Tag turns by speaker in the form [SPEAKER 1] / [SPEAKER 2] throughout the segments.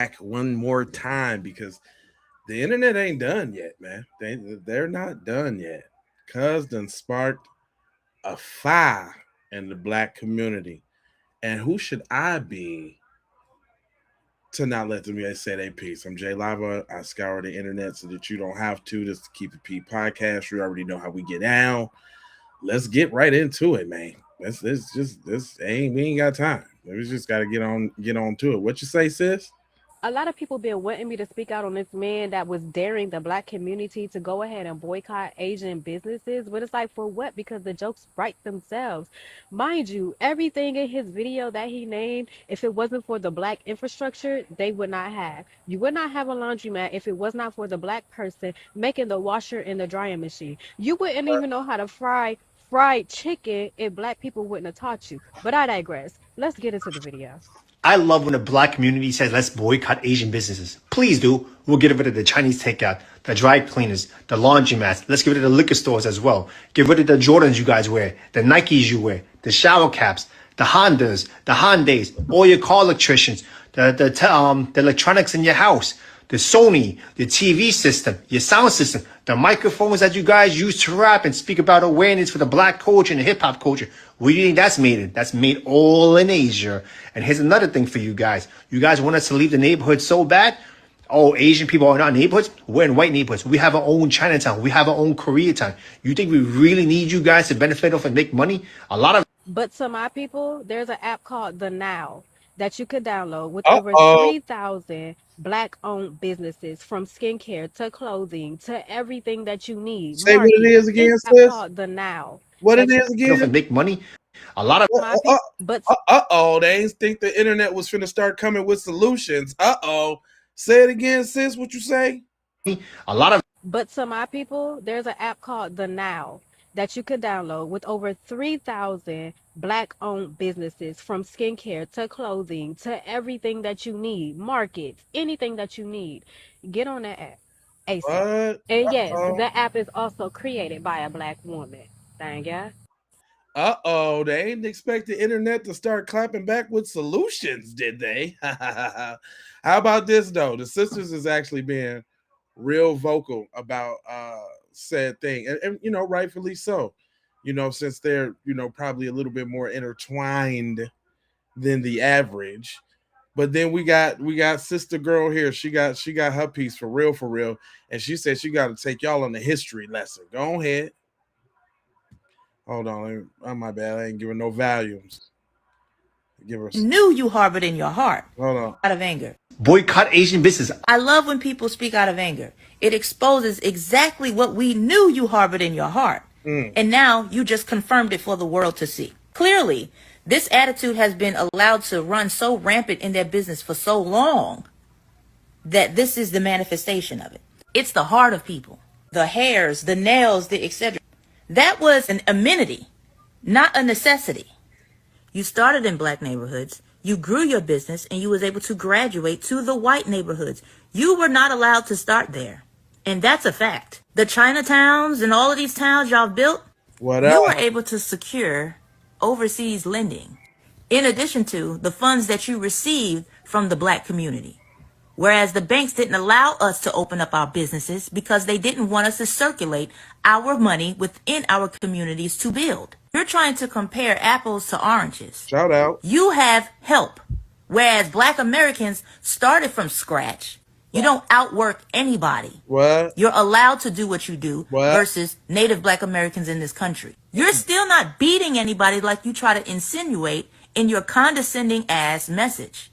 [SPEAKER 1] back one more time because the internet ain't done yet, man. They're not done yet. Cuz done sparked a fire in the black community. And who should I be to not let them say their piece? I'm Jay Lava. I scour the internet so that you don't have to. Just to keep it P podcast. You already know how we get down. Let's get right into it, man. Let's just this ain't we ain't got time. We just gotta get on to it. What you say, sis?
[SPEAKER 2] A lot of people been wanting me to speak out on this man that was daring the black community to go ahead and boycott Asian businesses. But it's like, for what? Because the jokes write themselves. Mind you, everything in his video that he named, if it wasn't for the black infrastructure, they would not have. You would not have a laundromat if it was not for the black person making the washer and the drying machine. You wouldn't even know how to fry fried chicken if black people wouldn't have taught you. But I digress. Let's get into the video.
[SPEAKER 3] I love when the black community says, let's boycott Asian businesses. Please do. We'll get rid of the Chinese takeout, the dry cleaners, the laundromats. Let's get rid of the liquor stores as well. Get rid of the Jordans you guys wear, the Nikes you wear, the shower caps, the Hondas, the Hyundais, all your car electricians, the electronics in your house, the Sony, the TV system, your sound system, the microphones that you guys use to rap and speak about awareness for the black culture and the hip hop culture. Where do you think that's made in? That's made all in Asia. And here's another thing for you guys. You guys want us to leave the neighborhood so bad? Oh, Asian people are in our neighborhoods? We're in white neighborhoods. We have our own Chinatown. We have our own Koreatown. You think we really need you guys to benefit off and make money? A lot of
[SPEAKER 2] But to my people, there's an app called The Now that you could download with
[SPEAKER 1] Uh
[SPEAKER 2] over
[SPEAKER 1] oh.
[SPEAKER 2] 3,000 black owned businesses, from skincare to clothing to everything that you need,
[SPEAKER 1] Say what it is
[SPEAKER 2] marketing.
[SPEAKER 1] again,
[SPEAKER 2] It's an app
[SPEAKER 1] sis.
[SPEAKER 2] called The Now
[SPEAKER 1] What it
[SPEAKER 2] that you,
[SPEAKER 1] is
[SPEAKER 3] off
[SPEAKER 1] again?
[SPEAKER 3] and make money. A lot of
[SPEAKER 2] my people, but
[SPEAKER 1] Oh. They ain't think the internet was finna start coming with solutions. Say it again, sis. What you say?
[SPEAKER 3] a lot of
[SPEAKER 2] But to my people, there's an app called The Now that you could download with over 3,000 black owned businesses, from skincare to clothing to everything that you need, markets, anything that you need. Get on that app ASAP.
[SPEAKER 1] What?
[SPEAKER 2] And
[SPEAKER 1] Uh
[SPEAKER 2] yes,
[SPEAKER 1] oh.
[SPEAKER 2] that app is also created by a black woman. Thank ya.
[SPEAKER 1] They didn't expect the internet to start clapping back with solutions, did they? How about this though? The sisters is actually being real vocal about said thing, and rightfully so. Since they're probably a little bit more intertwined than the average. But then we got sister girl here. She got her piece for real, and she said she got to take y'all on the history lesson. Go ahead. Hold on, oh, my bad. I ain't giving no volumes. Give us.
[SPEAKER 4] Knew you harbored in your heart
[SPEAKER 1] Hold on.
[SPEAKER 4] out of anger.
[SPEAKER 3] boycott Asian business.
[SPEAKER 4] I love when people speak out of anger. It exposes exactly what we knew you harbored in your heart.
[SPEAKER 1] Mm.
[SPEAKER 4] And now you just confirmed it for the world to see. Clearly, this attitude has been allowed to run so rampant in their business for so long that this is the manifestation of it. It's the heart of people, the hairs, the nails, the etc. That was an amenity, not a necessity. You started in black neighborhoods, you grew your business, and you was able to graduate to the white neighborhoods. You were not allowed to start there. And that's a fact. The Chinatowns and all of these towns y'all built,
[SPEAKER 1] What
[SPEAKER 4] you were
[SPEAKER 1] up?
[SPEAKER 4] able to secure overseas lending, in addition to the funds that you received from the black community. Whereas the banks didn't allow us to open up our businesses because they didn't want us to circulate our money within our communities to build. You're trying to compare apples to oranges.
[SPEAKER 1] Shout out.
[SPEAKER 4] You have help, whereas black Americans started from scratch. You don't outwork anybody.
[SPEAKER 1] What?
[SPEAKER 4] You're allowed to do what you do
[SPEAKER 1] What?
[SPEAKER 4] versus native black Americans in this country. You're still not beating anybody like you try to insinuate in your condescending ass message.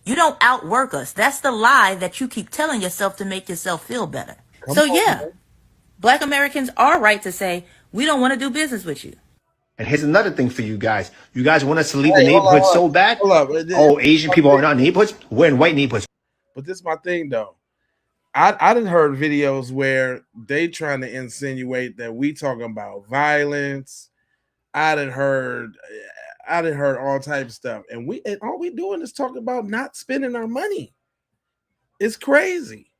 [SPEAKER 4] You don't outwork us. That's the lie that you keep telling yourself to make yourself feel better.
[SPEAKER 1] Come
[SPEAKER 4] So
[SPEAKER 1] on,
[SPEAKER 4] yeah,
[SPEAKER 1] man.
[SPEAKER 4] black Americans are right to say, we don't want to do business with you.
[SPEAKER 3] And here's another thing for you guys. You guys want us to leave the
[SPEAKER 1] Hey,
[SPEAKER 3] neighborhood so bad?
[SPEAKER 1] hold up.
[SPEAKER 3] Oh, Asian people are in our neighborhoods? We're in white neighborhoods.
[SPEAKER 1] But this is my thing though. I didn't heard videos where they trying to insinuate that we talking about violence. I didn't heard I didn't heard all type of stuff. And all we doing is talking about not spending our money. It's crazy.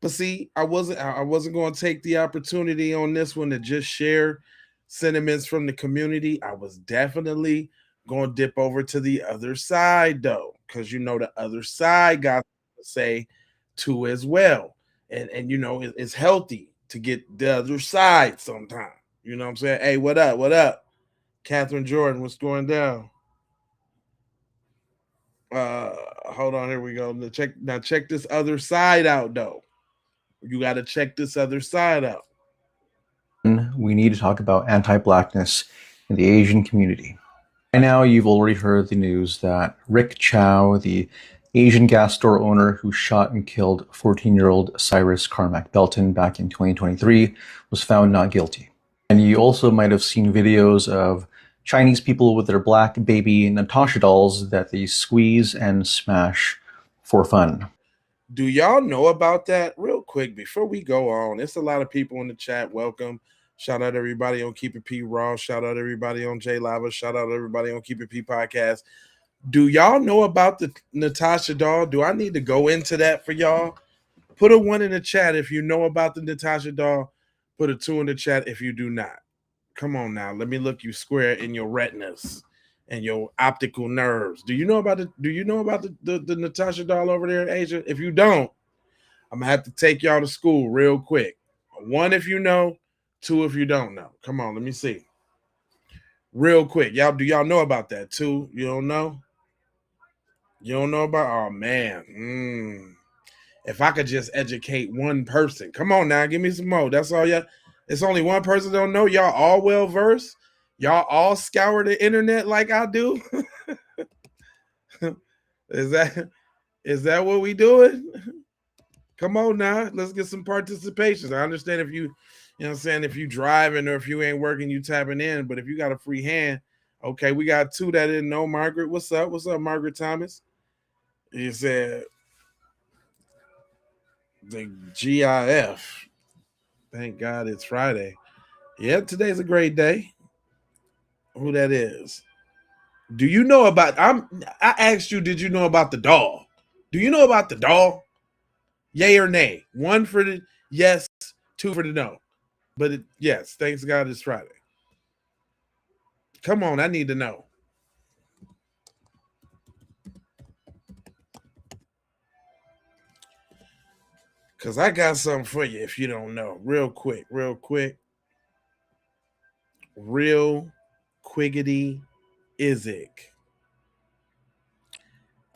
[SPEAKER 1] But see, I wasn't going to take the opportunity on this one to just share sentiments from the community. I was definitely going to dip over to the other side though, cuz the other side got to say too as well. And you know, it's healthy to get the other side sometime. You know what I'm saying? Hey, what up? What up? Catherine Jordan, what's going down? Hold on, here we go. Check this other side out though. You got to check this other side out.
[SPEAKER 5] We need to talk about anti-blackness in the Asian community. By now, you've already heard the news that Rick Chow, the Asian gas store owner who shot and killed 14-year-old Cyrus Carmack Belton back in 2023, was found not guilty. And you also might have seen videos of Chinese people with their black baby Natasha dolls that they squeeze and smash for fun.
[SPEAKER 1] Do y'all know about that? Real quick, before we go on, it's a lot of people in the chat. Welcome. Shout out everybody on Keep It P Raw. Shout out everybody on J Lava. Shout out everybody on Keep It P Podcast. Do y'all know about the Natasha doll? Do I need to go into that for y'all? Put a 1 in the chat if you know about the Natasha doll. Put a 2 in the chat if you do not. Come on now. Let me look you square in your retinas and your optical nerves. Do you know about the Natasha doll over there in Asia? If you don't, I'm gonna have to take y'all to school real quick. 1 if you know, 2 if you don't know. Come on, let me see. Real quick. Do y'all know about that? 2, you don't know? You don't know about? Oh man. If I could just educate one person. Come on now, give me some more. That's all y'all. It's only one person don't know. Y'all all well versed. Y'all all scour the internet like I do. Is that what we doing? Come on now, let's get some participation. I understand if you know what I'm saying, if you driving or if you ain't working, you tapping in. But if you got a free hand, okay, we got 2 that didn't know. Margaret, what's up? What's up, Margaret Thomas? You said the GIF. Thank God it's Friday. Yeah, today's a great day. Who that is? Do you know about? I asked you, did you know about the doll? Do you know about the doll? Yay or nay? 1 for the yes, 2 for the no. But yes, thanks God it's Friday. Come on, I need to know. Because I got something for you if you don't know. Real quick. Real quiggity Izik.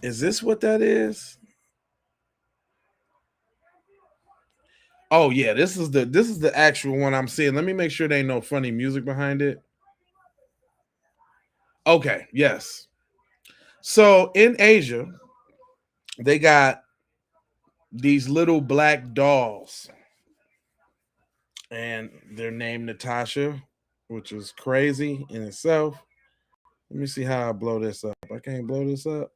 [SPEAKER 1] Is this what that is? Oh yeah, this is the actual one I'm seeing. Let me make sure there ain't no funny music behind it. Okay, yes. So in Asia, they got these little black dolls, and they're named Natasha, which is crazy in itself. Let me see how I blow this up. I can't blow this up.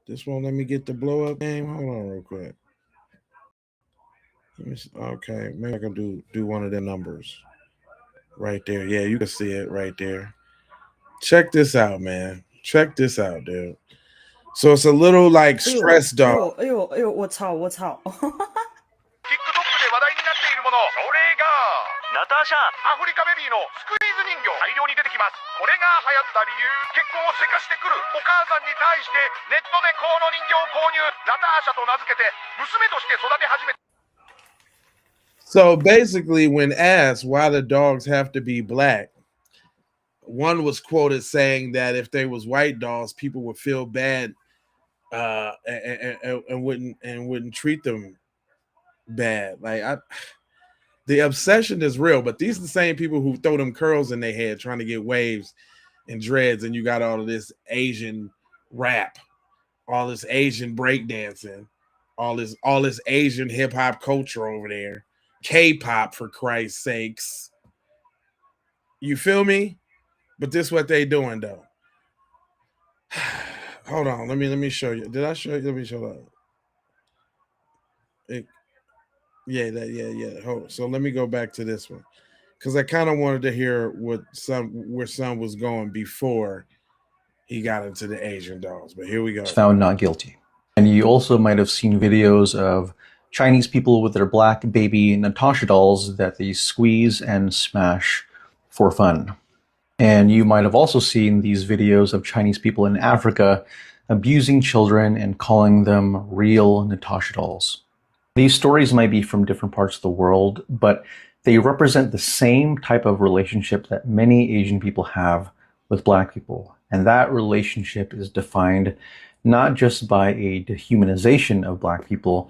[SPEAKER 1] This won't let me get the blow up game. Hold on real quick. Let me see. Okay, maybe I can do one of the numbers right there. Yeah, you can see it right there. Check this out, man. Check this out, dude. So it's a little like stress dog.
[SPEAKER 6] 我操！
[SPEAKER 7] TikTok で話題になっているもの、それがナターシャアフリカベビーのスクイーズ人形大量に出てきます。これが流行った理由、結婚をせかしてくるお母さんに対してネットでこの人形を購入、ナターシャと名付けて娘として育て始め。
[SPEAKER 1] So basically, when asked why the dogs have to be black, one was quoted saying that if they was white dogs, people would feel bad and wouldn't treat them bad. Like the obsession is real, but these are the same people who throw them curls in their head trying to get waves and dreads, and you got all of this Asian rap, all this Asian breakdancing, all this Asian hip hop culture over there. K-pop, for Christ's sakes. You feel me? But this is what they doing though. Hold on, let me show you. Did I show you? Let me show that. Yeah. Hold on. So let me go back to this one because I kind of wanted to hear where Son was going before he got into the Asian dolls. But here we go.
[SPEAKER 5] Found not guilty. And you also might have seen videos of Chinese people with their black baby Natasha dolls that they squeeze and smash for fun. And you might have also seen these videos of Chinese people in Africa abusing children, and calling them real Natasha dolls. These stories might be from different parts of the world, but they represent the same type of relationship that many Asian people have with Black people. And that relationship is defined not just by a dehumanization of Black people,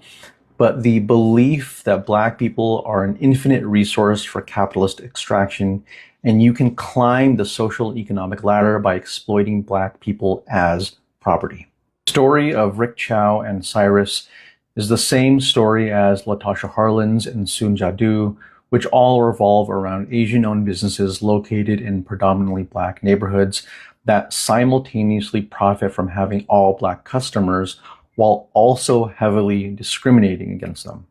[SPEAKER 5] but the belief that Black people are an infinite resource for capitalist extraction, and you can climb the social economic ladder by exploiting Black people as property. The story of Rick Chow and Cyrus is the same story as Latasha Harlins and Sun Jadu, which all revolve around Asian-owned businesses located in predominantly Black neighborhoods that simultaneously profit from having all Black customers while also heavily discriminating against them.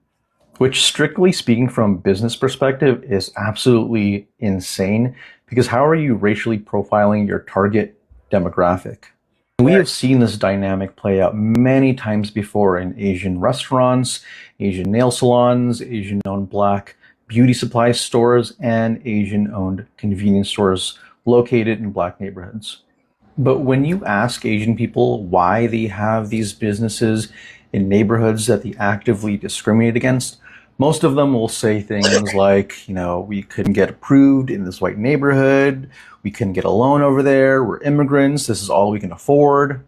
[SPEAKER 5] Which, strictly speaking from a business perspective, is absolutely insane, because how are you racially profiling your target demographic? We have seen this dynamic play out many times before in Asian restaurants, Asian nail salons, Asian-owned Black beauty supply stores, and Asian-owned convenience stores located in Black neighborhoods. But when you ask Asian people why they have these businesses in neighborhoods that they actively discriminate against, most of them will say things like, we couldn't get approved in this white neighborhood, we couldn't get a loan over there, we're immigrants, this is all we can afford.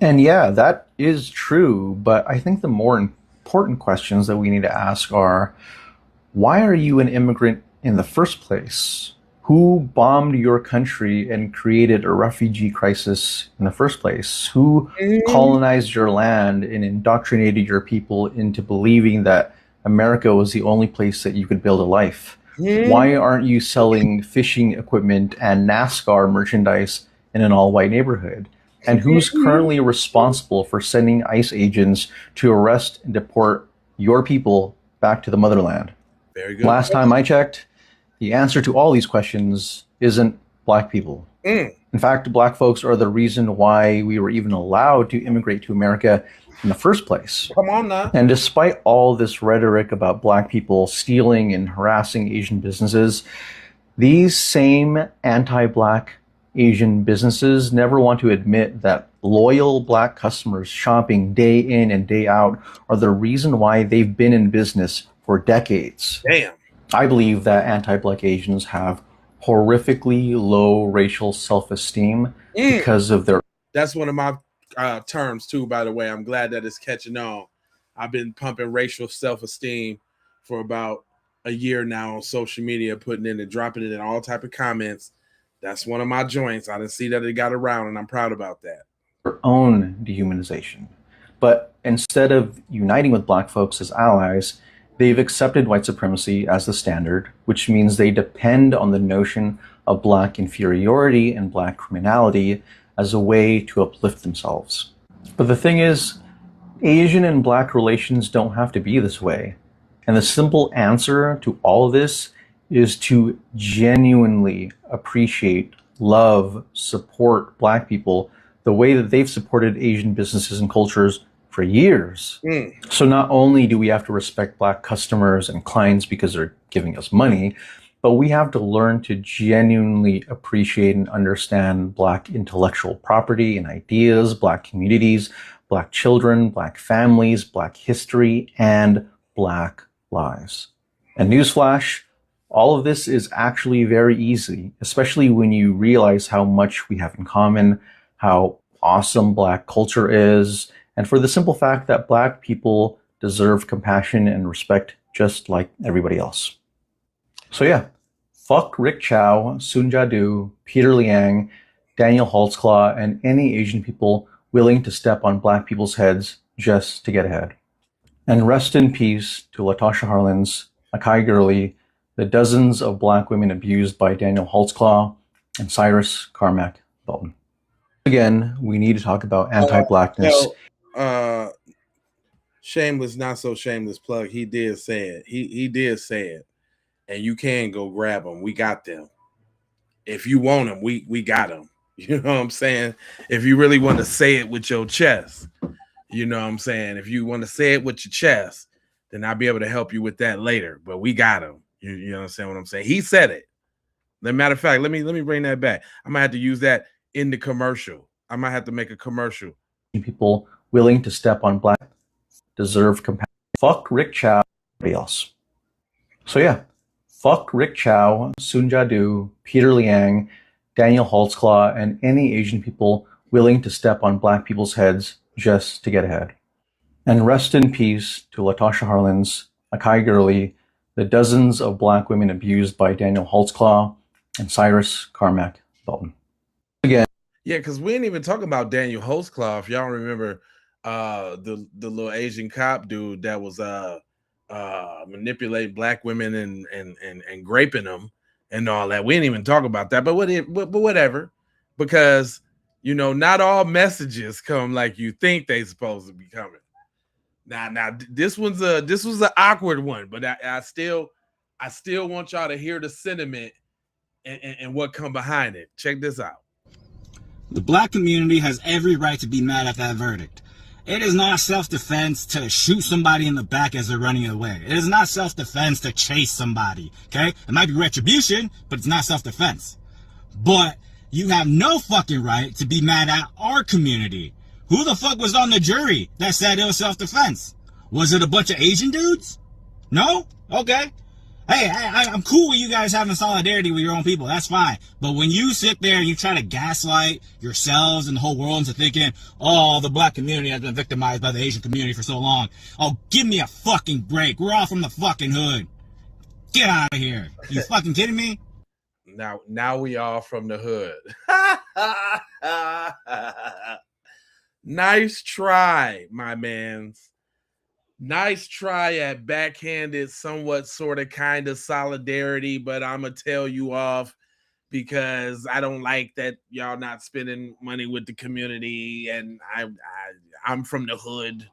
[SPEAKER 5] And yeah, that is true, but I think the more important questions that we need to ask are, why are you an immigrant in the first place? Who bombed your country and created a refugee crisis in the first place? Who colonized your land and indoctrinated your people into believing that America was the only place that you could build a life? Why aren't you selling fishing equipment and NASCAR merchandise in an all-white neighborhood? And who's currently responsible for sending ICE agents to arrest and deport your people back to the motherland?
[SPEAKER 1] Very good.
[SPEAKER 5] Last time I checked, the answer to all these questions isn't Black people. In fact, Black folks are the reason why we were even allowed to immigrate to America in the first place.
[SPEAKER 1] Come on now.
[SPEAKER 5] And despite all this rhetoric about Black people stealing and harassing Asian businesses, these same anti-Black Asian businesses never want to admit that loyal Black customers shopping day in and day out are the reason why they've been in business for decades.
[SPEAKER 1] Damn.
[SPEAKER 5] I believe that anti-Black Asians have horrifically low racial self-esteem because of their...
[SPEAKER 1] That's one of my terms too, by the way. I'm glad that it's catching on. I've been pumping racial self-esteem for about a year now on social media, putting in and dropping it in all type of comments. That's one of my joints. I didn't see that it got around, and I'm proud about that.
[SPEAKER 5] Their own dehumanization. But instead of uniting with Black folks as allies, they've accepted white supremacy as the standard, which means they depend on the notion of Black inferiority and Black criminality as a way to uplift themselves. But the thing is, Asian and Black relations don't have to be this way. And the simple answer to all of this is to genuinely appreciate, love, support Black people the way that they've supported Asian businesses and cultures for years. So not only do we have to respect Black customers and clients because they're giving us money, but we have to learn to genuinely appreciate and understand Black intellectual property and ideas, Black communities, Black children, Black families, Black history, and Black lives. And newsflash, all of this is actually very easy, especially when you realize how much we have in common, how awesome Black culture is, and for the simple fact that Black people deserve compassion and respect just like everybody else. So yeah, fuck Rick Chow, Sun Jadu, Peter Liang, Daniel Holtzclaw, and any Asian people willing to step on Black people's heads just to get ahead. And rest in peace to Latasha Harlins, Akai Gurley, the dozens of Black women abused by Daniel Holtzclaw, and Cyrus Carmack Bolton. Again, we need to talk about anti-Blackness.
[SPEAKER 1] Shameless, not so shameless plug. He did say it. He did say it. And you can go grab them. We got them. If you want them, we got them. You know what I'm saying? If you really want to say it with your chest, you know what I'm saying? If you want to say it with your chest, then I'll be able to help you with that later. But we got them. You understand what I'm saying? He said it. As a matter of fact, let me bring that back. I might have to use that in the commercial. I might have to make a commercial
[SPEAKER 5] People willing to step on black deserve compassion. Fuck Rick Chow, everybody else. So yeah, fuck Rick Chow, Sun Jadu, Peter Liang, Daniel Holtzclaw, and any Asian people willing to step on black people's heads just to get ahead. And rest in peace to Latasha Harlins, Akai Gurley, the dozens of black women abused by Daniel Holtzclaw, and Cyrus Carmack Bolton. Again.
[SPEAKER 1] Yeah, because we ain't even talking about Daniel Holtzclaw. If y'all remember the little Asian cop dude that was manipulating black women and graping them and all that. We ain't even talk about that, but whatever, because you know, not all messages come like you think they supposed to be coming. Now this was an awkward one, but I still want y'all to hear the sentiment and what come behind it. Check this out.
[SPEAKER 6] The black community has every right to be mad at that verdict. It is not self-defense to shoot somebody in the back as they're running away. It is not self-defense to chase somebody, okay? It might be retribution, but it's not self-defense. But you have no fucking right to be mad at our community. Who the fuck was on the jury that said it was self-defense? Was it a bunch of Asian dudes? No? Okay. Hey, I'm cool with you guys having solidarity with your own people. That's fine. But when you sit there and you try to gaslight yourselves and the whole world into thinking, oh, the black community has been victimized by the Asian community for so long. Oh, give me a fucking break. We're all from the fucking hood. Get out of here. You fucking kidding me?
[SPEAKER 1] Now we all from the hood. Nice try, my mans. Nice try at backhanded, somewhat sort of kind of solidarity, but I'm going to tell you off because I don't like that y'all not spending money with the community, and I'm from the hood.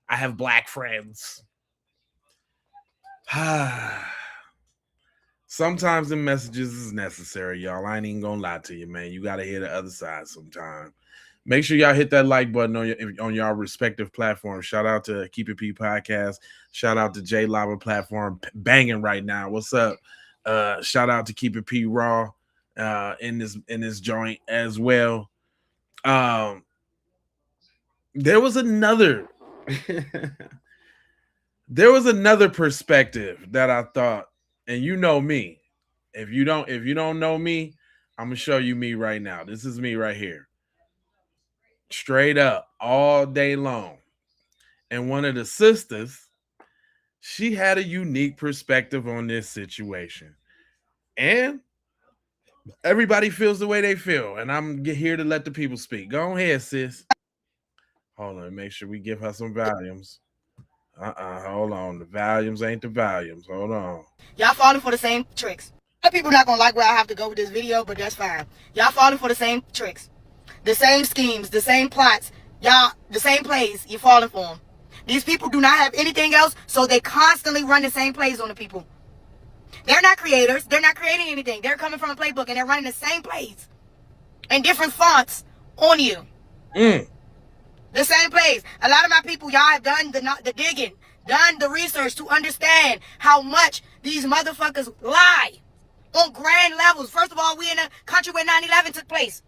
[SPEAKER 1] I have black friends. Sometimes the messages is necessary, y'all. I ain't even going to lie to you, man. You got to hear the other side sometime. Make sure y'all hit that like button on y'all respective platforms. Shout out to Keep It P Podcast. Shout out to J Lava Platform, banging right now. What's up? Shout out to Keep It P Raw in this joint as well. There was another perspective that I thought, and you know me. If you don't know me, I'm gonna show you me right now. This is me right here. Straight up all day long. And one of the sisters, she had a unique perspective on this situation. And everybody feels the way they feel. And I'm here to let the people speak. Go ahead, sis. Hold on, make sure we give her some volumes. Hold on. The volumes ain't the volumes. Hold on.
[SPEAKER 8] Y'all falling for the same tricks. Other people not gonna like where I have to go with this video, but that's fine. Y'all falling for the same tricks. The same schemes, the same plots, y'all, the same plays, you're falling for them. These people do not have anything else, so they constantly run the same plays on the people. They're not creators. They're not creating anything. They're coming from a playbook, and they're running the same plays in different fonts on you. The same plays. A lot of my people, y'all have done the digging, done the research to understand how much these motherfuckers lie on grand levels. First of all, we in a country where 9/11 took place.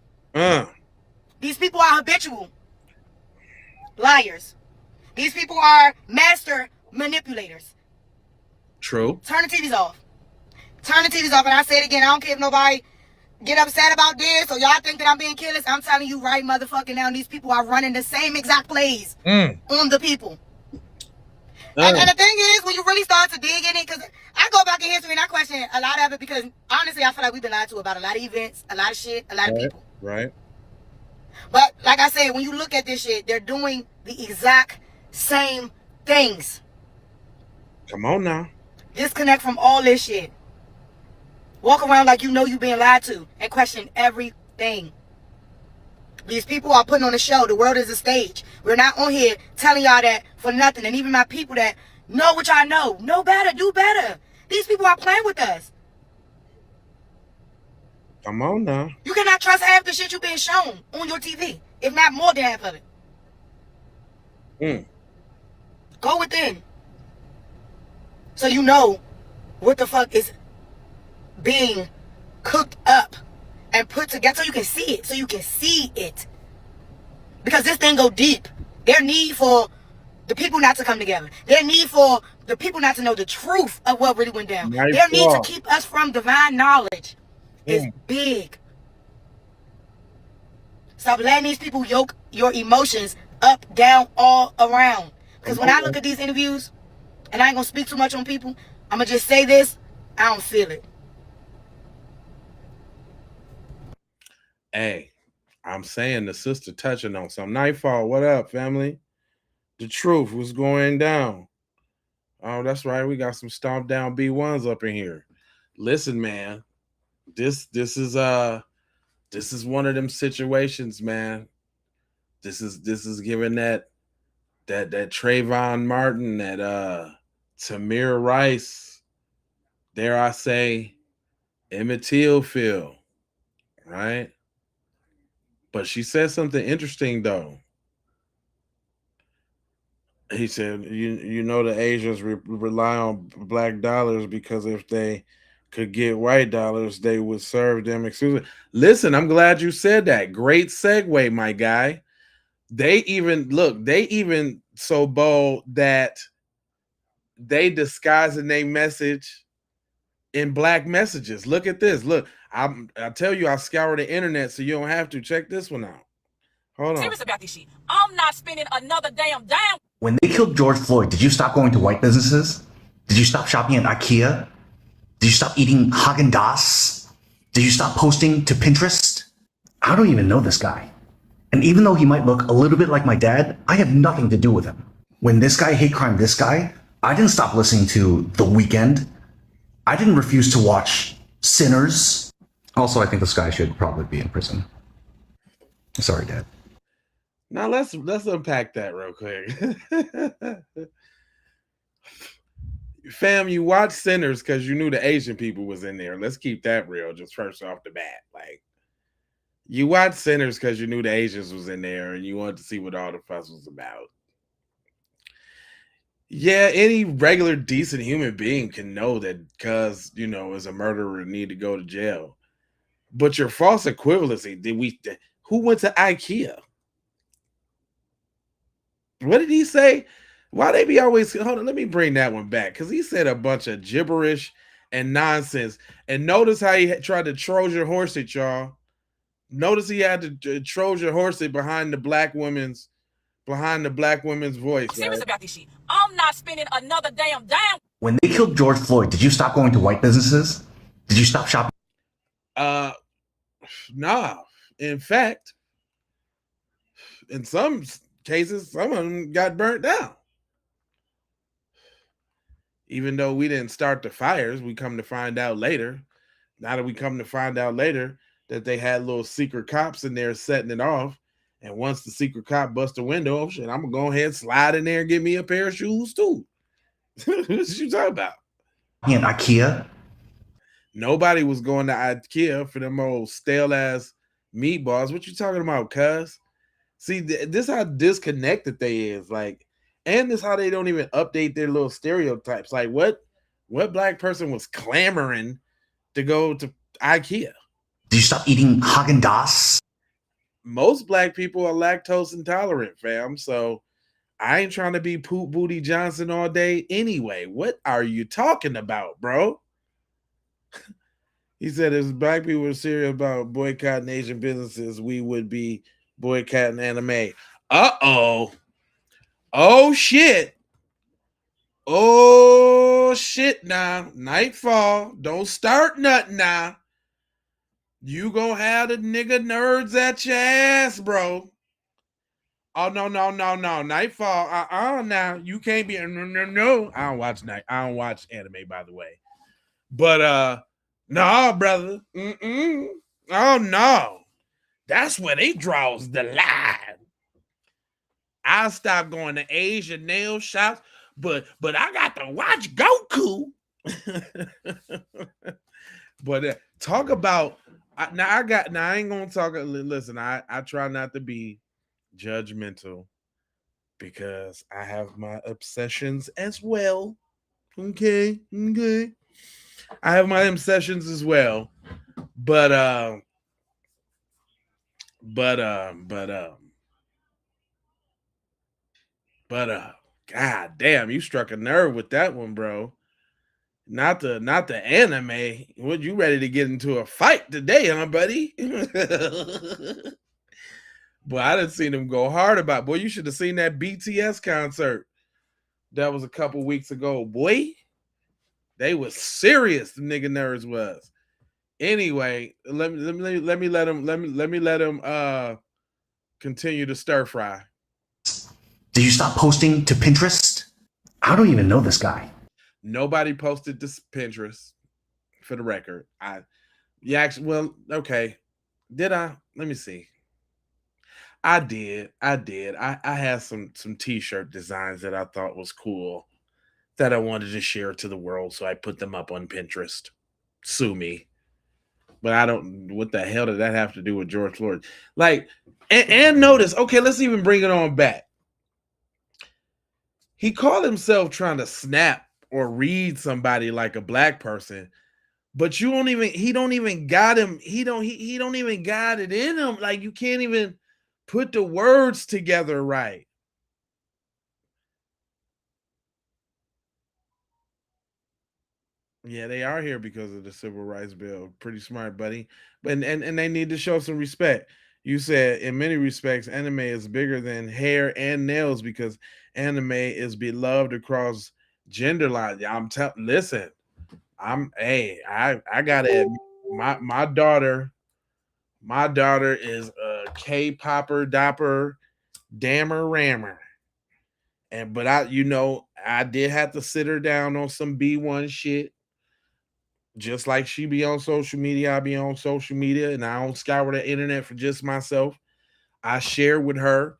[SPEAKER 8] These people are habitual liars. These people are master manipulators.
[SPEAKER 1] True.
[SPEAKER 8] Turn the TVs off. Turn the TVs off. And I say it again, I don't care if nobody get upset about this or y'all think that I'm being careless. I'm telling you right motherfucking now, these people are running the same exact plays on the people. And the thing is, when you really start to dig in it, because I go back in history and I question a lot of it, because honestly, I feel like we've been lied to about a lot of events, a lot of shit, a lot of people.
[SPEAKER 1] Right.
[SPEAKER 8] But like I said, when you look at this shit, they're doing the exact same things.
[SPEAKER 1] Come on now.
[SPEAKER 8] Disconnect from all this shit. Walk around like you know you're being lied to and question everything. These people are putting on a show. The world is a stage. We're not on here telling y'all that for nothing. And even my people that know what y'all know better, do better. These people are playing with us.
[SPEAKER 1] Come on now.
[SPEAKER 8] You cannot trust half the shit you're being shown on your TV, if not more than half of it. Go within. So you know what the fuck is being cooked up and put together, so you can see it. because this thing go deep. Their need for the people not to come together. Their need for the people not to know the truth of what really went down. Their need to keep us from divine knowledge is big. Stop letting these people yoke your emotions up, down, all around. Because when I look at these interviews, and I ain't gonna speak too much on people, I'm gonna just say this, I don't feel it.
[SPEAKER 1] Hey, I'm saying the sister touching on some. Nightfall, what up, family? The truth was going down. Oh, that's right. We got some stomped down B1s up in here. Listen, man, this is one of them situations, man. This is giving that Trayvon Martin, that Tamir Rice, dare I say, Emmett Till feel, right? But she said something interesting though. He said, "You know the Asians rely on black dollars because if they could get white dollars, they would serve them exclusively." Listen, I'm glad you said that. Great segue, my guy. They even so bold that they disguise in their message in black messages. Look at this. Look, I tell you, I scour the internet so you don't have to. Check this one out. Hold on.
[SPEAKER 9] Serious about this shit. I'm not spending another damn dime.
[SPEAKER 10] When they killed George Floyd, did you stop going to white businesses? Did you stop shopping at IKEA? Did you stop eating Haagen-Dazs? Did you stop posting to Pinterest? I don't even know this guy. And even though he might look a little bit like my dad, I have nothing to do with him. When this guy hate crime this guy, I didn't stop listening to The Weeknd. I didn't refuse to watch Sinners. Also, I think this guy should probably be in prison. Sorry, Dad.
[SPEAKER 1] Now let's unpack that real quick. Fam, you watch Sinners because you knew the Asian people was in there. Let's keep that real, just first off the bat. Like, you watch Sinners because you knew the Asians was in there and you wanted to see what all the fuss was about. Yeah, any regular decent human being can know that because, as a murderer need to go to jail. But your false equivalency, who went to IKEA? What did he say? Why they be always, hold on, let me bring that one back. Because he said a bunch of gibberish and nonsense. And notice how he tried to Trojan horse it, y'all. Notice he had to Trojan horse it behind the black woman's voice.
[SPEAKER 9] I'm serious about this shit. I'm not spending another damn dime.
[SPEAKER 10] When they killed George Floyd, did you stop going to white businesses? Did you stop shopping?
[SPEAKER 1] Nah. In fact, in some cases, some of them got burnt down. Even though we didn't start the fires, we come to find out later. Now that we come to find out later that they had little secret cops in there setting it off. And once the secret cop busts the window, oh shit, I'm gonna go ahead and slide in there and get me a pair of shoes too. What you talking about?
[SPEAKER 10] In IKEA?
[SPEAKER 1] Nobody was going to IKEA for them old stale ass meatballs. What you talking about, cuz? See, this how disconnected they is. Like, and this how they don't even update their little stereotypes. Like, what black person was clamoring to go to IKEA?
[SPEAKER 10] Did you stop eating Haagen-Dazs?
[SPEAKER 1] Most black people are lactose intolerant, fam. So I ain't trying to be Poop Booty Johnson all day anyway. What are you talking about, bro? He said if black people were serious about boycotting Asian businesses, we would be boycotting anime. Uh-oh. Oh, shit. Oh, shit now. Nightfall. Don't start nothing now. You gonna have the nigga nerds at your ass, bro. Oh, no. Nightfall. Now. You can't be. No. I don't watch anime, by the way. But, no, brother. Oh, no. That's where they draws the line. I'll stop going to Asian nail shops, but I got to watch Goku. But talk about I ain't gonna talk. Listen, I try not to be judgmental because I have my obsessions as well. Okay. I have my obsessions as well, but But god damn, you struck a nerve with that one, bro. Not the anime. What, you ready to get into a fight today, huh, buddy? Boy, I didn't see them go hard about. Boy, you should have seen that BTS concert. That was a couple weeks ago. Boy, they was serious. The nigga nerds was. Anyway, let me let him continue to stir fry.
[SPEAKER 10] Did you stop posting to Pinterest? I don't even know this guy.
[SPEAKER 1] Nobody posted this Pinterest, for the record. Yeah, actually, well, okay. Did I? Let me see. I did. I had some t-shirt designs that I thought was cool that I wanted to share to the world, so I put them up on Pinterest. Sue me. But I don't, what the hell did that have to do with George Floyd? Like, and notice, okay, let's even bring it on back. He called himself trying to snap or read somebody like a black person, but you don't even, he don't even got him, he don't even got it in him. Like, you can't even put the words together right. Yeah, they are here because of the civil rights bill. Pretty smart, buddy. And they need to show some respect. You said in many respects, anime is bigger than hair and nails because anime is beloved across gender lines. Listen, I gotta admit, my daughter is a K-popper dopper dammer rammer. But I did have to sit her down on some B1 shit. Just like she be on social media, I be on social media, and I don't scour the internet for just myself. I share with her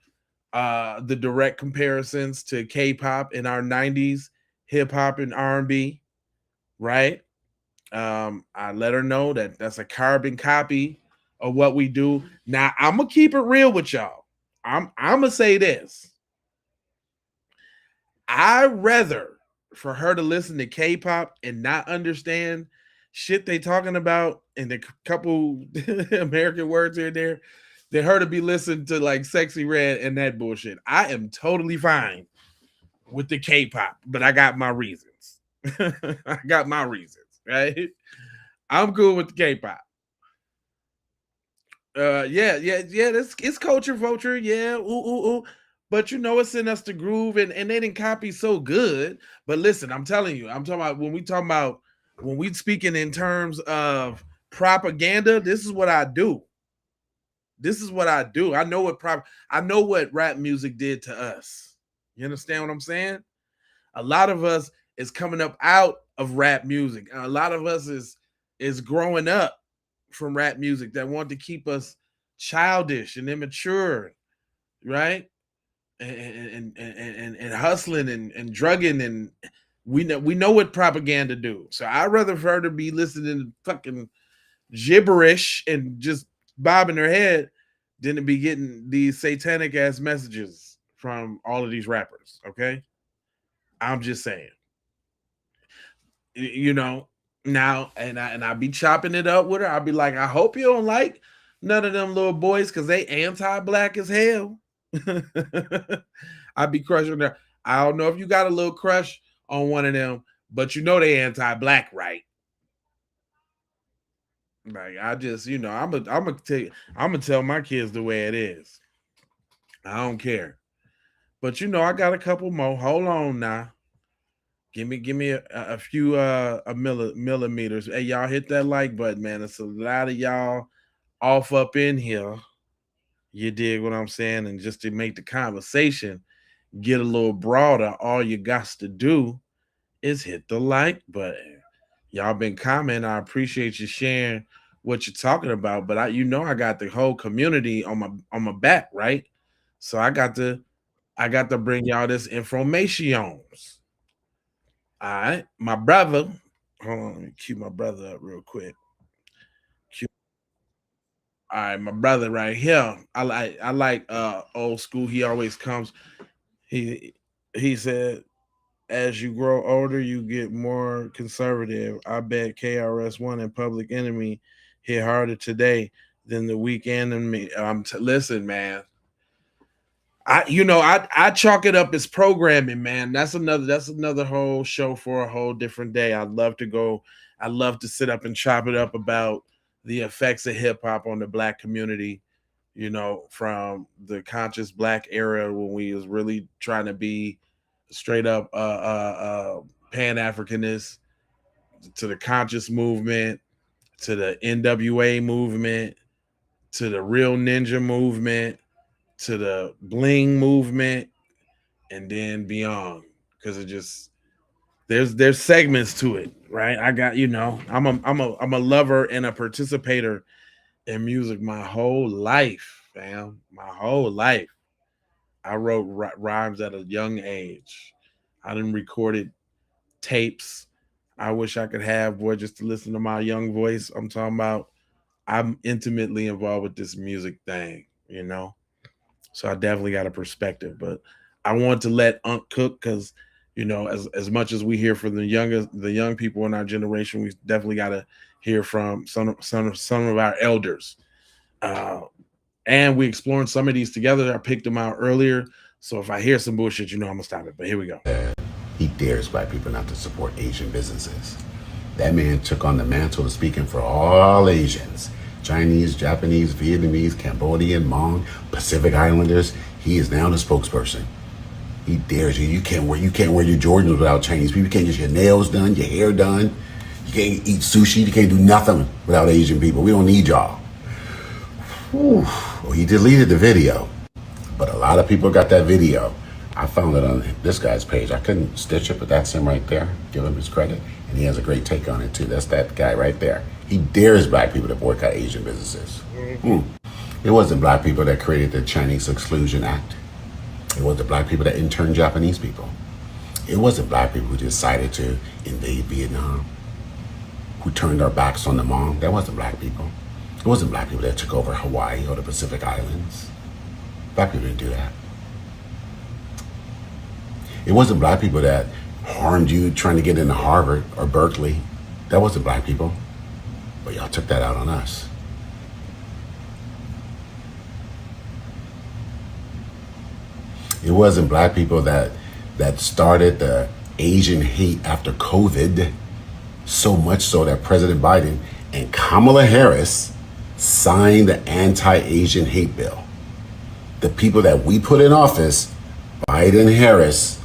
[SPEAKER 1] the direct comparisons to K-pop in our 90s hip hop and R&B, right? I let her know that that's a carbon copy of what we do. Now, I'm gonna keep it real with y'all. I'm gonna say this. I rather for her to listen to K-pop and not understand shit they talking about and the couple American words here and there than her to be listening to like Sexy Red and that bullshit. I am totally fine with the K-pop, but I got my reasons. I got my reasons, right? I'm cool with the K-pop. Yeah. It's culture vulture. Yeah, ooh. But it's in us to groove, and they didn't copy so good. But listen, I'm telling you, I'm talking about when we speaking in terms of propaganda. This is what I do. This is what I do. I know what rap music did to us. You understand what I'm saying? A lot of us is coming up out of rap music. A lot of us is growing up from rap music that want to keep us childish and immature, right? And hustling and drugging, and we know what propaganda do. So I'd rather for her to be listening to fucking gibberish and just bobbing her head than to be getting these satanic ass messages from all of these rappers. Okay, I'm just saying. You know, now and I be chopping it up with her. I'll be like, I hope you don't like none of them little boys because they anti-black as hell. I'd be crushing her. I don't know if you got a little crush on one of them, but they anti-black, right? Like, I just, I'm gonna tell my kids the way it is. I don't care. But I got a couple more. Hold on now. Give me a few millimeters. Hey, y'all hit that like button, man. It's a lot of y'all off up in here. You dig what I'm saying? And just to make the conversation get a little broader, all you got to do is hit the like button. Y'all been commenting. I appreciate you sharing what you're talking about. But I got the whole community on my back, right? So I got to bring y'all this information. All right, my brother. Hold on, let me cue my brother up real quick. All right, my brother right here. I like old school. He always comes. He he said, as you grow older, you get more conservative. I bet KRS One and Public Enemy hit harder today than the weekend and me. Listen, man. I chalk it up as programming, man. That's another whole show for a whole different day. I'd love to sit up and chop it up about the effects of hip hop on the black community, from the conscious black era when we was really trying to be straight up pan Africanist, to the conscious movement, to the NWA movement, to the real ninja movement, to the bling movement, and then beyond. Because it just there's segments to it, right? I got I'm a lover and a participator in music my whole life, fam. My whole life. I wrote rhymes at a young age. I didn't recorded tapes. I wish I could have, boy, just to listen to my young voice. I'm talking about I'm intimately involved with this music thing. So I definitely got a perspective. But I want to let Unc cook because as much as we hear from the young people in our generation, we definitely got to hear from some of our elders. Uh, and we exploring some of these together. I picked them out earlier. So if I hear some bullshit, I'm gonna stop it. But here we go.
[SPEAKER 11] He dares black people not to support Asian businesses. That man took on the mantle of speaking for all Asians. Chinese, Japanese, Vietnamese, Cambodian, Hmong, Pacific Islanders. He is now the spokesperson. He dares you. You can't wear your Jordans without Chinese people. You can't get your nails done, your hair done. You can't eat sushi. You can't do nothing without Asian people. We don't need y'all. Whew. Well, he deleted the video, but a lot of people got that video. I found it on this guy's page. I couldn't stitch it, but that's him right there. Give him his credit. And he has a great take on it too. That's that guy right there. He dares black people to boycott Asian businesses. It wasn't black people that created the Chinese Exclusion Act. It wasn't black people that interned Japanese people. It wasn't black people who decided to invade Vietnam, who turned our backs on the Hmong. That wasn't black people. It wasn't black people that took over Hawaii or the Pacific Islands. Black people didn't do that. It wasn't black people that harmed you trying to get into Harvard or Berkeley. That wasn't black people. But y'all took that out on us. It wasn't black people that started the Asian hate after COVID, so much so that President Biden and Kamala Harris signed the anti-Asian hate bill. The people that we put in office, Biden, Harris,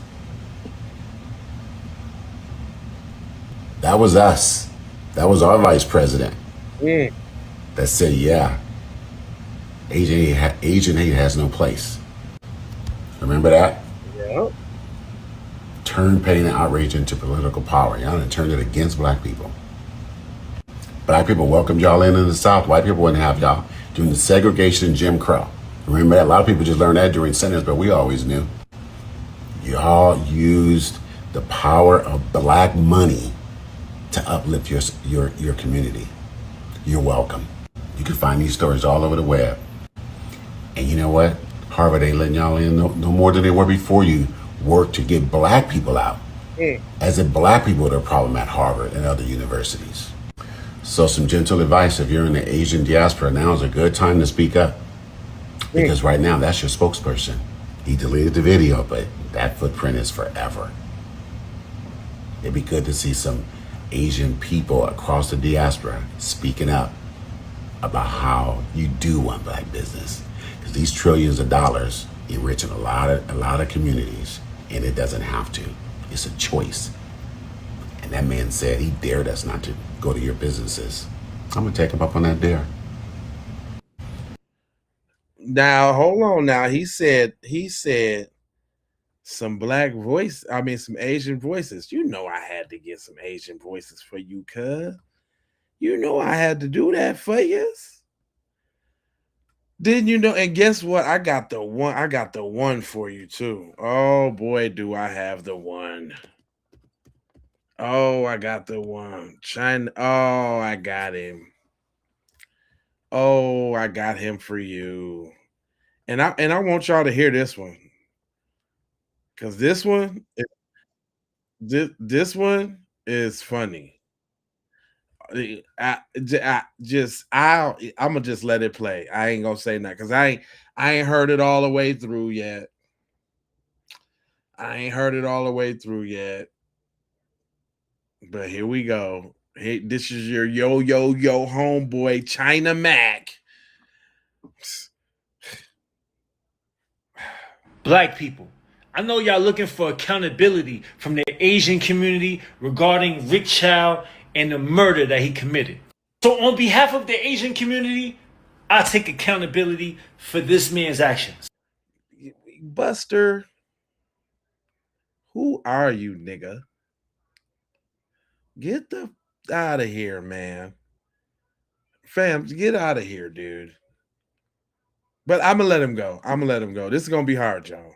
[SPEAKER 11] that was us. That was our vice president that said, yeah, Asian hate has no place. Remember that?
[SPEAKER 1] Yeah.
[SPEAKER 11] Turn pain and outrage into political power. Y'all done turned it against black people. Black people welcomed y'all in the South. White people wouldn't have y'all during the segregation and Jim Crow. Remember that? A lot of people just learned that during sentence, but we always knew. Y'all used the power of black money to uplift your community. You're welcome. You can find these stories all over the web. And you know what? Harvard ain't letting y'all in no more than they were before you worked to get black people out. As if black people are the problem at Harvard and other universities. So some gentle advice, if you're in the Asian diaspora, now is a good time to speak up. Because right now, that's your spokesperson. He deleted the video, but that footprint is forever. It'd be good to see some Asian people across the diaspora speaking up about how you do want black business. Because these trillions of dollars enriching a lot of communities, and it doesn't have to. It's a choice. And that man said he dared us not to go to your businesses. I'm gonna take him up on that dare.
[SPEAKER 1] Now hold on. Now he said some some Asian voices. I had to get some Asian voices for you, cuz. I had to do that for you. Didn't you know? And guess what? I got the one for you too. Oh boy, do I have the one. Oh, I got the one. China. Oh, I got him. Oh, I got him for you. And I want y'all to hear this one. Cause this one is funny. I'm gonna just let it play. I ain't gonna say nothing because I ain't heard it all the way through yet. I ain't heard it all the way through yet. But here we go. Hey, this is your yo homeboy China Mac.
[SPEAKER 12] Black people, I know y'all looking for accountability from the Asian community regarding Rick Chow and the murder that he committed. So on behalf of the Asian community, I take accountability for this man's actions.
[SPEAKER 1] Buster, who are you, nigga? Get the out of here, man. Fam, get out of here, dude. But I'm gonna let him go. This is gonna be hard, y'all.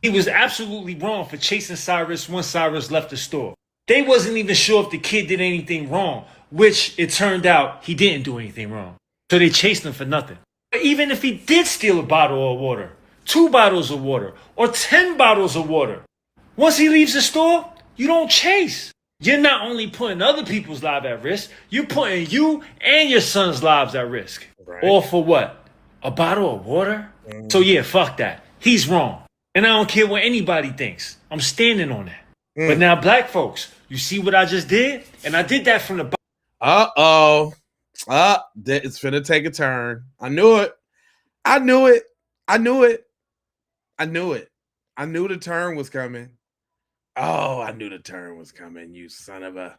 [SPEAKER 12] He was absolutely wrong for chasing Cyrus once Cyrus left the store. They wasn't even sure if the kid did anything wrong, which it turned out he didn't do anything wrong. So they chased him for nothing. But even if he did steal a bottle of water, 2 bottles of water, or 10 bottles of water, once he leaves the store, you don't chase. You're not only putting other people's lives at risk, you're putting you and your son's lives at risk. Right. All for what? A bottle of water? So yeah, fuck that. He's wrong. And I don't care what anybody thinks. I'm standing on that. But now, black folks, you see what I just did? And I did that from the
[SPEAKER 1] Uh-oh. It's finna take a turn. I knew it. I knew the turn was coming. Oh, I knew the turn was coming, you son of a.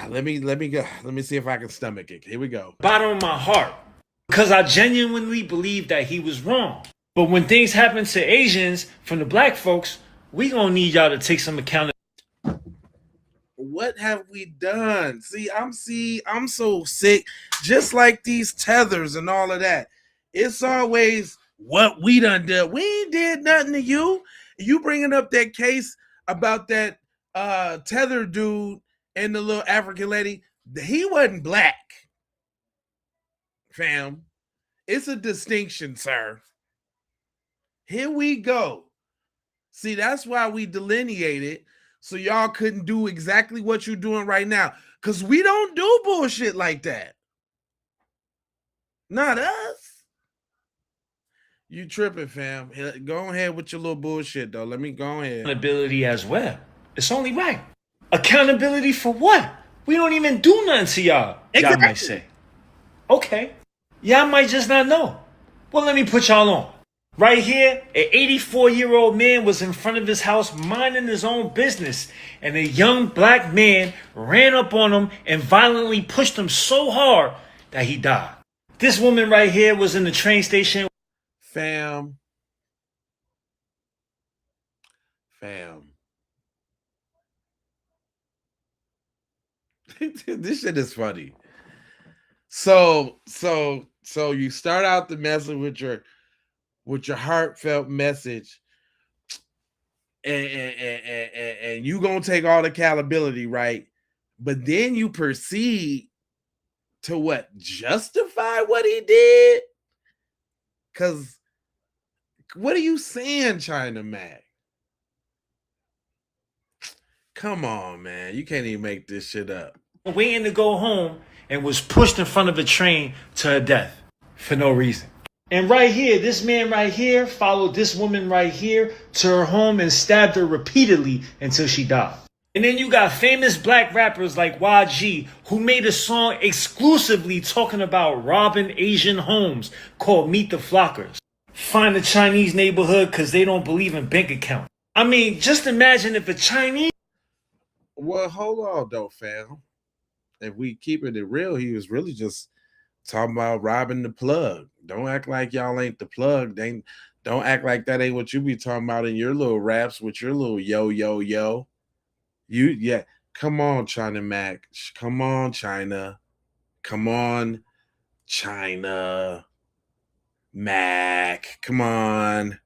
[SPEAKER 1] Let me go. Let me see if I can stomach it. Here we go.
[SPEAKER 12] Bottom of my heart. Because I genuinely believe that he was wrong. But when things happen to Asians from the black folks, we gonna need y'all to take some accountability.
[SPEAKER 1] What have we done? I'm so sick. Just like these tethers and all of that. It's always what we done did. We ain't did nothing to you. You bringing up that case about that tether dude and the little African lady. He wasn't black, fam. It's a distinction, sir. Here we go. See, that's why we delineated so y'all couldn't do exactly what you're doing right now. Because we don't do bullshit like that. Not us. You tripping, fam. Go ahead with your little bullshit, though. Let me go ahead.
[SPEAKER 12] Accountability as well. It's only right. Accountability for what? We don't even do nothing to y'all. Y'all might say. Okay. Y'all might just not know. Well, let me put y'all on. Right here, an 84-year-old man was in front of his house minding his own business, and a young black man ran up on him and violently pushed him so hard that he died. This woman right here was in the train station.
[SPEAKER 1] Fam. This shit is funny. So you start out the message with your heartfelt message, and you gonna take all the accountability, right? But then you proceed to what? Justify what he did? Because what are you saying, China Mac? Come on, man. You can't even make this shit up.
[SPEAKER 12] Waiting to go home and was pushed in front of a train to her death for no reason. And right here, this man right here followed this woman right here to her home and stabbed her repeatedly until she died. And then you got famous black rappers like YG who made a song exclusively talking about robbing Asian homes called Meet the Flockers. Find a Chinese neighborhood because they don't believe in bank accounts. I mean, just imagine if a Chinese...
[SPEAKER 1] Well, hold on though, fam. If we keeping it real, he was really just talking about robbing the plug. Don't act like y'all ain't the plug. Don't act like that ain't what you be talking about in your little raps with your little yo. Come on, China Mac. Come on, China. Come on, China Mac. Come on.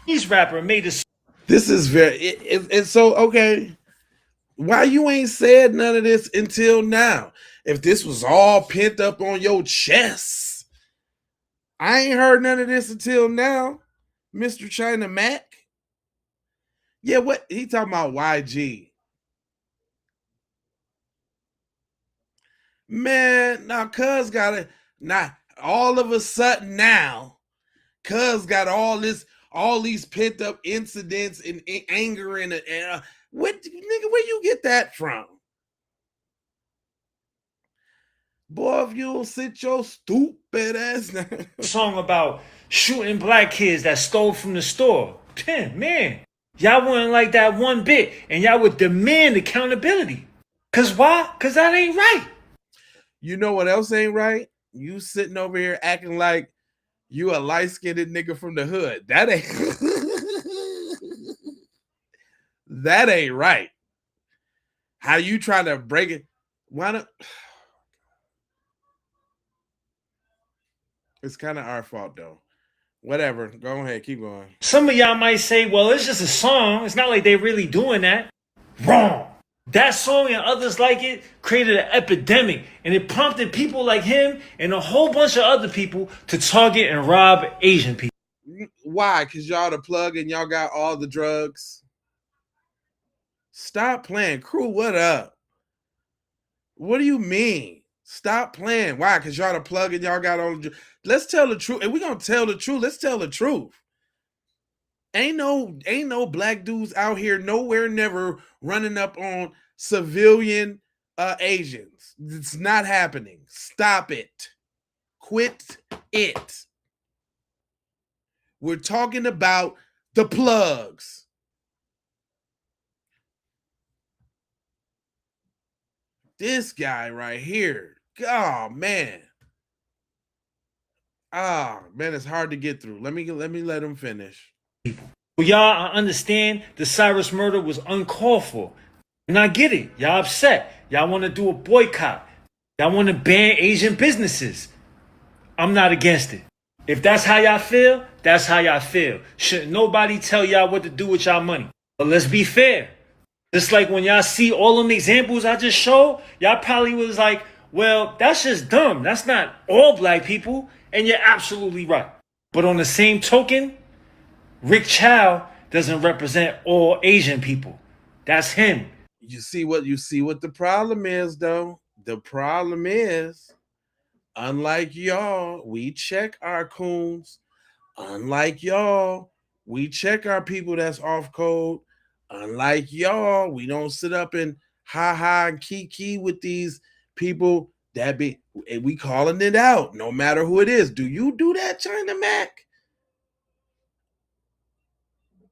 [SPEAKER 12] These rapper made a...
[SPEAKER 1] This is very... It's so, okay. Why you ain't said none of this until now? If this was all pent up on your chest, I ain't heard none of this until now, Mr. China Mac. Yeah, what he talking about? YG. Man, now cuz got it. Now all of a sudden now, cuz got all these pent up incidents and anger and what nigga, where you get that from? Boy, if you don't sit your stupid ass down.
[SPEAKER 12] Song about shooting black kids that stole from the store. Man, y'all wouldn't like that one bit, and y'all would demand accountability. Cause why? Cause that ain't right.
[SPEAKER 1] You know what else ain't right? You sitting over here acting like you a light-skinned nigga from the hood. That ain't that ain't right. How you trying to break it? Why not? It's kind of our fault though. Whatever. Go ahead, keep going.
[SPEAKER 12] Some of y'all might say, well, it's just a song. It's not like they really doing that. Wrong. That song and others like it created an epidemic, and it prompted people like him and a whole bunch of other people to target and rob Asian people.
[SPEAKER 1] Why? Because y'all the plug and y'all got all the drugs. Stop playing. Crew, what up? What do you mean? Stop playing. Why? Because y'all the plug and y'all got all the drugs. Let's tell the truth. And we're gonna tell the truth. Let's tell the truth. Ain't no black dudes out here nowhere never running up on civilian Asians. It's not happening. Stop it. Quit it. We're talking about the plugs. This guy right here. Oh man. Ah, man, it's hard to get through. Let me let him finish.
[SPEAKER 12] Well, y'all, I understand the Cyrus murder was uncalled for. And I get it. Y'all upset. Y'all want to do a boycott. Y'all want to ban Asian businesses. I'm not against it. If that's how y'all feel, that's how y'all feel. Shouldn't nobody tell y'all what to do with y'all money. But let's be fair. Just like when y'all see all them examples I just showed, y'all probably was like, well, that's just dumb. That's not all black people. And you're absolutely right. But on the same token, Rick Chow doesn't represent all Asian people. That's him.
[SPEAKER 1] You see what the problem is, though? The problem is, unlike y'all, we check our coons. Unlike y'all, we check our people that's off code. Unlike y'all, we don't sit up and ha and kiki with these people that we calling it out, no matter who it is. Do you do that, China Mac?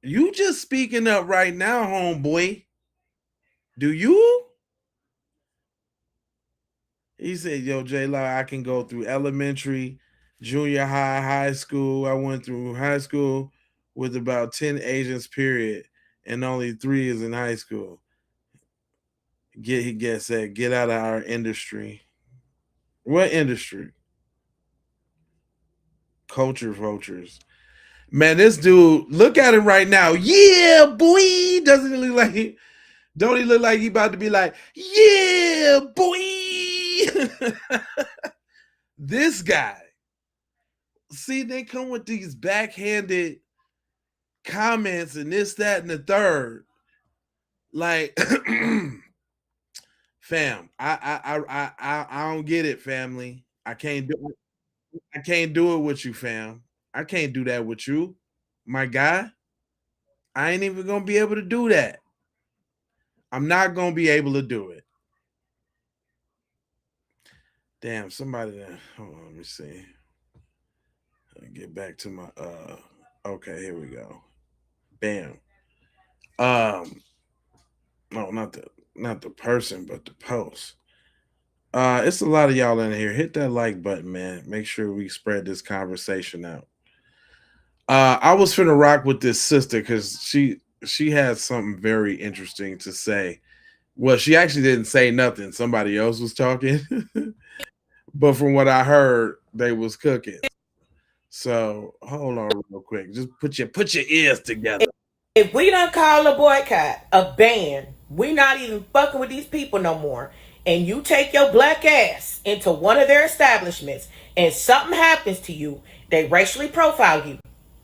[SPEAKER 1] You just speaking up right now, homeboy. Do you? He said, yo, J-Law, I can go through elementary, junior high, high school. I went through high school with about 10 Asians, period, and only 3 is in high school. He said, get out of our industry. What industry? Culture vultures. Man, this dude, look at him right now. Yeah, boy. Doesn't he look like don't he look like he about to be like, yeah, boy? This guy. See, they come with these backhanded comments and this, that, and the third. Like, fam, I don't get it, family. I can't do it with you, fam. I can't do that with you, my guy. I ain't even gonna be able to do that. I'm not gonna be able to do it. Damn, somebody there. Hold on, let me see. Get back to my okay, here we go. Bam. No, not the person, but the post. It's a lot of y'all in here. Hit that like button, man. Make sure we spread this conversation out. I was finna rock with this sister because she had something very interesting to say. Well, she actually didn't say nothing. Somebody else was talking. But from what I heard, they was cooking. So hold on real quick. Just put your ears together.
[SPEAKER 13] If we don't call a boycott, a ban, we not even fucking with these people no more. And you take your black ass into one of their establishments and something happens to you, they racially profile you.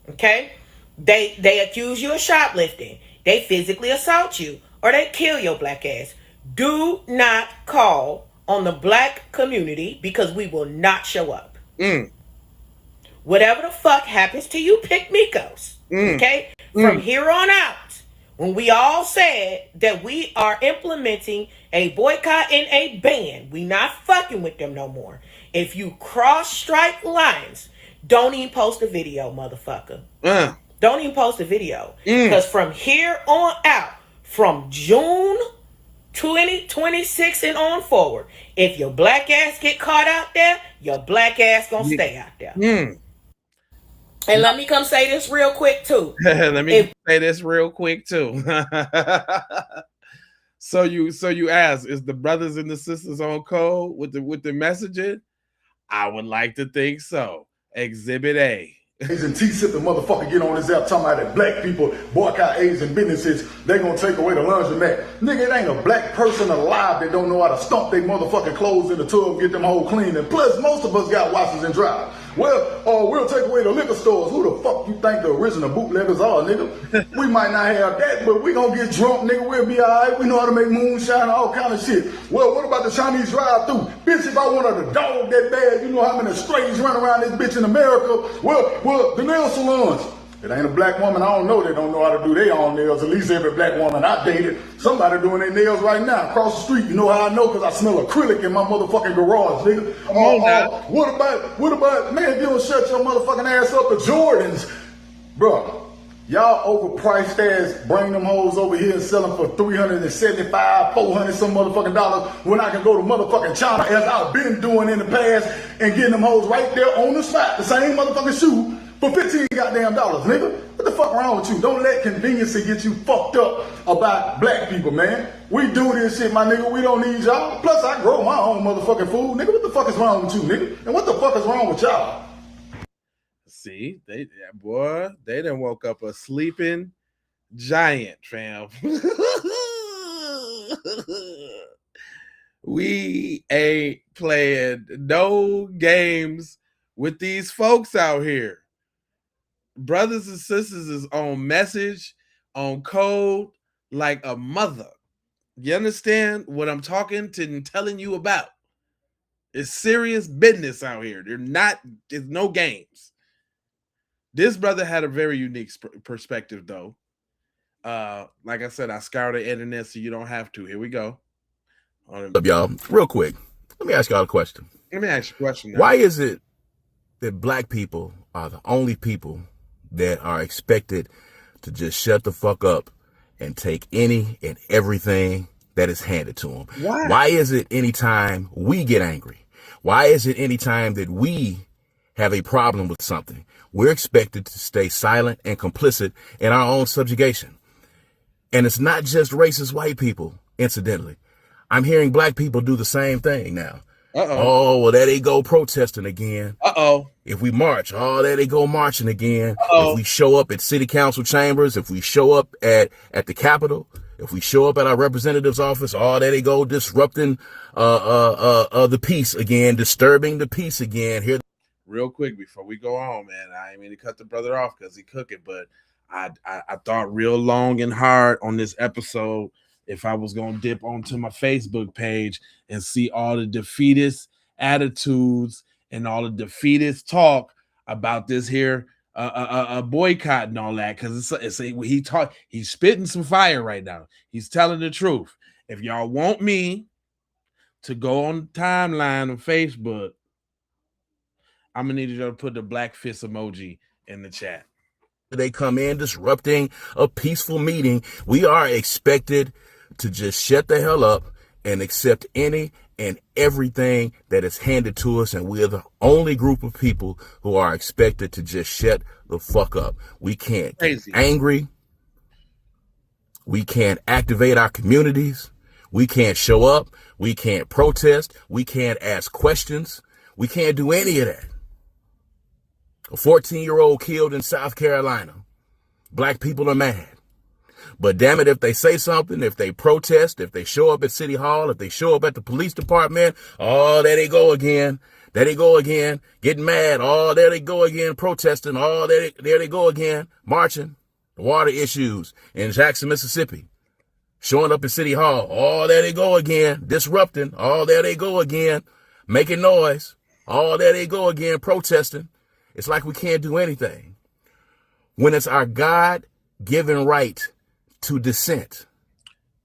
[SPEAKER 13] Okay? They accuse you of shoplifting. They physically assault you. Or they kill your black ass. Do not call on the black community because we will not show up.
[SPEAKER 1] Mm.
[SPEAKER 13] Whatever the fuck happens to you, pick Migos. Okay? From here on out, when we all said that we are implementing a boycott and a ban, we not fucking with them no more. If you cross strike lines, don't even post a video, motherfucker. Don't even post a video. Because from here on out, from June 2026 and on forward, if your black ass get caught out there, your black ass gonna stay out there. And let me come say this real quick too.
[SPEAKER 1] Say this real quick too. So you ask, is the brothers and the sisters on code with the messaging? I would like to think so. Exhibit A.
[SPEAKER 14] Asian T-sipping motherfucker get on his app talking about that black people boycott Asian businesses, they gonna take away the laundromat. Nigga, it ain't a black person alive that don't know how to stomp their motherfucking clothes in the tub, get them whole clean. And plus, most of us got washers and dryers. Well, we'll take away the liquor stores. Who the fuck you think the original bootleggers are, nigga? We might not have that, but we gonna get drunk, nigga. We'll be alright. We know how to make moonshine and all kind of shit. Well, what about the Chinese drive-thru? Bitch, if I wanted a dog that bad, you know how many strays run around this bitch in America? Well, the nail salons. It ain't a black woman I don't know that don't know how to do their own nails. At least every black woman I dated, somebody doing their nails right now across the street. You know how I know? Because I smell acrylic in my motherfucking garage, nigga. What about, man, if you don't shut your motherfucking ass up, the Jordans. Bro, y'all overpriced ass bring them hoes over here and sell them for $375, $400 some motherfucking dollars when I can go to motherfucking China as I've been doing in the past and getting them hoes right there on the spot, the same motherfucking shoe, for $15 goddamn dollars, nigga. What the fuck wrong with you? Don't let convenience get you fucked up about black people, man. We do this shit, my nigga. We don't need y'all. Plus, I grow my own motherfucking food, nigga. What the fuck is wrong with you, nigga? And what the fuck is wrong with y'all?
[SPEAKER 1] See, they done woke up a sleeping giant, fam. We ain't playing no games with these folks out here. Brothers and sisters is on message, on code, like a mother. You understand what I'm talking to and telling you about? It's serious business out here. There's no games. This brother had a very unique perspective, though. Like I said, I scoured the internet, so you don't have to. Here we go.
[SPEAKER 15] What's up, y'all? Real quick, let me ask y'all a question.
[SPEAKER 1] Let me ask you a question now.
[SPEAKER 15] Why is it that black people are the only people that are expected to just shut the fuck up and take any and everything that is handed to them? Why is it anytime we get angry? Why is it anytime that we have a problem with something, we're expected to stay silent and complicit in our own subjugation? And it's not just racist white people, incidentally. I'm hearing black people do the same thing now. Oh, well, there they go protesting again. If we march, oh, there they go marching again. If we show up at city council chambers, if we show up at the Capitol, if we show up at our representative's office, oh, there they go disrupting the peace again, disturbing the peace again. Here,
[SPEAKER 1] real quick before we go on, man, I ain't mean to cut the brother off because he cooking, but I thought real long and hard on this episode if I was going to dip onto my Facebook page and see all the defeatist attitudes and all the defeatist talk about this here boycott and all that, because he's spitting some fire right now. He's telling the truth. If y'all want me to go on the timeline of Facebook, I'm gonna need you to put the black fist emoji in the chat.
[SPEAKER 15] They come in disrupting a peaceful meeting. We are expected to just shut the hell up and accept any and everything that is handed to us, and we're the only group of people who are expected to just shut the fuck up. We can't get angry. We can't activate our communities. We can't show up. We can't protest. We can't ask questions. We can't do any of that. A 14-year-old killed in South Carolina. Black people are mad. But damn it, if they say something, if they protest, if they show up at City Hall, if they show up at the police department, oh, there they go again. There they go again, getting mad. Oh, there they go again, protesting. Oh, there they go again, marching. The water issues in Jackson, Mississippi. Showing up at City Hall. Oh, there they go again. Disrupting. Oh, there they go again. Making noise. Oh, there they go again. Protesting. It's like we can't do anything. When it's our God-given right to dissent.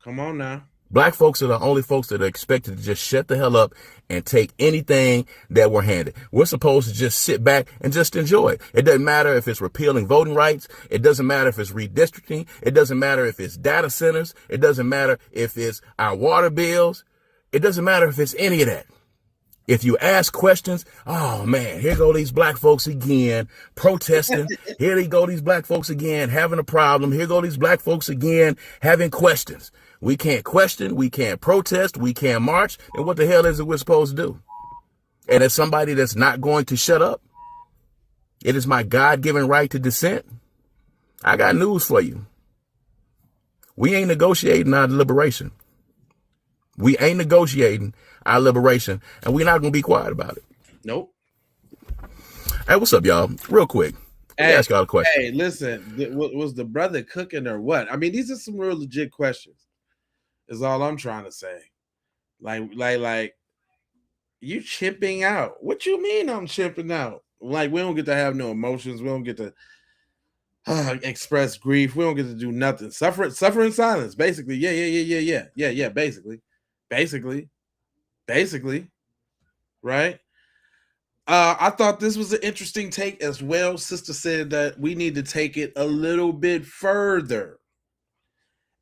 [SPEAKER 1] Come on now.
[SPEAKER 15] Black folks are the only folks that are expected to just shut the hell up and take anything that we're handed. We're supposed to just sit back and just enjoy it. It doesn't matter if it's repealing voting rights. It doesn't matter if it's redistricting. It doesn't matter if it's data centers. It doesn't matter if it's our water bills. It doesn't matter if it's any of that. If you ask questions, oh man, here go these black folks again protesting. Here they go, these black folks again having a problem. Here go these black folks again having questions. We can't question, we can't protest, we can't march. And what the hell is it we're supposed to do? And as somebody that's not going to shut up, it is my God-given right to dissent. I got news for you. We ain't negotiating our liberation. We ain't negotiating our liberation, and we're not going to be quiet about it.
[SPEAKER 1] Nope.
[SPEAKER 15] Hey, what's up, y'all? Real quick. Let me ask y'all a question.
[SPEAKER 1] Hey, listen, was the brother cooking or what? I mean, these are some real legit questions. Is all I'm trying to say. Like, you chipping out. What you mean I'm chipping out? Like, we don't get to have no emotions. We don't get to express grief. We don't get to do nothing. Suffer in silence, basically. Yeah, basically. Right? I thought this was an interesting take as well. Sister said that we need to take it a little bit further.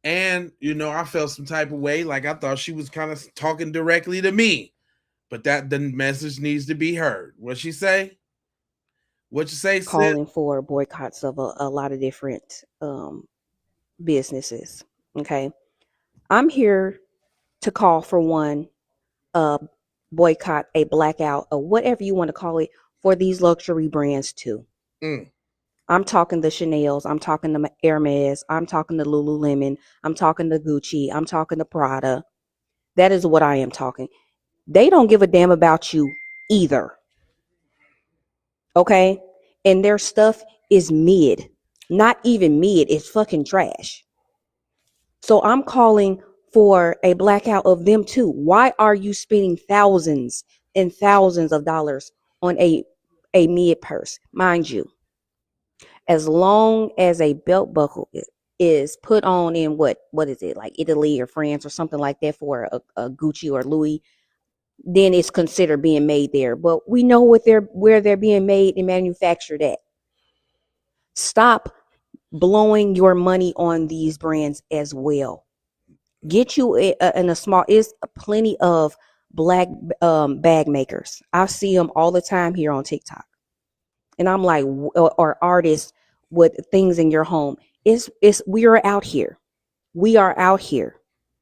[SPEAKER 1] And, I felt some type of way. Like, I thought she was kind of talking directly to me. But that the message needs to be heard. What'd she say? What'd you say, Sid?
[SPEAKER 16] Calling for boycotts of a lot of different businesses. Okay. I'm here to call for one boycott, a blackout, or whatever you want to call it, for these luxury brands too. I'm talking the Chanel's, I'm talking the Hermes, I'm talking the Lululemon, I'm talking the Gucci, I'm talking the Prada. That is what I am talking. They don't give a damn about you either. Okay? And their stuff is mid. Not even mid, it's fucking trash. So I'm calling for a blackout of them too. Why are you spending thousands and thousands of dollars on a mid purse? Mind you, as long as a belt buckle is put on in what is it, like Italy or France or something like that for a Gucci or Louis, then it's considered being made there. But we know where they're being made and manufactured at. Stop blowing your money on these brands as well. Get you in a small. It's plenty of black bag makers. I see them all the time here on TikTok, and I'm like, or artists with things in your home. We are out here. We are out here.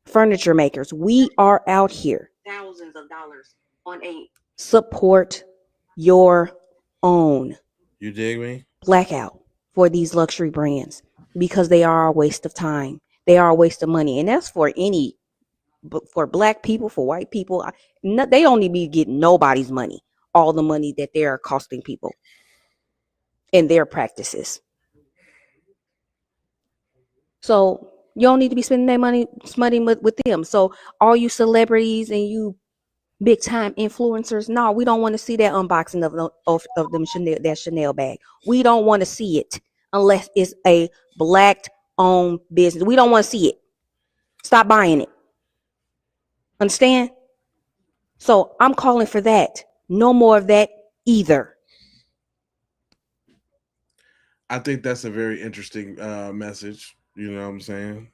[SPEAKER 16] Furniture makers. We are out here. Thousands of dollars on a support your own.
[SPEAKER 1] You dig me?
[SPEAKER 16] Blackout for these luxury brands because they are a waste of time. They are a waste of money, and that's for black people, for white people. They don't need to be getting nobody's money. All the money that they are costing people in their practices. So you don't need to be spending that money with them. So all you celebrities and you big time influencers, no, we don't want to see that unboxing of them Chanel bag. We don't want to see it unless it's a black owned business. We don't want to see it. Stop buying it. Understand? So I'm calling for that. No more of that either.
[SPEAKER 1] I think that's a very interesting message. You know what I'm saying?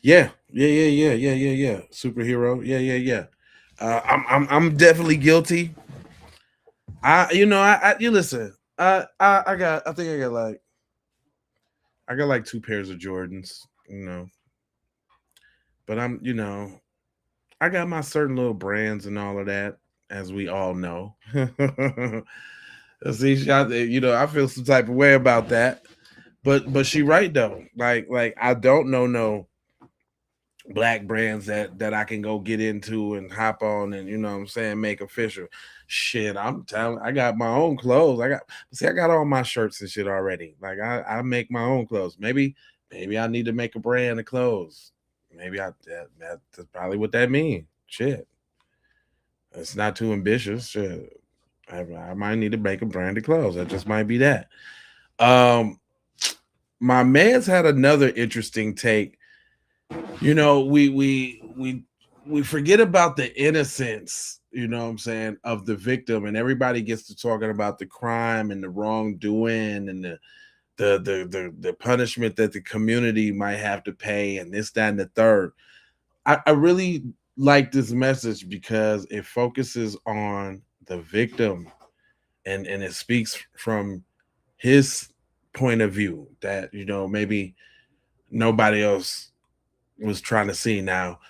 [SPEAKER 1] Yeah. Superhero. Yeah. I'm definitely guilty. You listen. I think I got like 2 pairs of Jordans, but I got my certain little brands and all of that, as we all know. See, I feel some type of way about that, but she right though. Like I don't know no black brands that I can go get into and hop on and what I'm saying, make official. Shit, I'm telling. I got my own clothes. I got all my shirts and shit already. Like I make my own clothes. Maybe maybe I need to make a brand of clothes. Maybe that's probably what that means. Shit, it's not too ambitious. Shit. I might need to make a brand of clothes. That just might be that. Um, my man's had another interesting take. You know, we forget about the innocence, you know what I'm saying, of the victim, and everybody gets to talking about the crime and the wrongdoing and the punishment that the community might have to pay and this, that, and the third. I really like this message because it focuses on the victim and it speaks from his point of view that, you know, maybe nobody else was trying to see. Now,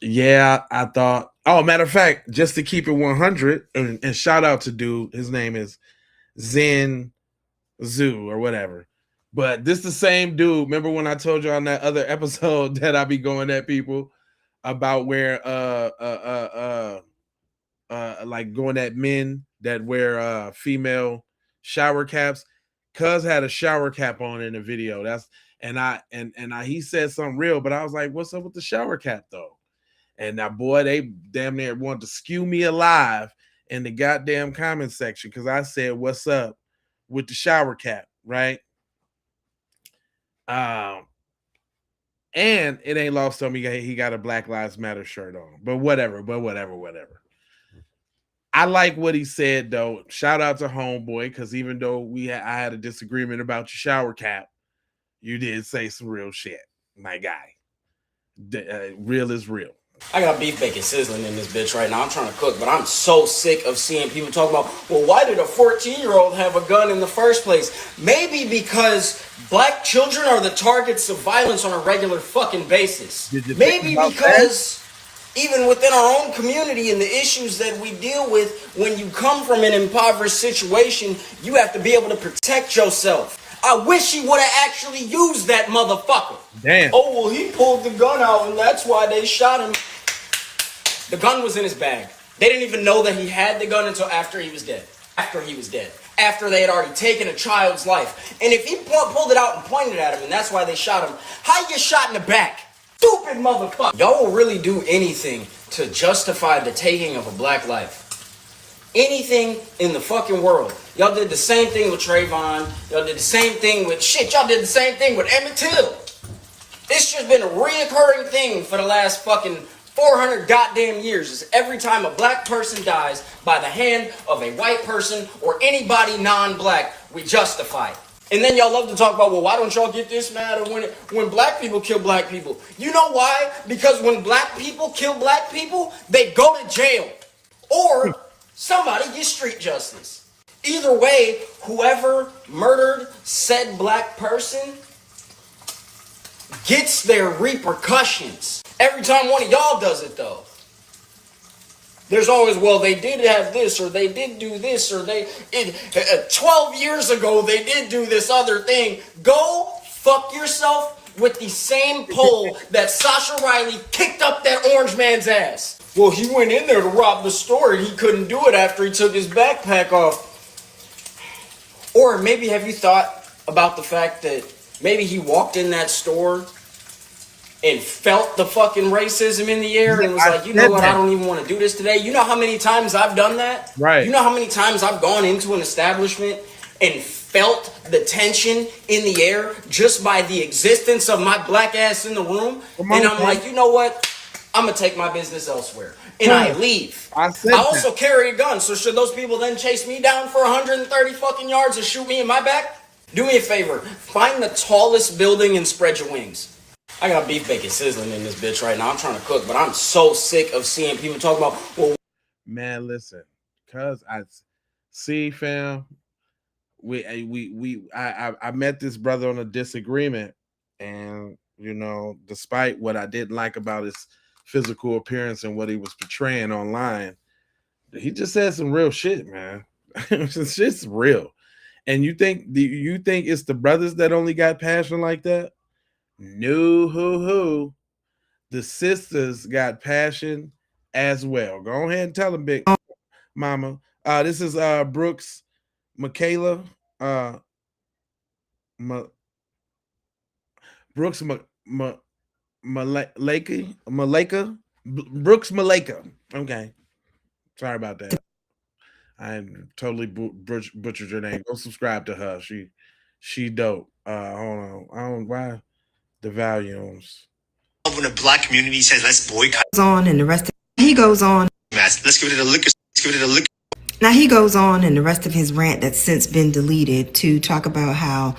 [SPEAKER 1] yeah, I thought, oh, matter of fact, just to keep it 100, and shout out to dude, his name is Zen Zoo or whatever. But this the same dude. Remember when I told you on that other episode that I be going at people about where like going at men that wear female shower caps. Cuz had a shower cap on in the video. That's and I he said something real, but I was like, what's up with the shower cap though? And now, boy, they damn near wanted to skew me alive in the goddamn comment section because I said, what's up with the shower cap, right? And it ain't lost on me he got a Black Lives Matter shirt on. But whatever. I like what he said, though. Shout out to Homeboy, because even though I had a disagreement about your shower cap, you did say some real shit, my guy. Real is real.
[SPEAKER 17] I got beef bacon sizzling in this bitch right now. I'm trying to cook, but I'm so sick of seeing people talk about, well, why did a 14-year-old have a gun in the first place? Maybe because black children are the targets of violence on a regular fucking basis. Maybe because even within our own community and the issues that we deal with, when you come from an impoverished situation, you have to be able to protect yourself. I wish he would have actually used that motherfucker.
[SPEAKER 1] Damn.
[SPEAKER 17] Oh, well, he pulled the gun out and that's why they shot him. The gun was in his bag. They didn't even know that he had the gun until after he was dead. After they had already taken a child's life. And if he pulled it out and pointed at him and that's why they shot him, how you get shot in the back? Stupid motherfucker. Y'all will really do anything to justify the taking of a black life. Anything in the fucking world. Y'all did the same thing with Trayvon. Y'all did the same thing with y'all did the same thing with Emmett Till. It's just been a reoccurring thing for the last fucking 400 goddamn years. Is every time a black person dies by the hand of a white person or anybody non-black, we justify it. And then y'all love to talk about, well, why don't y'all get this mad when black people kill black people? You know why? Because when black people kill black people, they go to jail. Or somebody gets street justice. Either way, whoever murdered said black person gets their repercussions. Every time one of y'all does it, though, there's always, well, they did have this, or they did do this, or 12 years ago, they did do this other thing. Go fuck yourself with the same pole that Sasha Riley kicked up that orange man's ass. Well, he went in there to rob the store and he couldn't do it after he took his backpack off. Or maybe have you thought about the fact that maybe he walked in that store and felt the fucking racism in the air and was like, you know what, I don't even want to do this today. You know how many times I've done that?
[SPEAKER 1] Right.
[SPEAKER 17] You know how many times I've gone into an establishment and felt the tension in the air just by the existence of my black ass in the room? And I'm like, you know what? I'm going to take my business elsewhere. And I leave. I also carry a gun, so should those people then chase me down for 130 fucking yards and shoot me in my back? Do me a favor. Find the tallest building and spread your wings. I got beef bacon sizzling in this bitch right now. I'm trying to cook, but I'm so sick of seeing people talk about, well,
[SPEAKER 1] man, listen, cuz I see, fam, I met this brother on a disagreement, and you know, despite what I didn't like about his physical appearance and what he was portraying online, he just said some real shit, man. It's just real. And you think it's the brothers that only got passion like that? No, the sisters got passion as well. Go ahead and tell them, big mama. This is Brooks, Michaela, Brooks Maleka. Brooks Maleka. Okay. Sorry about that. I totally butchered your name. Go subscribe to her. She dope. Hold on. I don't why the volumes.
[SPEAKER 3] When the black community says let's boycott
[SPEAKER 18] On and the rest of he goes on.
[SPEAKER 3] let's give it a liquor. Let's give it a liquor.
[SPEAKER 18] Now he goes on in the rest of his rant that's since been deleted to talk about how,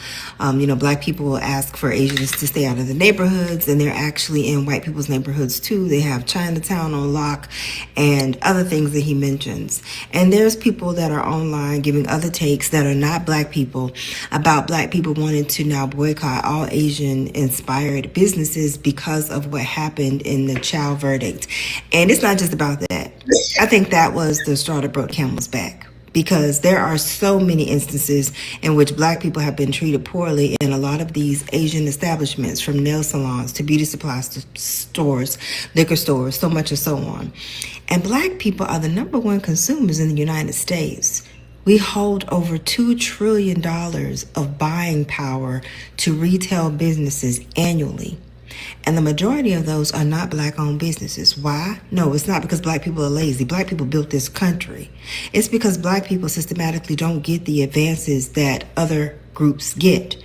[SPEAKER 18] black people will ask for Asians to stay out of the neighborhoods, and they're actually in white people's neighborhoods too. They have Chinatown on lock and other things that he mentions. And there's people that are online giving other takes that are not black people about black people wanting to now boycott all Asian inspired businesses because of what happened in the Chow verdict. And it's not just about that. I think that was the straw that broke camel's back, because there are so many instances in which black people have been treated poorly in a lot of these Asian establishments, from nail salons to beauty supply stores, liquor stores, so much and so on. And black people are the number one consumers in the United States. We hold over $2 trillion of buying power to retail businesses annually. And the majority of those are not black-owned businesses. Why? No, it's not because black people are lazy. Black people built this country. It's because black people systematically don't get the advances that other groups get.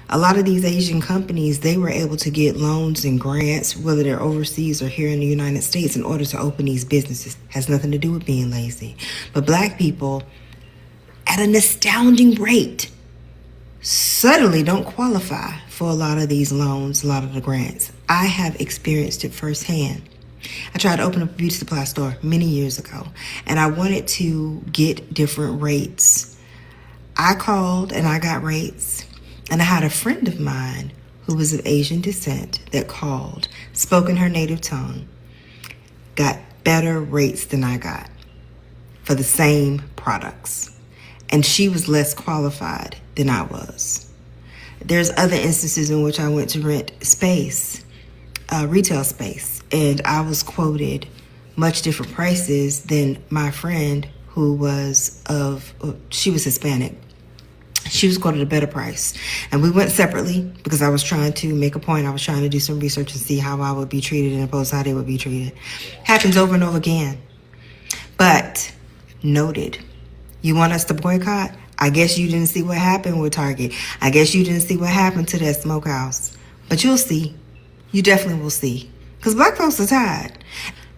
[SPEAKER 18] A lot of these Asian companies, they were able to get loans and grants, whether they're overseas or here in the United States, in order to open these businesses. Has nothing to do with being lazy. But black people, at an astounding rate, suddenly don't qualify for a lot of these loans, a lot of the grants. I have experienced it firsthand. I tried to open up a beauty supply store many years ago, and I wanted to get different rates. I called and I got rates, and I had a friend of mine who was of Asian descent that called, spoke in her native tongue, got better rates than I got for the same products. And she was less qualified than I was. There's other instances in which I went to rent space, retail space, and I was quoted much different prices than my friend who was she was Hispanic. She was quoted a better price. And we went separately because I was trying to make a point. I was trying to do some research and see how I would be treated and opposed to how they would be treated. Happens over and over again. But noted. You want us to boycott? I guess you didn't see what happened with Target. I guess you didn't see what happened to that smokehouse. But you'll see. You definitely will see. Because black folks are tired.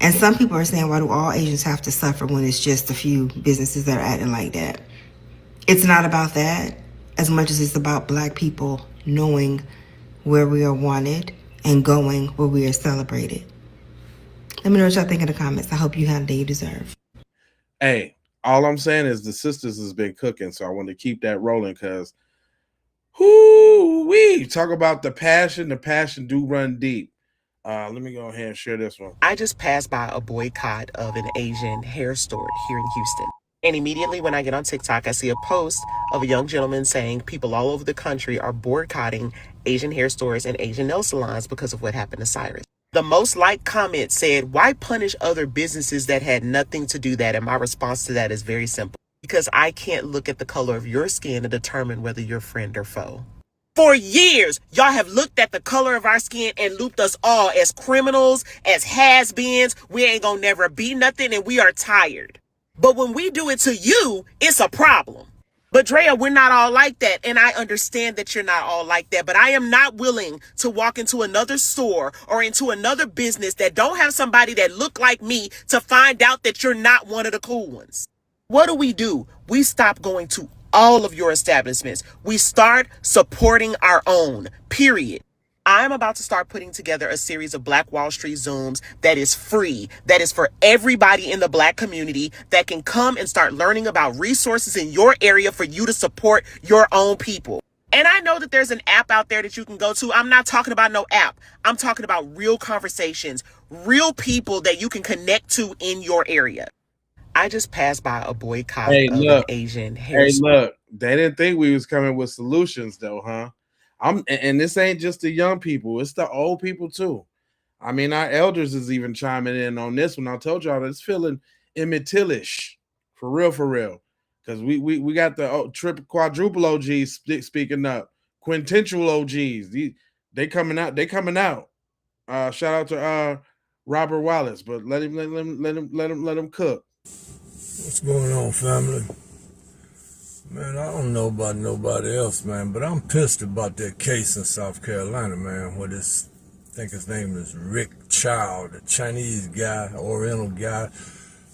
[SPEAKER 18] And some people are saying, why do all Asians have to suffer when it's just a few businesses that are acting like that? It's not about that as much as it's about black people knowing where we are wanted and going where we are celebrated. Let me know what y'all think in the comments. I hope you have the day you deserve.
[SPEAKER 1] Hey, all I'm saying is the sisters has been cooking, so I want to keep that rolling because we talk about the passion do run deep. Let me go ahead and share this one.
[SPEAKER 19] I just passed by a boycott of an Asian hair store here in Houston. And immediately when I get on TikTok, I see a post of a young gentleman saying people all over the country are boycotting Asian hair stores and Asian nail salons because of what happened to Cyrus. The most liked comment said, why punish other businesses that had nothing to do that? And my response to that is very simple. Because I can't look at the color of your skin to determine whether you're friend or foe. For years, y'all have looked at the color of our skin and looped us all as criminals, as has-beens. We ain't gonna never be nothing and we are tired. But when we do it to you, it's a problem. But Drea, we're not all like that. And I understand that you're not all like that. But I am not willing to walk into another store or into another business that don't have somebody that look like me to find out that you're not one of the cool ones. What do? We stop going to all of your establishments. We start supporting our own, period. I'm about to start putting together a series of Black Wall Street Zooms that is free, that is for everybody in the Black community that can come and start learning about resources in your area for you to support your own people. And I know that there's an app out there that you can go to. I'm not talking about no app. I'm talking about real conversations, real people that you can connect to in your area. I just passed by a boycott of an Asian hair store.
[SPEAKER 1] Look, they didn't think we was coming with solutions though, huh? And this ain't just the young people, it's the old people too. I mean, our elders is even chiming in on this one. I told y'all it's feeling Emmett Till-ish, for real. Because we got the triple quadruple OGs speaking up, quintuple OGs. They coming out. Shout out to Robert Wallace, but let him cook.
[SPEAKER 20] What's going on, family? Man, I don't know about nobody else, man, but I'm pissed about that case in South Carolina, man, where this, I think his name is Rick Chow, the Chinese guy, Oriental guy,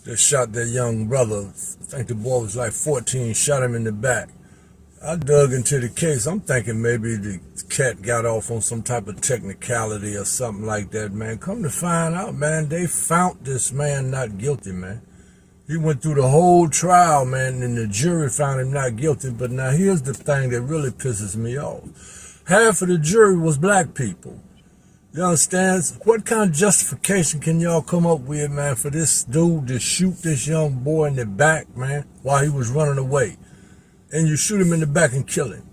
[SPEAKER 20] that shot that young brother. I think the boy was like 14, shot him in the back. I dug into the case. I'm thinking maybe the cat got off on some type of technicality or something like that, man. Come to find out, man, they found this man not guilty, man. He went through the whole trial, man, and the jury found him not guilty. But now here's the thing that really pisses me off. Half of the jury was black people. You understand? What kind of justification can y'all come up with, man, for this dude to shoot this young boy in the back, man, while he was running away? And you shoot him in the back and kill him.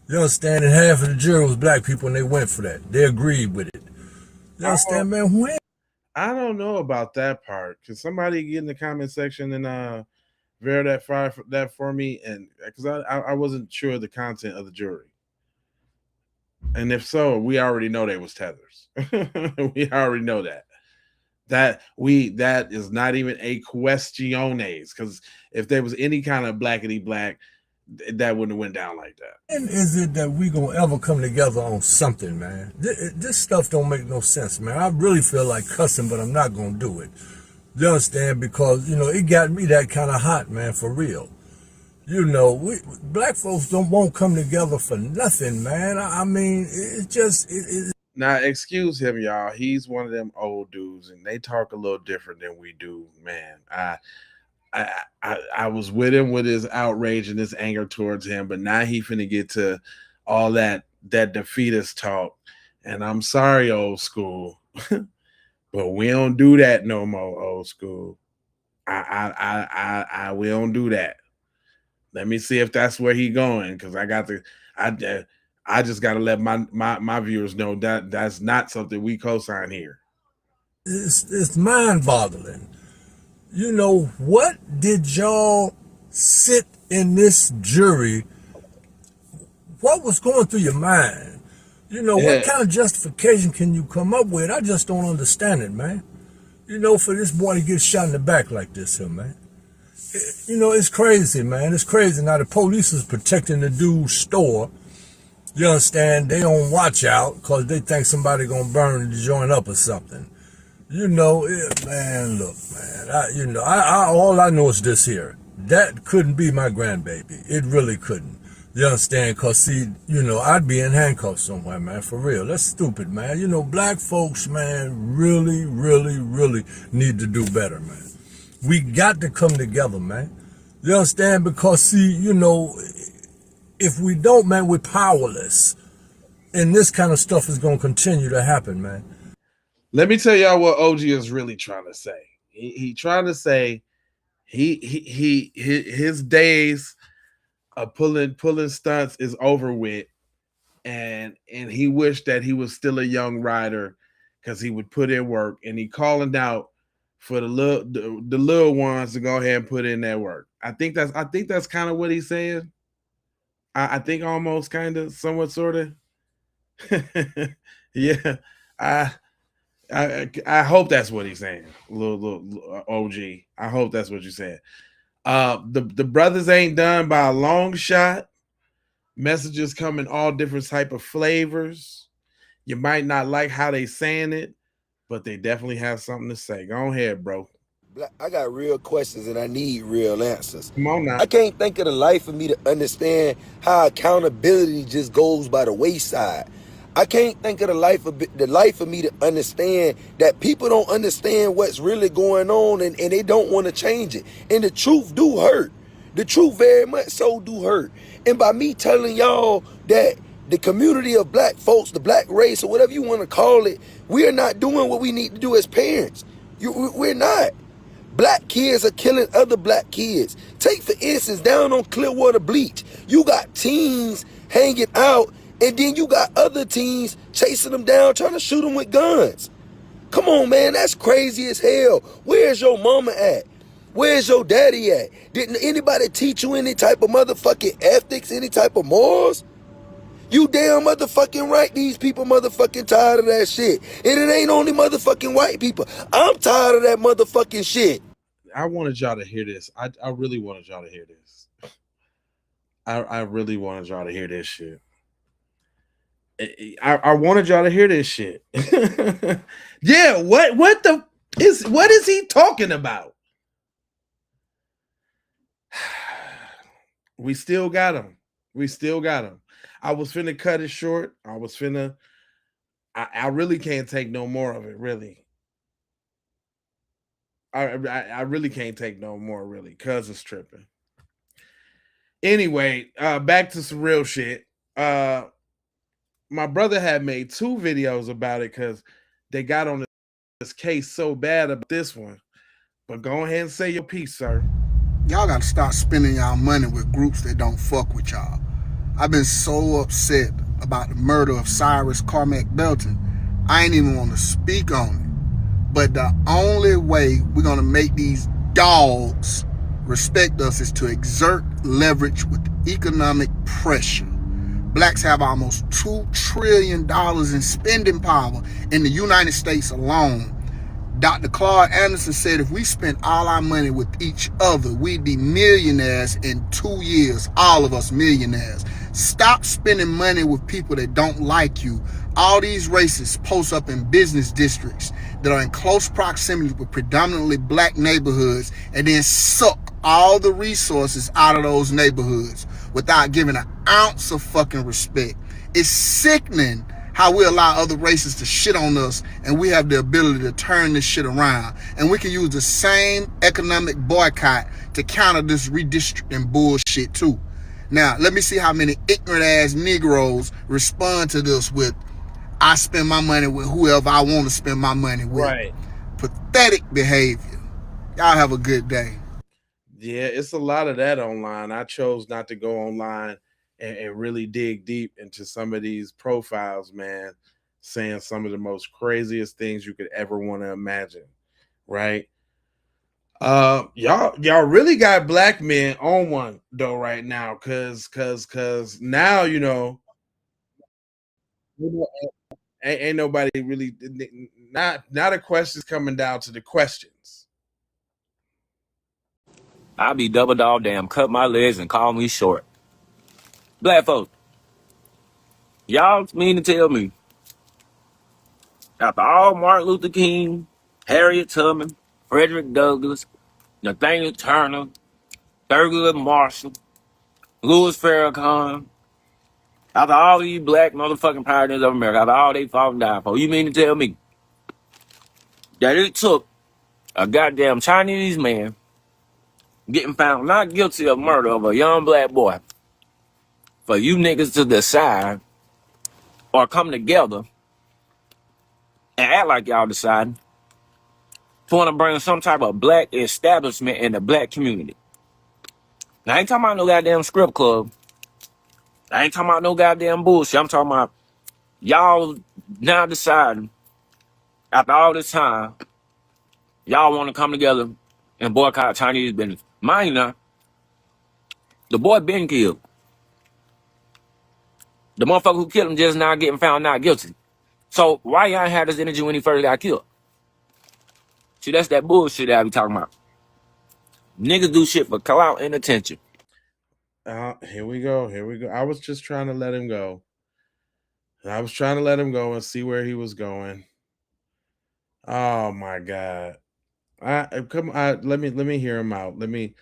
[SPEAKER 20] You understand? And half of the jury was black people, and they went for that. They agreed with it. You understand, man? When?
[SPEAKER 1] I don't know about that part. Can somebody get in the comment section and verify that for me? And because I wasn't sure of the content of the jury. And if so, we already know they was tethers. We already know that. That is not even a questiones, because if there was any kind of blackity black, that wouldn't have went down like that.
[SPEAKER 20] And is it that we gonna ever come together on something, man? This stuff don't make no sense, man. I really feel like cussing, but I'm not gonna do it. You understand? Because, it got me that kind of hot, man, for real. Black folks won't come together for nothing, man. I mean, it's just...
[SPEAKER 1] Now, excuse him, y'all. He's one of them old dudes, and they talk a little different than we do, man. I was with him with his outrage and his anger towards him, but now he finna get to all that defeatist talk. And I'm sorry, old school, but we don't do that no more, old school. We don't do that. Let me see if that's where he going, because I just got to let my viewers know that that's not something we co-sign here.
[SPEAKER 20] It's mind-boggling. What did y'all sit in this jury? What was going through your mind? What kind of justification can you come up with? I just don't understand it, man. For this boy to get shot in the back like this here, man. It's crazy, man. It's crazy. Now, the police is protecting the dude's store. You understand? They on watch out because they think somebody gonna burn the joint up or something. Man, look, man. All I know is this here. That couldn't be my grandbaby. It really couldn't. You understand? Because, see, I'd be in handcuffs somewhere, man, for real. That's stupid, man. Black folks, man, really, really, really need to do better, man. We got to come together, man. You understand? Because, see, if we don't, man, we're powerless. And this kind of stuff is going to continue to happen, man.
[SPEAKER 1] Let me tell y'all what OG is really trying to say. He trying to say his days of pulling stunts is over with, and he wished that he was still a young rider because he would put in work, and he calling out for the little ones to go ahead and put in that work. I think that's kind of what he's saying. I think almost kind of somewhat sort of. Yeah. I hope that's what he's saying. Little OG. I hope that's what you said. The brothers ain't done by a long shot. Messages come in all different type of flavors. You might not like how they saying it, but they definitely have something to say. Go ahead, bro.
[SPEAKER 21] I got real questions and I need real answers.
[SPEAKER 1] Come on now.
[SPEAKER 21] I can't think of the life of me to understand how accountability just goes by the wayside. I can't think of the life of me to understand that people don't understand what's really going on and they don't want to change it. And the truth do hurt. The truth very much so do hurt. And by me telling y'all that the community of black folks, the black race, or whatever you want to call it, we're not doing what we need to do as parents. We're not. Black kids are killing other black kids. Take, for instance, down on Clearwater Bleach, you got teens hanging out, and then you got other teens chasing them down, trying to shoot them with guns. Come on, man, that's crazy as hell. Where's your mama at? Where's your daddy at? Didn't anybody teach you any type of motherfucking ethics, any type of morals? You damn motherfucking right. These people motherfucking tired of that shit. And it ain't only motherfucking white people. I'm tired of that motherfucking shit.
[SPEAKER 1] I wanted y'all to hear this. I really wanted y'all to hear this. I really wanted y'all to hear this shit. I wanted y'all to hear this shit. Yeah, what is he talking about? We still got him. We still got him. I was finna cut it short. I really can't take no more of it, really. I really can't take no more, really, cause it's tripping. Anyway, back to some real shit. My brother had made 2 videos about it because they got on this case so bad about this one. But go ahead and say your piece, sir.
[SPEAKER 14] Y'all gotta stop spending y'all money with groups that don't fuck with y'all. I've been so upset about the murder of Cyrus Carmack Belton. I ain't even want to speak on it. But the only way we're gonna make these dogs respect us is to exert leverage with economic pressure. Blacks have almost $2 trillion in spending power in the United States alone. Dr. Claude Anderson said if we spent all our money with each other, we'd be millionaires in 2 years, all of us millionaires. Stop spending money with people that don't like you. All these racists post up in business districts that are in close proximity with predominantly black neighborhoods and then suck all the resources out of those neighborhoods without giving an ounce of fucking respect. It's sickening how we allow other races to shit on us and we have the ability to turn this shit around. And we can use the same economic boycott to counter this redistricting bullshit too. Now, let me see how many ignorant ass Negroes respond to this with, I spend my money with whoever I want to spend my money with.
[SPEAKER 1] Right.
[SPEAKER 14] Pathetic behavior. Y'all have a good day.
[SPEAKER 1] Yeah, it's a lot of that online. I chose not to go online and really dig deep into some of these profiles, man, saying some of the most craziest things you could ever want to imagine, right? Y'all really got black men on one though right now, cause now ain't nobody really, not a questions coming down to the questions.
[SPEAKER 2] I be double dog damn, cut my legs and call me short. Black folks, y'all mean to tell me, after all Martin Luther King, Harriet Tubman, Frederick Douglass, Nathaniel Turner, Thurgood Marshall, Louis Farrakhan, after all these black motherfucking pioneers of America, after all they fought and died for, you mean to tell me that it took a goddamn Chinese man getting found not guilty of murder of a young black boy for you niggas to decide or come together and act like y'all deciding to want to bring some type of black establishment in the black community? Now, I ain't talking about no goddamn script club. I ain't talking about no goddamn bullshit. I'm talking about y'all now deciding after all this time, y'all want to come together and boycott Chinese business. Mind you now, the boy been killed. The motherfucker who killed him just now getting found not guilty. So why y'all had this energy when he first got killed? See, that's that bullshit that I be talking about. Niggas do shit for clout and attention.
[SPEAKER 1] Here we go. I was just trying to let him go. I was trying to let him go and see where he was going. Oh my god! Come on. Let me hear him out. Let me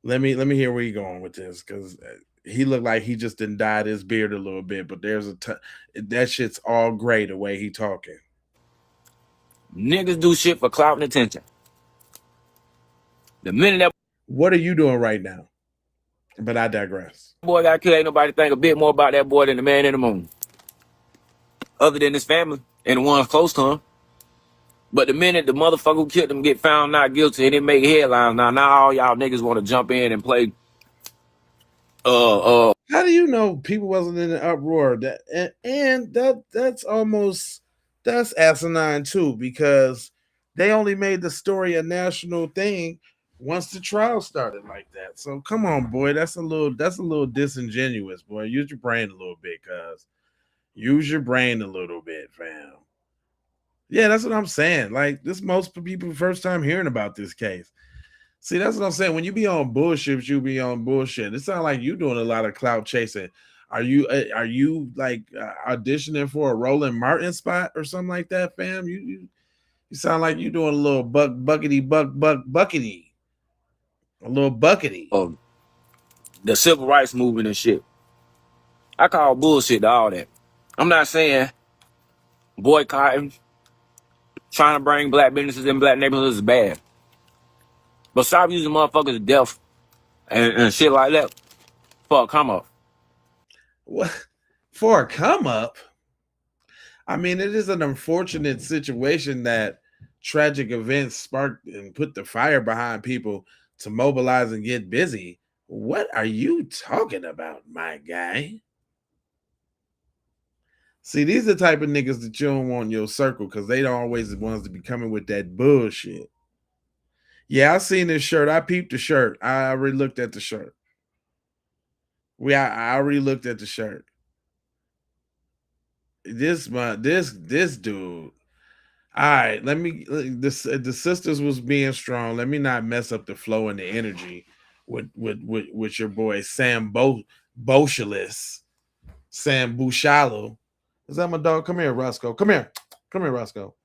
[SPEAKER 1] hear where he going with this, because he looked like he just didn't dyed his beard a little bit. But that shit's all gray the way he talking.
[SPEAKER 2] Niggas do shit for clout and attention. The minute that
[SPEAKER 1] What are you doing right now? But I digress.
[SPEAKER 2] boy got killed, ain't nobody think a bit more about that boy than the man in the moon. Other than his family and the ones close to him. But the minute the motherfucker who killed him get found not guilty and it make headlines, now all y'all niggas want to jump in and play.
[SPEAKER 1] How do you know people wasn't in an uproar? That's asinine too, because they only made the story a national thing once the trial started like that. So come on, boy, that's a little disingenuous, boy. Use your brain a little bit, cuz. Use your brain a little bit, fam. Yeah, that's what I'm saying. Like, this most people first time hearing about this case. See, that's what I'm saying. When you be on bullshit, you be on bullshit. It sounds like you doing a lot of clout chasing. Are you like auditioning for a Roland Martin spot or something like that, fam? You sound like you doing a little buckety, a little buckety.
[SPEAKER 2] The civil rights movement and shit. I call bullshit to all that. I'm not saying boycotting, trying to bring black businesses in black neighborhoods is bad. But stop using motherfuckers to death and shit like that for a come up.
[SPEAKER 1] What for a come up? I mean, it is an unfortunate situation that tragic events sparked and put the fire behind people to mobilize and get busy. What are you talking about, my guy? See, these are the type of niggas that you don't want in your circle because they don't always the ones to be coming with that bullshit. Yeah, I seen this shirt. I peeped the shirt. I already looked at the shirt. I already looked at the shirt. This dude. All right, let me. The sisters was being strong. Let me not mess up the flow and the energy with your boy Sam Boshalis, Sam Bushalo. Is that my dog? Come here, Roscoe. Come here, Roscoe.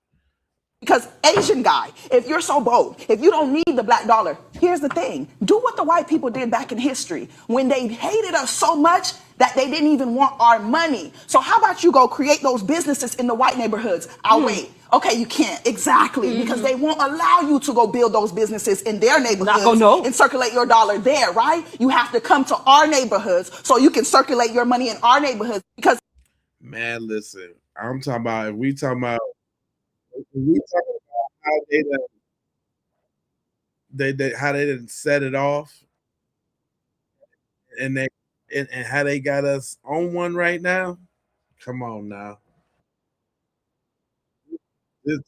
[SPEAKER 4] Because Asian guy, if you're so bold, if you don't need the black dollar, here's the thing. Do what the white people did back in history when they hated us so much that they didn't even want our money. So how about you go create those businesses in the white neighborhoods? I'll wait. Okay, you can't. Exactly. Because they won't allow you to go build those businesses in their neighborhoods and circulate your dollar there, right? You have to come to our neighborhoods so you can circulate your money in our neighborhoods. Because
[SPEAKER 1] man, listen, I'm talking about if we talking about how how they didn't set it off and and how they got us on one right now. Come on now. This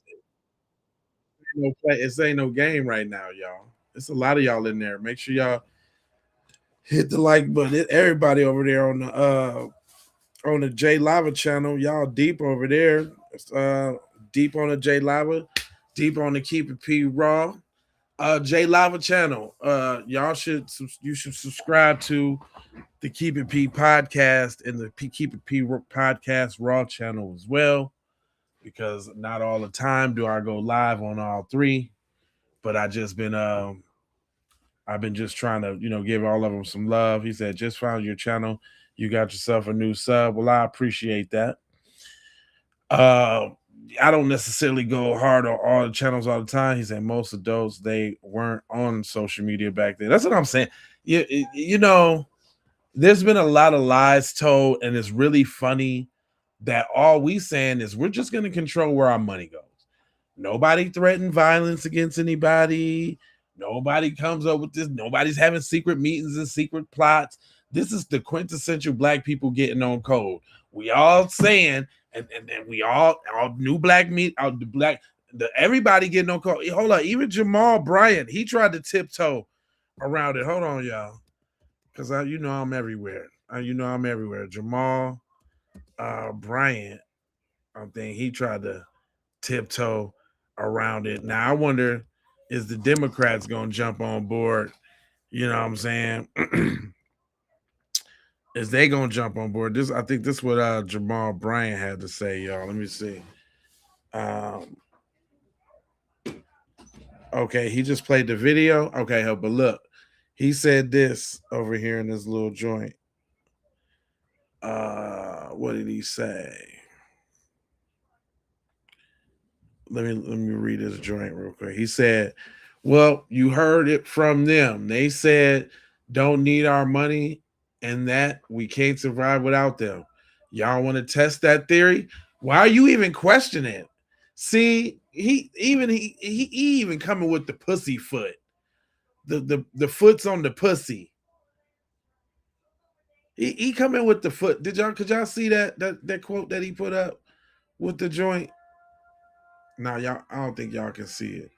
[SPEAKER 1] ain't no game right now, y'all. It's a lot of y'all in there. Make sure y'all hit the like button. Everybody over there on the J Lava channel, y'all deep over there. Deep on the J Lava, deep on the Keep It P Raw. J Lava channel. You should subscribe to the Keep It P podcast and the Keep It P podcast Raw channel as well, because not all the time do I go live on all three, but I've been just trying to give all of them some love. He said, just found your channel, you got yourself a new sub. Well, I appreciate that. I don't necessarily go hard on all the channels all the time. He said most of those, they weren't on social media back then. That's what I'm saying. There's been a lot of lies told, and it's really funny that all we saying is we're just going to control where our money goes. Nobody threatened violence against anybody. Nobody comes up with this. Nobody's having secret meetings and secret plots. This is the quintessential black people getting on code. We all saying, and we all new black meat out everybody getting on code. Hold on, even Jamal Bryant, he tried to tiptoe around it. Hold on, y'all, because I'm everywhere. I'm everywhere. Jamal Bryant, I think he tried to tiptoe around it. Now I wonder, is the Democrats gonna jump on board? You know what I'm saying? Is they gonna jump on board? I think this is what Jamal Bryant had to say, y'all. Let me see. Okay, he just played the video. Okay, but look, he said this over here in this little joint. What did he say? Let me read his joint real quick. He said, well, you heard it from them. They said don't need our money and that we can't survive without them. Y'all want to test that theory? Why are you even questioning it? See, he even coming with the pussy foot. The foot's on the pussy. He coming with the foot. Could y'all see that quote that he put up with the joint? Now y'all, I don't think y'all can see it.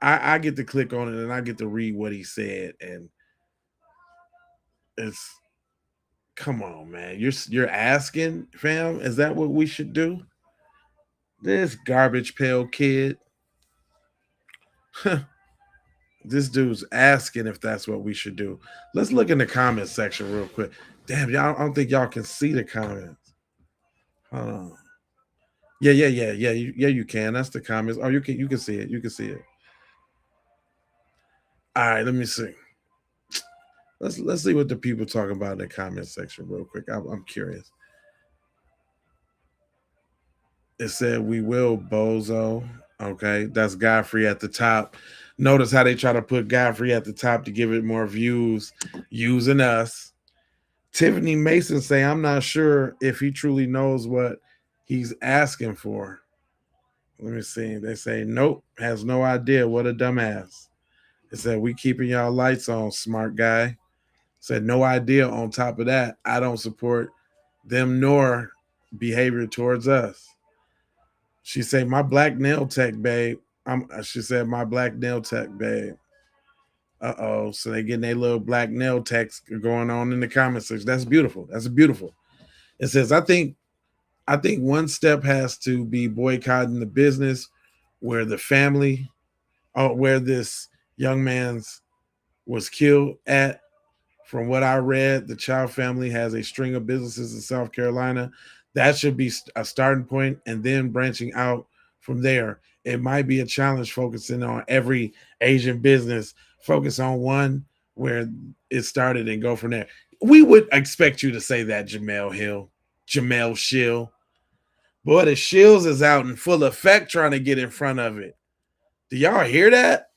[SPEAKER 1] I get to click on it and I get to read what he said, and it's come on, man. You're asking, fam, is that what we should do? This garbage pail kid. This dude's asking if that's what we should do. Let's look in the comment section real quick. Damn, y'all, I don't think y'all can see the comments. Hold on. Yeah. You can. That's the comments. Oh, you can see it. You can see it. All right, let me see. Let's see what the people talking about in the comment section real quick. I'm curious. It said we will bozo. Okay, that's Godfrey at the top. Notice how they try to put Godfrey at the top to give it more views, using us. Tiffany Mason say, I'm not sure if he truly knows what he's asking for. Let me see. They say, nope, has no idea. What a dumbass. It said, we keeping y'all lights on, smart guy. Said, no idea. On top of that, I don't support them nor behavior towards us. She said, my black nail tech, babe. She said, my black nail tech, babe. Uh-oh. So they getting their little black nail techs going on in the comment section. That's beautiful. That's beautiful. It says, I think one step has to be boycotting the business where the family, where this young man's was killed at. From what I read, the Chow family has a string of businesses in South Carolina. That should be a starting point, and then branching out from there. It might be a challenge focusing on every Asian business. Focus on one where it started and go from there. We would expect you to say that, Jamel Shill. Boy, the Shills is out in full effect trying to get in front of it. Do y'all hear that?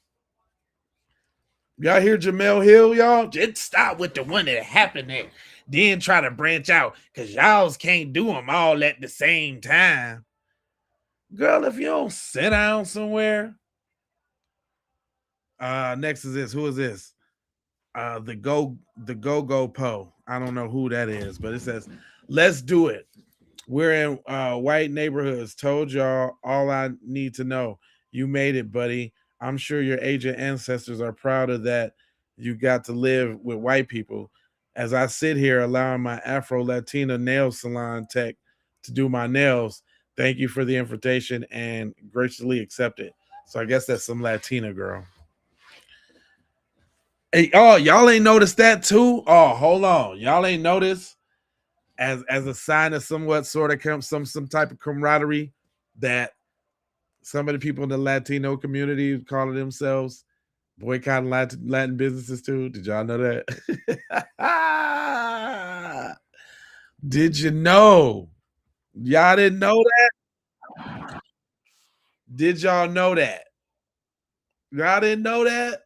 [SPEAKER 1] Y'all hear Jamel Hill, y'all? Just stop with the one that happened there. Then try to branch out because y'all can't do them all at the same time. Girl, if you don't sit down somewhere. Next is this. Who is this? The Go Po. I don't know who that is, but it says, let's do it. We're in white neighborhoods. Told y'all all I need to know. You made it, buddy. I'm sure your Asian ancestors are proud of that. You got to live with white people. As I sit here allowing my Afro Latina nail salon tech to do my nails, thank you for the invitation and graciously accept it. So I guess that's some Latina girl. Hey, oh, y'all ain't noticed that too? Oh, hold on. Y'all ain't noticed as a sign of somewhat sort of some type of camaraderie that some of the people in the Latino community calling themselves boycotting Latin businesses too. Did y'all know that? Did you know? Y'all didn't know that? Did y'all know that? Y'all didn't know that?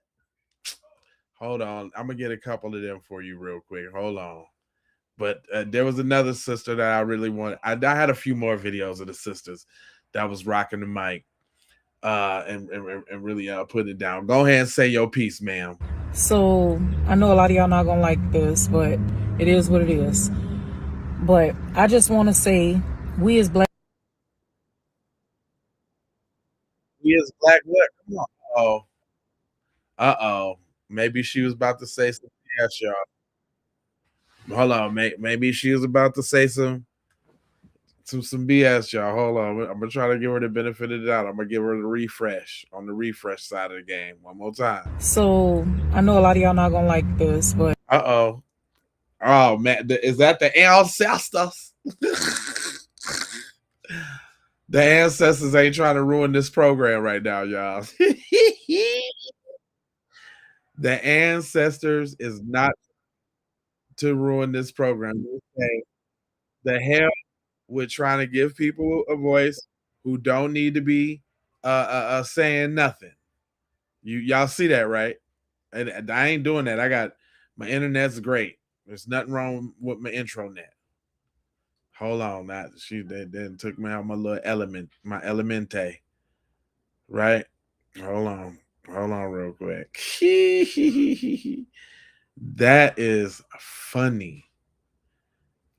[SPEAKER 1] Hold on. I'm going to get a couple of them for you real quick. Hold on. But there was another sister that I really wanted. I had a few more videos of the sisters that was rocking the mic and really putting it down. Go ahead and say your piece, ma'am.
[SPEAKER 9] So I know a lot of y'all not gonna like this, but it is what it is. But I just want to say, we as black.
[SPEAKER 1] We as black what? Come on. Uh-oh. Maybe she was about to say something. Yes, y'all. Hold on. Maybe she was about to say some BS, y'all. Hold on. I'm gonna try to give her the benefit of the doubt. I'm gonna give her the refresh on the refresh side of the game one more time.
[SPEAKER 9] So I know a lot of y'all not gonna like this, but
[SPEAKER 1] oh man, is that the ancestors? The ancestors ain't trying to ruin this program right now, y'all. The ancestors is not to ruin this program. The hell with trying to give people a voice who don't need to be saying nothing. Y'all see that, right? And I ain't doing that. I got my internet's great. There's nothing wrong with my intro net. Hold on, they then took me out my little element, my elemente. Right? Hold on real quick. That is funny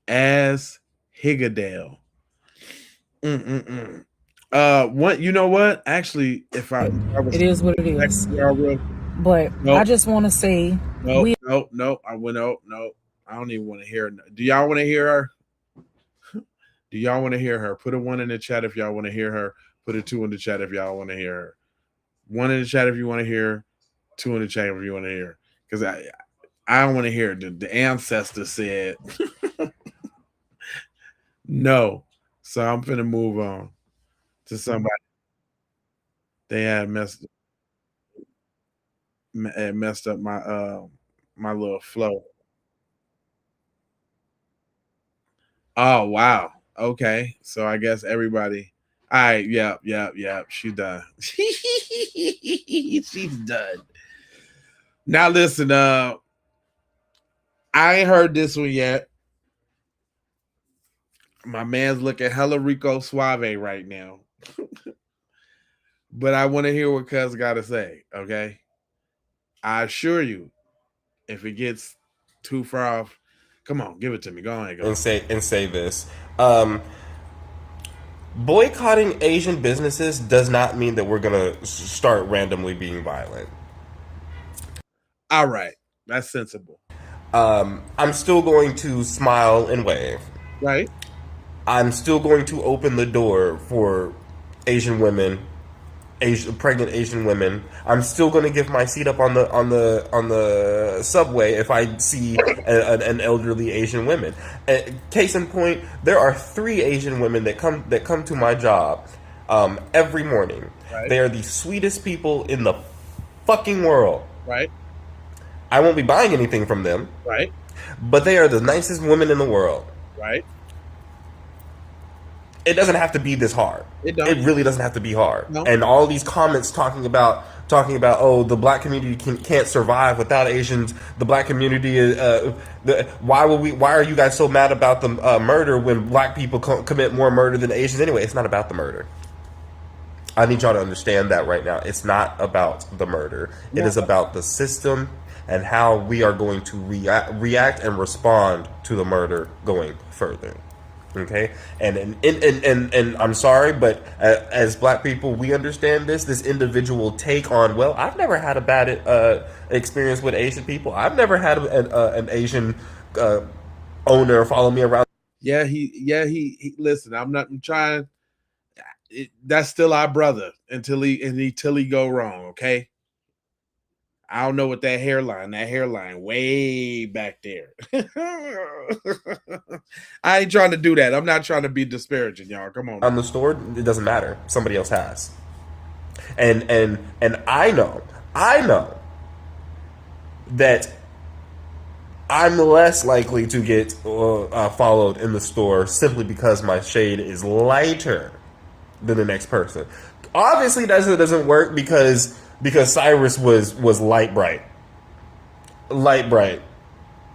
[SPEAKER 1] as Higadale. What you know what? Actually, if I was
[SPEAKER 9] It is what it is. But I
[SPEAKER 1] nope,
[SPEAKER 9] just want to say
[SPEAKER 1] nope,
[SPEAKER 9] we
[SPEAKER 1] nope, nope. I went nope, nope. I don't even want to hear. Do y'all want to hear her? Do y'all want to hear her? Put a one in the chat if y'all want to hear her. Put a two in the chat if y'all want to hear her. One in the chat if you want to hear. Two in the chat if you want to hear. Because I don't want to hear it. The ancestor said no. So I'm finna move on to somebody. They had messed up my little flow. Oh wow. Okay. So I guess everybody. All right. Yep. Yep. Yep. She's done. She's done. Now listen. I ain't heard this one yet. My man's looking hella Rico Suave right now. But I want to hear what Cuz got to say. Okay. I assure you, if it gets too far off, come on, give it to me. Go ahead, go.
[SPEAKER 7] And say this. Um, Boycotting Asian businesses does not mean that we're gonna start randomly being violent.
[SPEAKER 1] All right, that's sensible.
[SPEAKER 7] I'm still going to smile and wave.
[SPEAKER 1] Right.
[SPEAKER 7] I'm still going to open the door for Asian women, pregnant Asian women. I'm still going to give my seat up on the subway if I see an elderly Asian woman. Case in point, there are 3 Asian women that come to my job every morning.
[SPEAKER 1] Right.
[SPEAKER 7] They are the sweetest people in the fucking world.
[SPEAKER 1] Right.
[SPEAKER 7] I won't be buying anything from them.
[SPEAKER 1] Right.
[SPEAKER 7] But they are the nicest women in the world.
[SPEAKER 1] Right.
[SPEAKER 7] It doesn't have to be this hard.
[SPEAKER 1] It don't.
[SPEAKER 7] It really doesn't have to be hard.
[SPEAKER 1] No.
[SPEAKER 7] And all these comments talking about oh, the black community can't survive without Asians. The black community is why are you guys so mad about the murder when black people commit more murder than Asians anyway? It's not about the murder. I need y'all to understand that right now. It's not about the murder.
[SPEAKER 1] No.
[SPEAKER 7] It is about the system and how we are going to react and respond to the murder going further. Okay, and I'm sorry, but as black people, we understand this individual take on. Well, I've never had a bad experience with Asian people. I've never had an Asian owner follow me around.
[SPEAKER 1] Yeah, he listen. I'm trying. That's still our brother until he go wrong. Okay. I don't know what that hairline way back there. I ain't trying to do that. I'm not trying to be disparaging, y'all. Come on.
[SPEAKER 7] On the store, it doesn't matter. Somebody else has. And I know that I'm less likely to get followed in the store simply because my shade is lighter than the next person. Obviously, that doesn't work because Cyrus was light bright.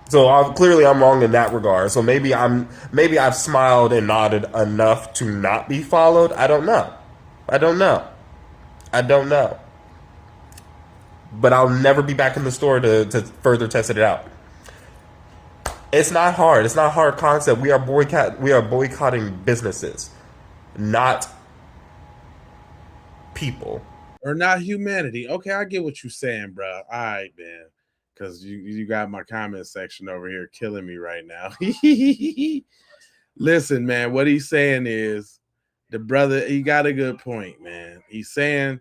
[SPEAKER 7] So clearly I'm wrong in that regard. So maybe I've smiled and nodded enough to not be followed. I don't know. But I'll never be back in the store to further test it out. It's not hard. It's not a hard concept. We are boycotting businesses, not people.
[SPEAKER 1] Or not humanity. Okay, I get what you're saying, bro. All right, man. Because you got my comment section over here killing me right now. Listen, man, what he's saying is the brother, he got a good point, man. He's saying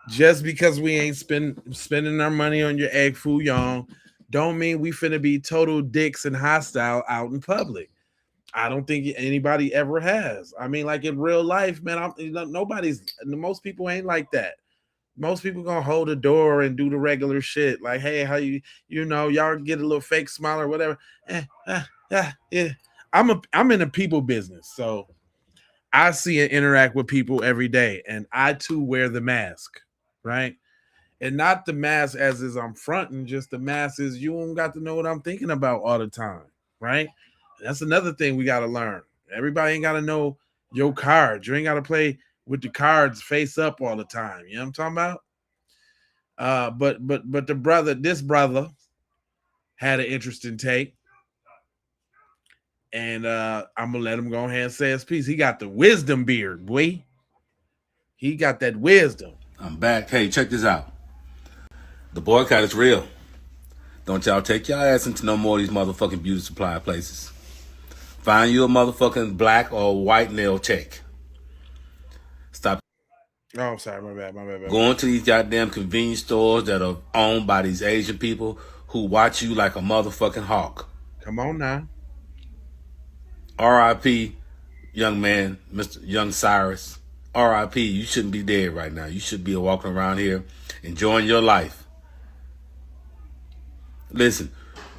[SPEAKER 1] just because we ain't spending our money on your egg foo young, don't mean we finna be total dicks and hostile out in public. I don't think anybody ever has. I mean, like in real life, man, most people ain't like that. Most people gonna hold the door and do the regular shit. Like, hey, how y'all get a little fake smile or whatever. Yeah. I'm in a people business, so I see and interact with people every day, and I too wear the mask, right? And not the mask as is I'm fronting, just the mask is you don't got to know what I'm thinking about all the time, right? That's another thing we got to learn. Everybody ain't got to know your cards. You ain't got to play with the cards face up all the time. You know what I'm talking about? But this brother had an interesting take. And I'm gonna let him go ahead and say his piece. He got the wisdom beard, boy. He got that wisdom.
[SPEAKER 5] I'm back. Hey, check this out. The boycott is real. Don't y'all take y'all ass into no more of these motherfucking beauty supply places. Find you a motherfucking black or white nail tech. Stop
[SPEAKER 1] Oh, I'm sorry, my bad.
[SPEAKER 5] going to these goddamn convenience stores that are owned by these Asian people who watch you like a motherfucking hawk.
[SPEAKER 1] Come on now.
[SPEAKER 5] R.I.P. young man, Mr. Young Cyrus. R.I.P. You shouldn't be dead right now. You should be walking around here enjoying your life. Listen,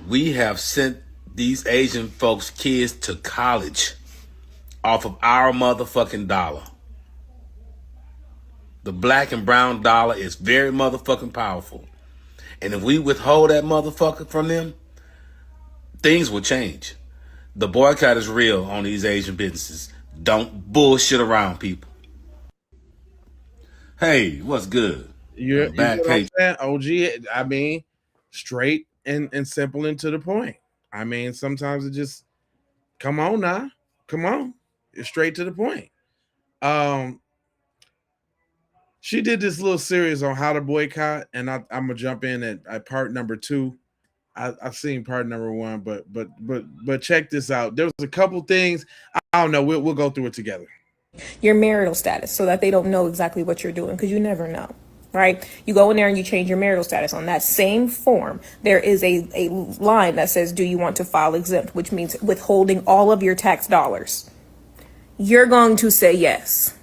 [SPEAKER 5] we have sent these Asian folks' kids to college off of our motherfucking dollar. The black and brown dollar is very motherfucking powerful. And if we withhold that motherfucker from them, things will change. The boycott is real on these Asian businesses. Don't bullshit around, people. Hey, what's good?
[SPEAKER 1] You
[SPEAKER 5] Back.
[SPEAKER 1] know what I'm saying? OG, I mean, straight and simple and to the point. I mean, sometimes it just come on now. Come on. It's straight to the point. She did this little series on how to boycott, and I'm gonna jump in at part number 2. I've seen part number 1, but check this out. There was a couple things. I don't know. We'll go through it together.
[SPEAKER 22] Your marital status so that they don't know exactly what you're doing, because you never know, right? You go in there and you change your marital status. On that same form, there is a line that says, do you want to file exempt, which means withholding all of your tax dollars. You're going to say yes.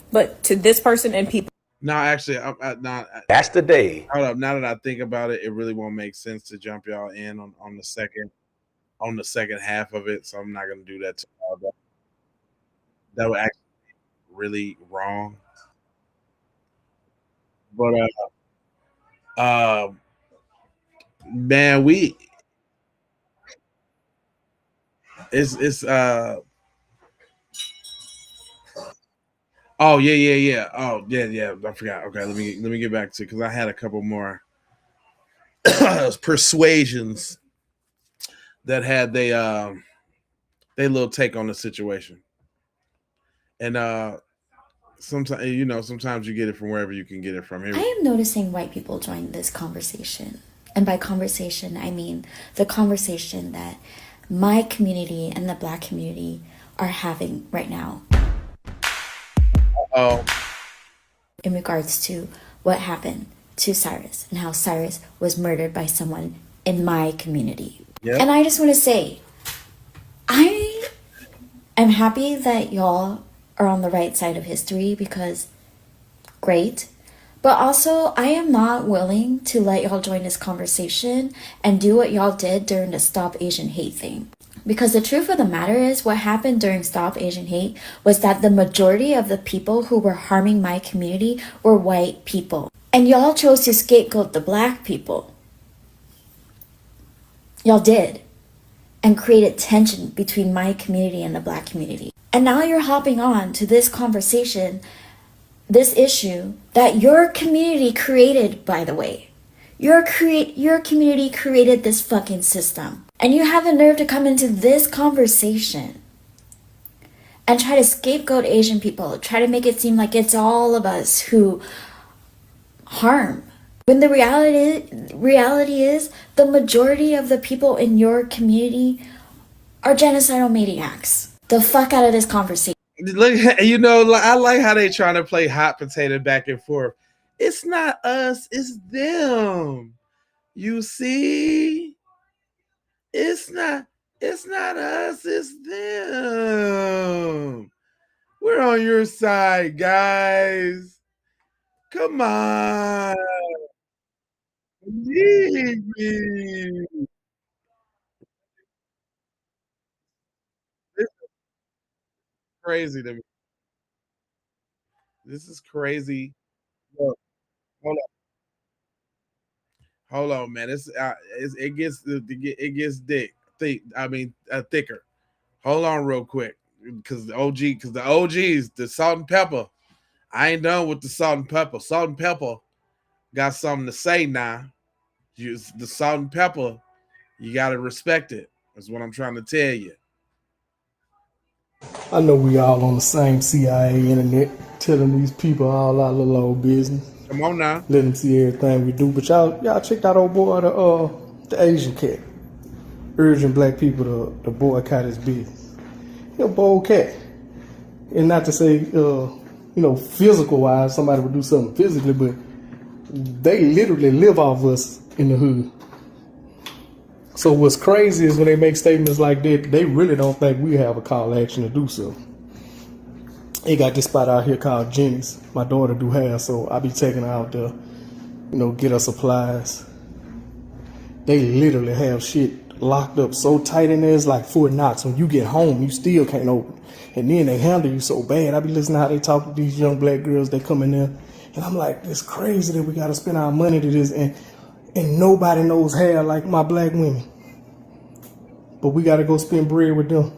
[SPEAKER 22] But to this person and people.
[SPEAKER 1] No, actually, I'm not.
[SPEAKER 23] That's the day.
[SPEAKER 1] Hold up. Now that I think about it, it really won't make sense to jump y'all in on the second half of it. So I'm not gonna do that. That would actually be really wrong. But man, it's oh yeah. Oh yeah. I forgot. Okay, let me get back to because I had a couple more persuasions that had they little take on the situation. And sometimes you get it from wherever you can get it from.
[SPEAKER 24] I am noticing white people join this conversation. And by conversation, I mean the conversation that my community and the black community are having right now.
[SPEAKER 1] Oh.
[SPEAKER 24] In regards to what happened to Cyrus and how Cyrus was murdered by someone in my community. Yep. And I just want to say, I am happy that y'all are on the right side of history because great. But also, I am not willing to let y'all join this conversation and do what y'all did during the Stop Asian Hate thing. Because the truth of the matter is, what happened during Stop Asian Hate was that the majority of the people who were harming my community were white people. And y'all chose to scapegoat the black people. Y'all did. And created tension between my community and the black community. And now you're hopping on to this conversation, this issue that your community created, by the way. Your community created this fucking system. And you have the nerve to come into this conversation and try to scapegoat Asian people, try to make it seem like it's all of us who harm. When the reality is the majority of the people in your community are genocidal maniacs. The fuck out of this conversation.
[SPEAKER 1] Look, I like how they trying to play hot potato back and forth. It's not us, it's them. You see? It's not us, it's them. We're on your side, guys. Come on. Leave me. This is crazy to me. This is crazy. Look, hold on, man. It gets thicker. Hold on, real quick, because the OGs, the salt and pepper. I ain't done with the salt and pepper. Salt and pepper got something to say now. The salt and pepper, you gotta respect it. That's what I'm trying to tell you.
[SPEAKER 25] I know we all on the same CIA internet.
[SPEAKER 6] telling these people all our little old business.
[SPEAKER 1] Come on now.
[SPEAKER 6] Let them see everything we do. But y'all check that old boy, the Asian cat, urging black people to boycott his business. He a bold cat. And not to say, physical wise, somebody would do something physically, but they literally live off us in the hood. So what's crazy is when they make statements like that, they really don't think we have a call to action to do so. They got this spot out here called Jenny's. My daughter do hair, so I be taking her out there, get her supplies. They literally have shit locked up so tight in there, it's like Fort Knox. When you get home, you still can't open. And then they handle you so bad. I be listening to how they talk to these young black girls. They come in there, and I'm like, it's crazy that we got to spend our money to this, and nobody knows hair like my black women. But we got to go spend bread with them.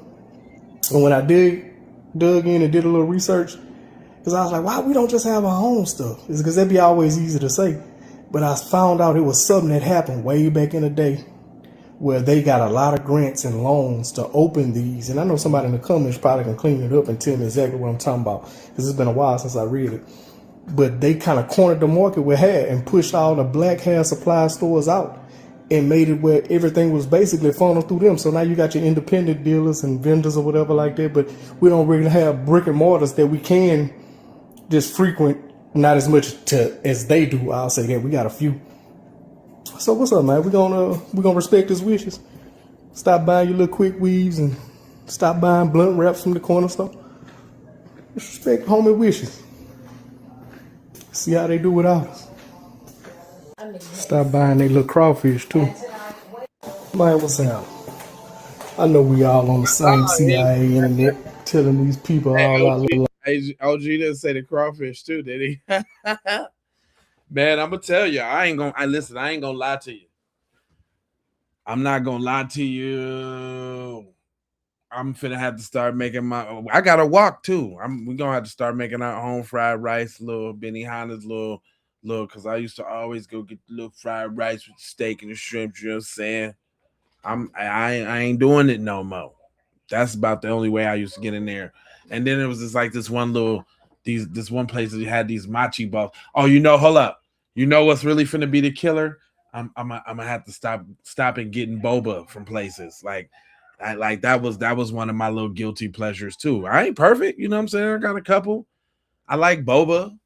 [SPEAKER 6] And when I dug in and did a little research, because I was like, why we don't just have our own stuff? It's because that'd be always easy to say. But I found out it was something that happened way back in the day where they got a lot of grants and loans to open these. And I know somebody in the comments probably can clean it up and tell me exactly what I'm talking about, because it's been a while since I read it. But they kind of cornered the market with hair and pushed all the black hair supply stores out and made it where everything was basically funneled through them. So now you got your independent dealers and vendors or whatever like that, but we don't really have brick and mortars that we can just frequent, not as much as they do. I'll say that. We got a few. So what's up, man? We gonna respect his wishes. Stop buying your little quick weaves and stop buying blunt wraps from the corner store. Just respect homie wishes. See how they do without us. Stop buying their little crawfish too. Man, what's up? I know we all on the same CIA internet telling these people all our little.
[SPEAKER 1] OG didn't say the crawfish too, did he? Man, I'm gonna tell you, I ain't gonna lie to you. I'm not gonna lie to you. I'm finna have to start making I gotta walk too. We gonna have to start making our own fried rice, little Benihana's little, because I used to always go get the little fried rice with the steak and the shrimp. You know what I'm saying? I ain't doing it no more. That's about the only way I used to get in there. And then it was just like this one place that had these machi balls. Oh, hold up. You know what's really finna be the killer? I'm gonna have to stop and getting boba from places. That was one of my little guilty pleasures too. I ain't perfect, you know what I'm saying? I got a couple. I like boba,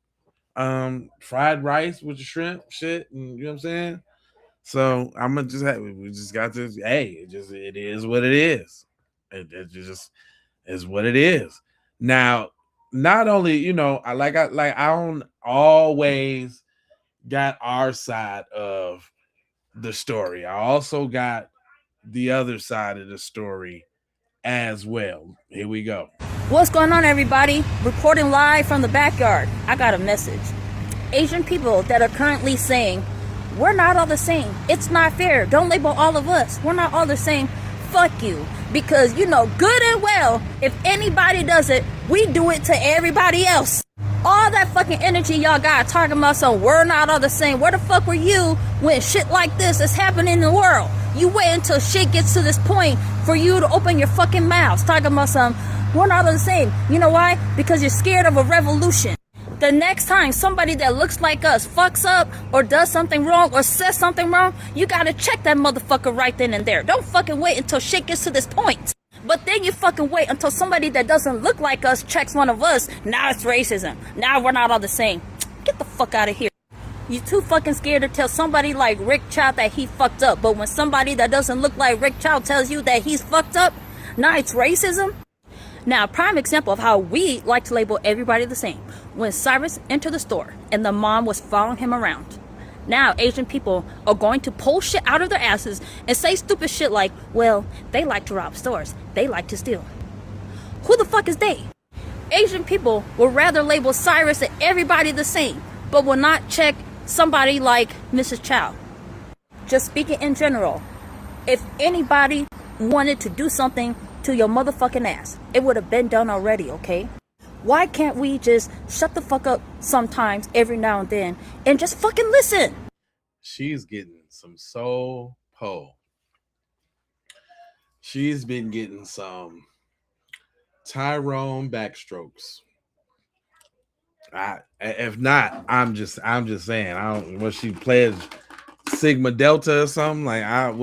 [SPEAKER 1] fried rice with the shrimp shit, and you know what I'm saying? So I'm gonna we just got to, hey, it is what it is. It just is what it is. Now, not only, I don't always got our side of the story. I also got the other side of the story as well. Here we go.
[SPEAKER 22] What's going on, everybody? Reporting live from the backyard. I got a message. Asian people that are currently saying, we're not all the same. It's not fair. Don't label all of us. We're not all the same. Fuck you. Because you know good and well, if anybody does it, we do it to everybody else. All that fucking energy y'all got talking about some we're not all the same. Where the fuck were you when shit like this is happening in the world? You wait until shit gets to this point for you to open your fucking mouths talking about some we're not all the same. You know why? Because you're scared of a revolution. The next time somebody that looks like us fucks up or does something wrong or says something wrong, you gotta check that motherfucker right then and there. Don't fucking wait until shit gets to this point. But then you fucking wait until somebody that doesn't look like us checks one of us. Now it's racism. Now we're not all the same. Get the fuck out of here. You too fucking scared to tell somebody like Rick Child that he fucked up. But when somebody that doesn't look like Rick Child tells you that he's fucked up, now it's racism. Now, a prime example of how we like to label everybody the same. When Cyrus entered the store and the mom was following him around. Now, Asian people are going to pull shit out of their asses and say stupid shit like, well, they like to rob stores. They like to steal. Who the fuck is they? Asian people will rather label Cyrus and everybody the same, but will not check somebody like Mrs. Chow. Just speaking in general, if anybody wanted to do something to your motherfucking ass, it would have been done already, okay? Why can't we just shut the fuck up sometimes every now and then and just fucking listen?
[SPEAKER 1] She's getting some soul po. She's been getting some Tyrone backstrokes. If not, I'm just saying. I don't. Was she pledged Sigma Delta or something? Like,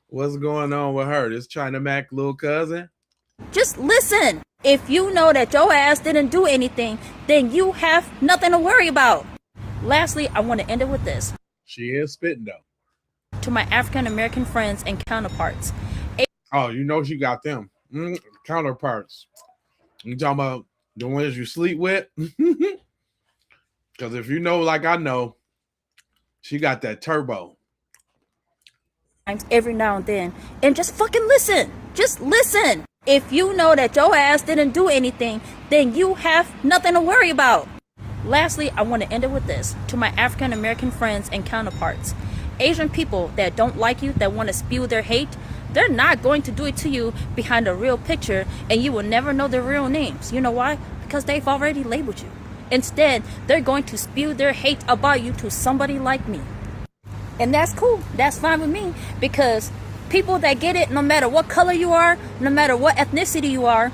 [SPEAKER 1] what's going on with her? This China Mac little cousin?
[SPEAKER 22] Just listen. If you know that your ass didn't do anything, then you have nothing to worry about. Lastly, I want to end it with this.
[SPEAKER 1] She is spitting though.
[SPEAKER 22] To my African American friends and counterparts.
[SPEAKER 1] Oh, you know she got them counterparts. You talking about the ones you sleep with? Because if you know, like I know, she got that turbo.
[SPEAKER 22] Every now and then. And just fucking listen. Just listen. If you know that your ass didn't do anything, then you have nothing to worry about. Lastly, I want to end it with this. To my African American friends and counterparts. Asian people that don't like you, that want to spew their hate, they're not going to do it to you behind a real picture, and you will never know their real names. You know why? Because they've already labeled you. Instead, they're going to spew their hate about you to somebody like me. And that's cool. That's fine with me, because people that get it, no matter what color you are, no matter what ethnicity you are,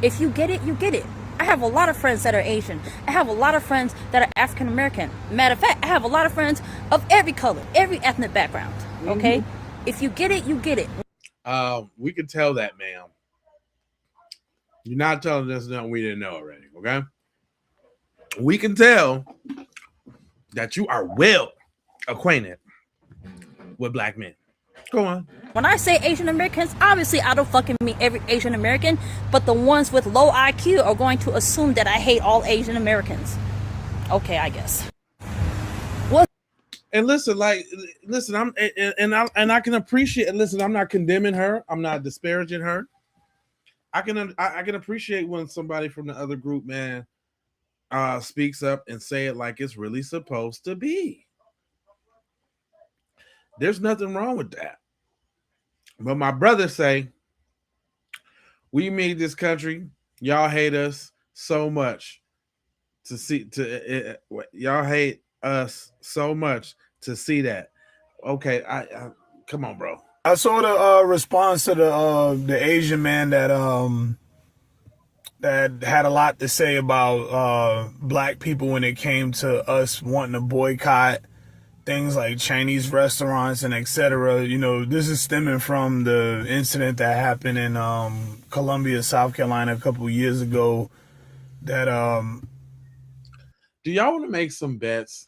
[SPEAKER 22] if you get it, you get it. I have a lot of friends that are Asian. I have a lot of friends that are African American. Matter of fact, I have a lot of friends of every color, every ethnic background. Okay? If you get it, you get it.
[SPEAKER 1] We can tell that, ma'am. You're not telling us nothing we didn't know already, okay? We can tell that you are well acquainted with black men. Go on.
[SPEAKER 22] When I say Asian Americans, obviously I don't fucking mean every Asian American, but the ones with low IQ are going to assume that I hate all Asian Americans. Okay, I guess. What?
[SPEAKER 1] And listen, I can appreciate. And listen, I'm not condemning her. I'm not disparaging her. I can appreciate when somebody from the other group, man, speaks up and say it like it's really supposed to be. There's nothing wrong with that. But my brother say, we made this country. Y'all hate us so much y'all hate us so much to see that. Okay, I come on, bro.
[SPEAKER 6] I saw the response to the Asian man that had a lot to say about black people when it came to us wanting to boycott things like Chinese restaurants and etc. You know, this is stemming from the incident that happened in Columbia, South Carolina a couple years ago. That
[SPEAKER 1] do y'all want to make some bets?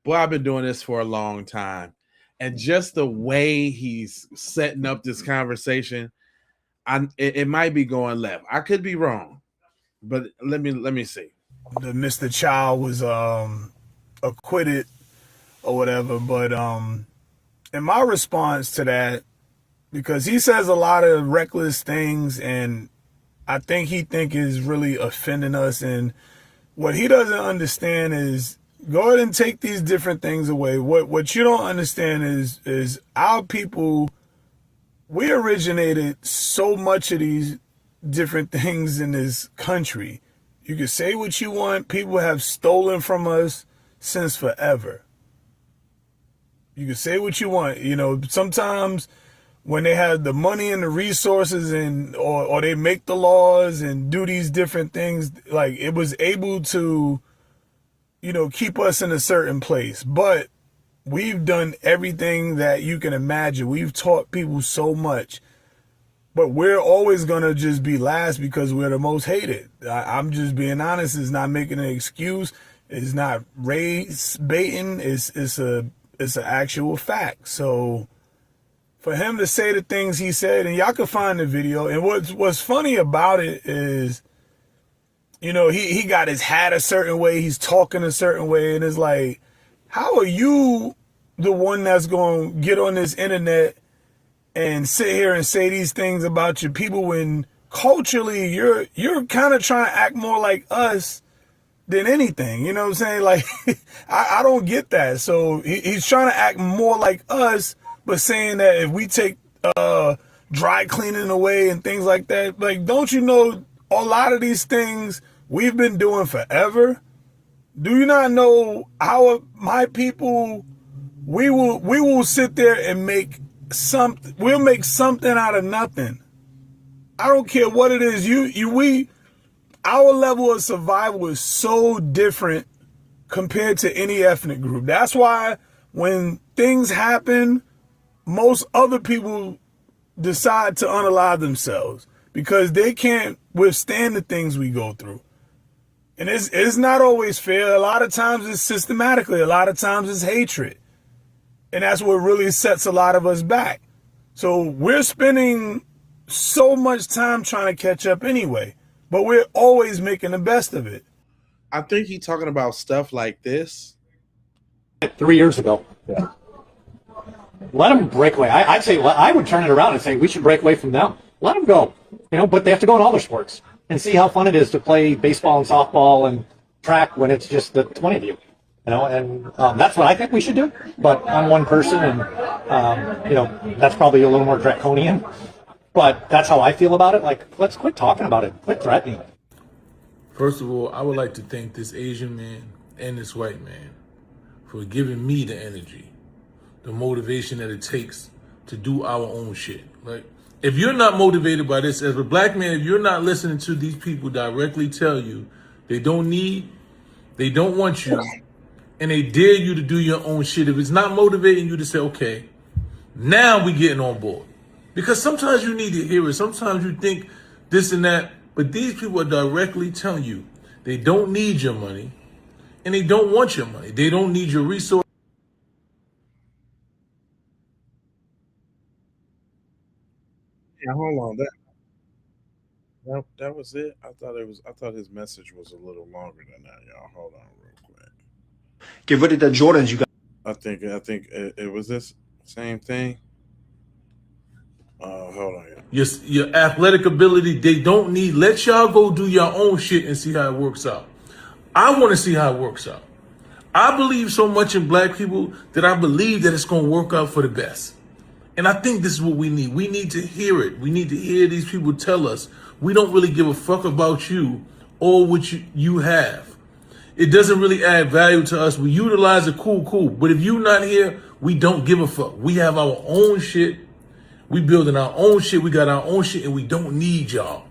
[SPEAKER 1] Boy, I've been doing this for a long time, and just the way he's setting up this conversation, it might be going left. I could be wrong, but let me see.
[SPEAKER 6] The Mr. Chow was acquitted or whatever, but in my response to that, because he says a lot of reckless things, and I think he is really offending us, and what he doesn't understand is, go ahead and take these different things away. What you don't understand is our people, we originated so much of these different things in this country. You can say what you want. People have stolen from us since forever. You can say what you want. You know, sometimes when they have the money and the resources or they make the laws and do these different things, like, it was able to, you know, keep us in a certain place. But we've done everything that you can imagine. We've taught people so much. But we're always going to just be last because we're the most hated. I'm just being honest. It's not making an excuse. It's not race baiting. It's an actual fact. So for him to say the things he said, and y'all can find the video. And what's funny about it is, you know, he got his hat a certain way. He's talking a certain way. And it's like, how are you the one that's going to get on this internet and sit here and say these things about your people when culturally you're kind of trying to act more like us than anything? You know what I'm saying? Like, I don't get that. So he's trying to act more like us, but saying that if we take dry cleaning away and things like that, like, don't you know a lot of these things we've been doing forever? Do you not know how my people, we will sit there and make something, we'll make something out of nothing. I don't care what it is.
[SPEAKER 8] our level of survival is so different compared to any ethnic group. That's why when things happen, most other people decide to unalive themselves because they can't withstand the things we go through. And it's not always fair. A lot of times it's systematically. A lot of times it's hatred. And that's what really sets a lot of us back. So we're spending so much time trying to catch up anyway, but we're always making the best of it.
[SPEAKER 1] I think he's talking about stuff like this.
[SPEAKER 10] 3 years ago. Yeah. Let them break away. I'd say I would turn it around and say we should break away from them. Let them go. But they have to go in all their sports and see how fun it is to play baseball and softball and track when it's just the 20 of you. And that's what I think we should do. But I'm one person, and that's probably a little more draconian. But that's how I feel about it. Like, let's quit talking about it. Quit threatening it.
[SPEAKER 20] First of all, I would like to thank this Asian man and this white man for giving me the energy, the motivation that it takes to do our own shit. Like, if you're not motivated by this, as a black man, if you're not listening to these people directly tell you they don't want you, and they dare you to do your own shit, if it's not motivating you to say, okay, now we getting on board. Because sometimes you need to hear it. Sometimes you think this and that, but these people are directly telling you they don't need your money and they don't want your money. They don't need your resources.
[SPEAKER 1] Yeah, hold on. That was it. I thought his message was a little longer than that, y'all. Hold on real quick.
[SPEAKER 3] Get rid of the Jordans, you guys.
[SPEAKER 1] I think it was this same thing. Hold on.
[SPEAKER 20] Your athletic ability, they don't need. Let y'all go do your own shit and see how it works out. I want to see how it works out. I believe so much in black people that I believe that it's going to work out for the best. And I think this is what we need. We need to hear it. We need to hear these people tell us we don't really give a fuck about you or what you have. It doesn't really add value to us. We utilize it, cool. But if you're not here, we don't give a fuck. We have our own shit. We building our own shit. We got our own shit, and we don't need y'all.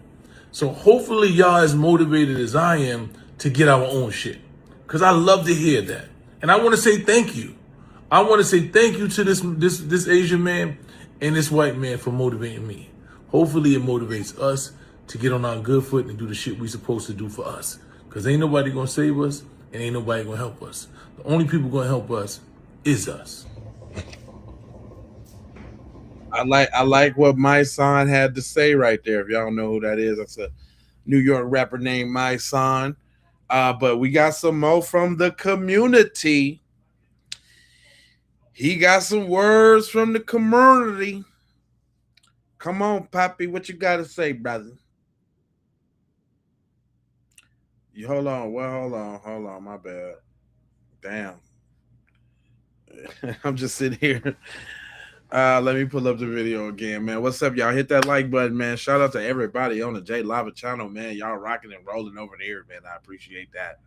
[SPEAKER 20] So hopefully y'all as motivated as I am to get our own shit. Because I love to hear that. And I want to say thank you. I want to say thank you to this Asian man and this white man for motivating me. Hopefully it motivates us to get on our good foot and do the shit we supposed to do for us. Because ain't nobody going to save us and ain't nobody going to help us. The only people going to help us is us.
[SPEAKER 1] I like what my son had to say right there. If y'all know who that is, that's a New York rapper named My Son. But we got some more from the community. He got some words from the community. Come on, Poppy, what you got to say, brother? You hold on, my bad. Damn. I'm just sitting here. Let me pull up the video again, man. What's up, y'all? Hit that like button, man. Shout out to everybody on the J Lava channel, man. Y'all rocking and rolling over there, man. I appreciate that.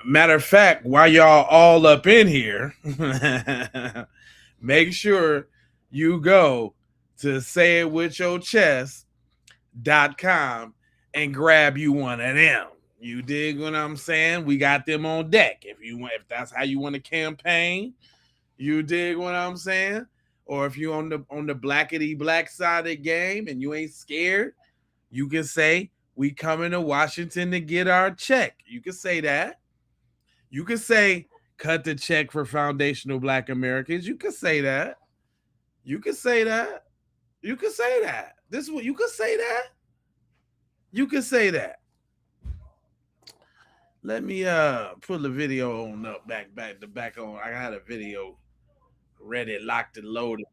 [SPEAKER 1] Matter of fact, while y'all all up in here, make sure you go to sayitwithyourchest.com and grab you one of them. You dig what I'm saying? We got them on deck. If that's how you want to campaign. You dig what I'm saying? Or if you on the blackety black side of the game and you ain't scared, you can say we coming to Washington to get our check. You can say that. You can say cut the check for foundational Black Americans. You can say that. You can say that. You can say that. This is what you can say that. You can say that. Let me put the video on up back on. I got a video ready, locked, and loaded.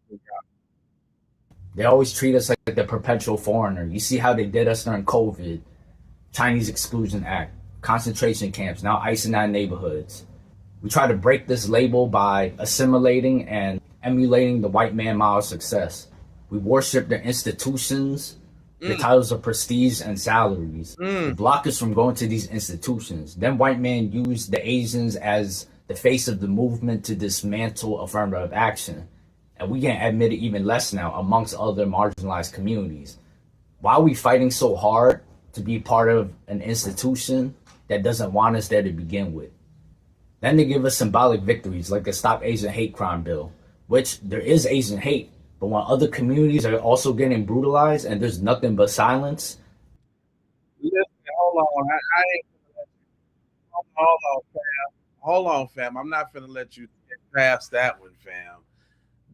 [SPEAKER 11] They always treat us like the perpetual foreigner. You see how they did us during COVID, Chinese Exclusion Act, concentration camps, now icing our neighborhoods. We try to break this label by assimilating and emulating the white man model of success. We worship their institutions, the titles of prestige and salaries. They block us from going to these institutions. Then white men use the Asians as the face of the movement to dismantle affirmative action. And we can admit it even less now amongst other marginalized communities. Why are we fighting so hard to be part of an institution that doesn't want us there to begin with. Then they give us symbolic victories like the Stop Asian Hate Crime Bill, which there is Asian hate, but when other communities are also getting brutalized and there's nothing but silence.
[SPEAKER 1] Listen, hold on. I ain't hold on, fam. Hold on, fam. I'm not finna let you get past that one, fam.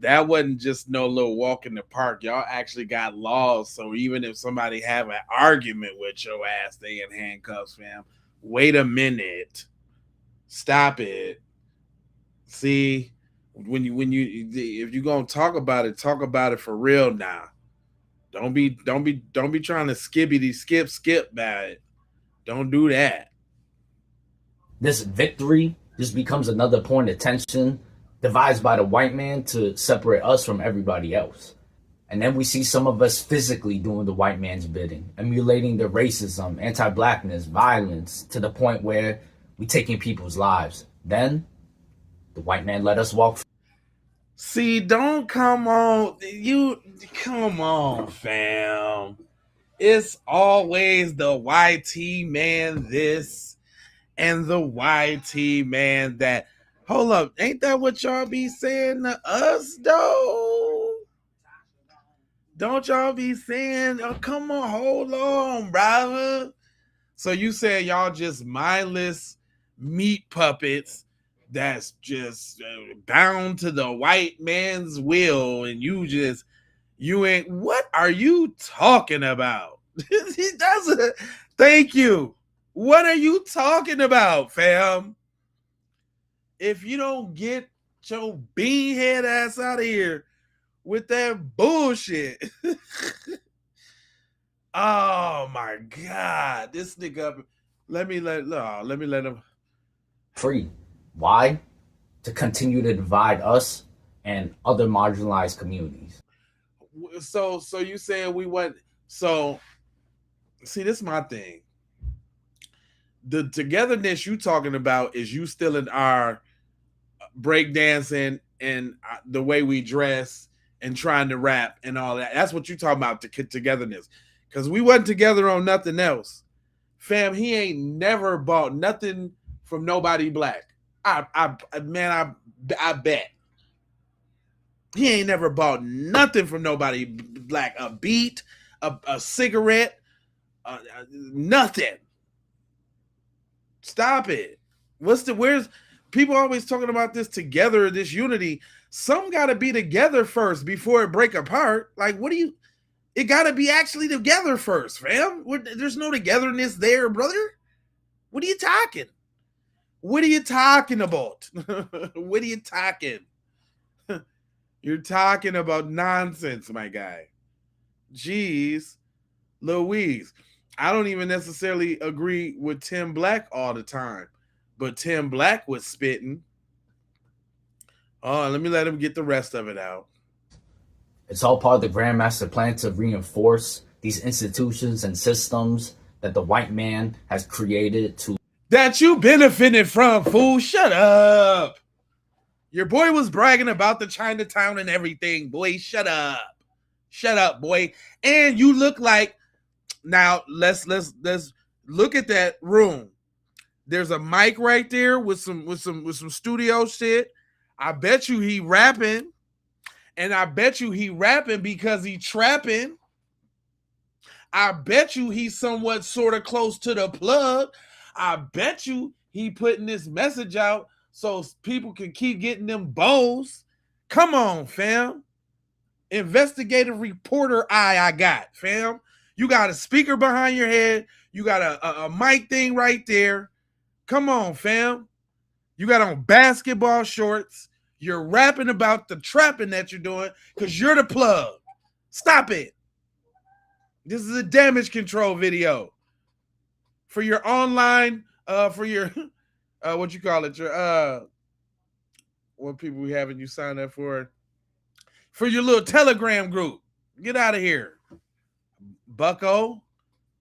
[SPEAKER 1] That wasn't just no little walk in the park. Y'all actually got laws. So even if somebody have an argument with your ass, they in handcuffs, fam. Wait a minute. Stop it. See, when you if you're gonna talk about it for real now. Don't be trying to skip by it. Don't do that.
[SPEAKER 11] This victory just becomes another point of tension devised by the white man to separate us from everybody else. And then we see some of us physically doing the white man's bidding, emulating the racism, anti-blackness, violence, to the point where we taking people's lives. Then the white man let us walk.
[SPEAKER 1] See, don't come on. Come on, fam. It's always the YT man this and the YT man that. Hold up. Ain't that what y'all be saying to us, though? Don't y'all be saying, oh, come on, hold on, brother. So you say y'all just mindless meat puppets that's just bound to the white man's will, and you ain't. What are you talking about? Thank you. What are you talking about, fam? If you don't get your beanhead ass out of here with that bullshit. Oh my God. This nigga, let me let him
[SPEAKER 11] free. Why? To continue to divide us and other marginalized communities.
[SPEAKER 1] So you saying we went, so see, this is my thing. The togetherness you talking about is you still in our breakdancing and the way we dress and trying to rap and all that. That's what you talking about, togetherness. Because we wasn't together on nothing else. Fam, he ain't never bought nothing from nobody black. I bet. He ain't never bought nothing from nobody black. A beat, a cigarette, nothing. Stop it. Where's people always talking about this together, this unity? Some got to be together first before it break apart. Like, what do you? It got to be actually together first, fam. There's no togetherness there, brother. What are you talking? What are you talking about? What are you talking? You're talking about nonsense, my guy. Jeez Louise. I don't even necessarily agree with Tim Black all the time, but Tim Black was spitting. Oh, let me let him get the rest of it out.
[SPEAKER 11] It's all part of the Grand Master Plan to reinforce these institutions and systems that the white man has created to.
[SPEAKER 1] That you benefited from, fool. Shut up. Your boy was bragging about the Chinatown and everything, boy. Shut up. Shut up, boy. And you look like, now let's look at that room. There's a mic right there with some studio shit. I bet you he rapping. And I bet you he rapping because he trapping. I bet you he's somewhat sort of close to the plug. I bet you he putting this message out so people can keep getting them bows. Come on, fam. Investigative reporter I got, fam. You got a speaker behind your head. You got a mic thing right there. Come on, fam. You got on basketball shorts. You're rapping about the trapping that you're doing because you're the plug. Stop it. This is a damage control video for your online, for your, what you call it, your, what people we having you sign up for your little Telegram group. Get out of here. Bucko,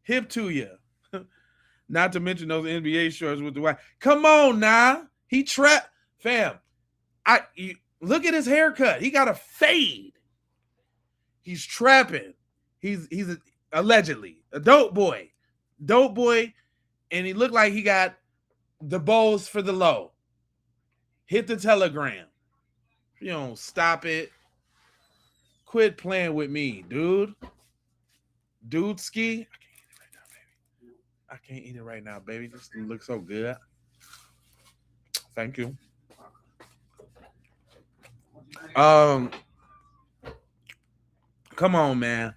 [SPEAKER 1] hip to you. Not to mention those NBA shorts with the white. Come on now. He trapped, fam. Look at his haircut. He got a fade. He's trapping. He's allegedly a dope boy. Dope boy, and he looked like he got the bowls for the low. Hit the telegram. You don't stop it. Quit playing with me, dude. Dude ski. I can't eat it right now, baby. This looks so good. Thank you. Come on, man.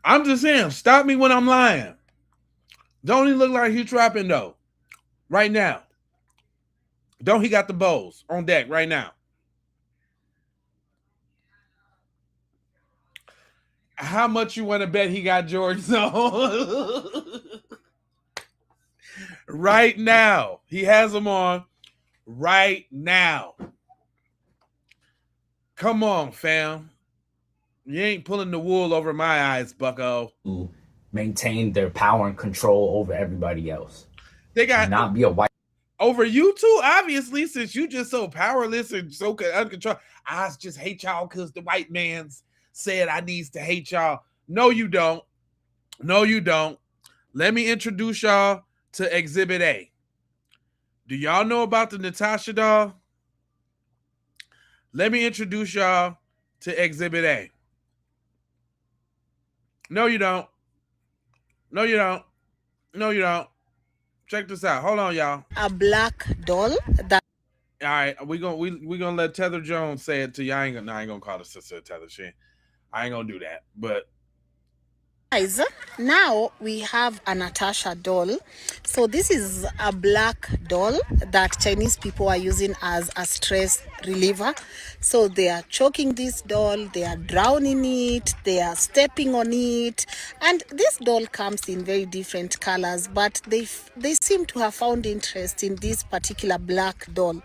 [SPEAKER 1] I'm just saying, stop me when I'm lying. Don't he look like he's trapping though? Right now. Don't he got the bowls on deck right now? How much you want to bet he got Jordans on? Right now. He has them on right now. Come on, fam. You ain't pulling the wool over my eyes, bucko.
[SPEAKER 11] Maintain their power and control over everybody else.
[SPEAKER 1] They got
[SPEAKER 11] not be a white
[SPEAKER 1] over you two, obviously, since you just so powerless and so uncontrolled. I just hate y'all because the white man's said I needs to hate y'all. No, you don't. No, you don't. Let me introduce y'all to Exhibit A. Do y'all know about the Natasha doll? Let me introduce y'all to Exhibit A. No, you don't. No, you don't. No, you don't. Check this out. Hold on, y'all.
[SPEAKER 12] A black doll that.
[SPEAKER 1] All right, we gonna let Tether Jones say it to you. I ain't gonna call the sister Tether. I ain't gonna do that. But
[SPEAKER 12] Guys, now we have a Natasha doll. So this is a black doll that Chinese people are using as a stress reliever. So they are choking this doll, they are drowning it, they are stepping on it. And this doll comes in very different colors, but they seem to have found interest in this particular black doll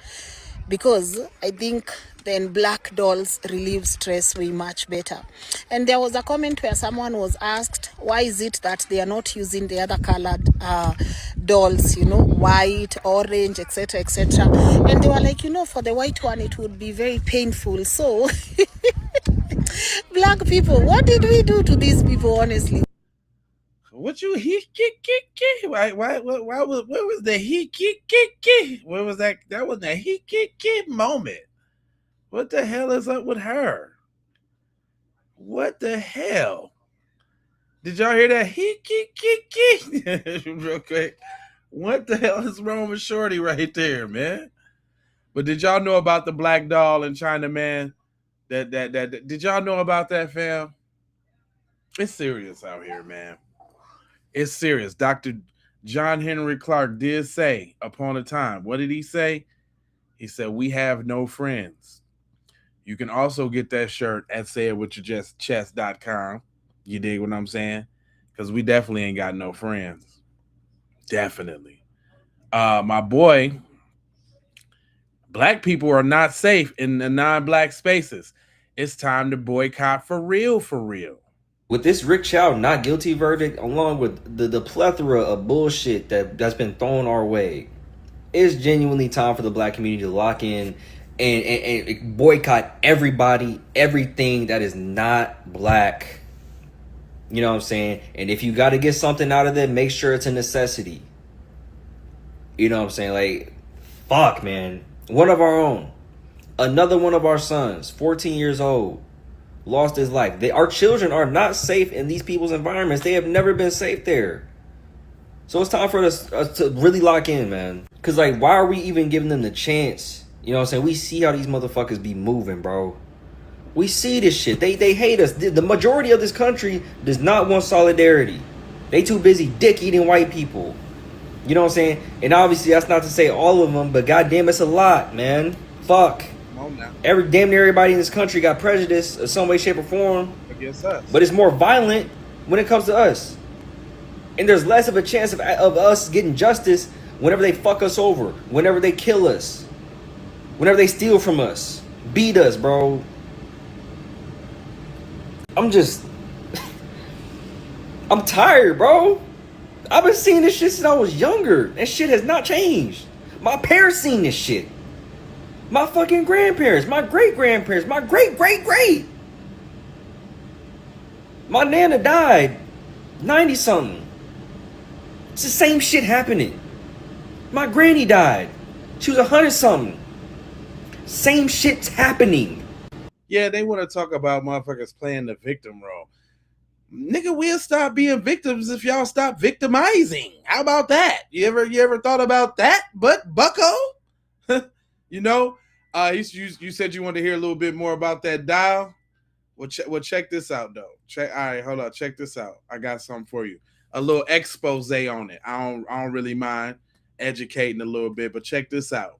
[SPEAKER 12] because I think then black dolls relieve stress way much better. And there was a comment where someone was asked, why is it that they are not using the other colored dolls, you know, white, orange, etc., etc. And they were like, you know, for the white one, it would be very painful. So, black people, what did we do to these people, honestly?
[SPEAKER 1] What you why what was the what was that? That was the moment. What the hell is up with her? What the hell? Did y'all hear that? Real quick. What the hell is wrong with Shorty right there, man? But did y'all know about the black doll in China, man? That did y'all know about that, fam? It's serious out here, man. It's serious. Dr. John Henry Clark did say upon a time. What did he say? He said, we have no friends. You can also get that shirt at sayitwithyourchest.com. You dig what I'm saying? Because we definitely ain't got no friends. Definitely. My boy, black people are not safe in the non-black spaces. It's time to boycott for real, for real.
[SPEAKER 13] With this Rick Chow not guilty verdict, along with the plethora of bullshit that's been thrown our way, it's genuinely time for the black community to lock in and boycott everybody, everything that is not black. You know what I'm saying? And if you got to get something out of it, make sure it's a necessity. You know what I'm saying? Like, fuck, man. One of our own. Another one of our sons, 14 years old, lost his life. Our children are not safe in these people's environments. They have never been safe there. So it's time for us to really lock in, man. Because, like, why are we even giving them the chance? You know what I'm saying? We see how these motherfuckers be moving, bro. We see this shit. They hate us. The majority of this country does not want solidarity. They too busy dick-eating white people. You know what I'm saying? And obviously, that's not to say all of them, but goddamn, it's a lot, man. Fuck. Damn near everybody in this country got prejudice in some way, shape, or form
[SPEAKER 1] against us.
[SPEAKER 13] But it's more violent when it comes to us. And there's less of a chance of us getting justice whenever they fuck us over, whenever they kill us, whenever they steal from us, beat us, bro. I'm tired, bro. I've been seeing this shit since I was younger. That shit has not changed. My parents seen this shit. My fucking grandparents, my great-grandparents, my great-great-great. My nana died 90 something. It's the same shit happening. My granny died. She was 100 something. Same shit's happening.
[SPEAKER 1] Yeah, they want to talk about motherfuckers playing the victim role. Nigga, we'll stop being victims if y'all stop victimizing. How about that? You ever thought about that? But Bucko, you know, you said you wanted to hear a little bit more about that dial. Well, check this out though. All right, hold on. Check this out. I got something for you. A little expose on it. I don't really mind educating a little bit, but check this out.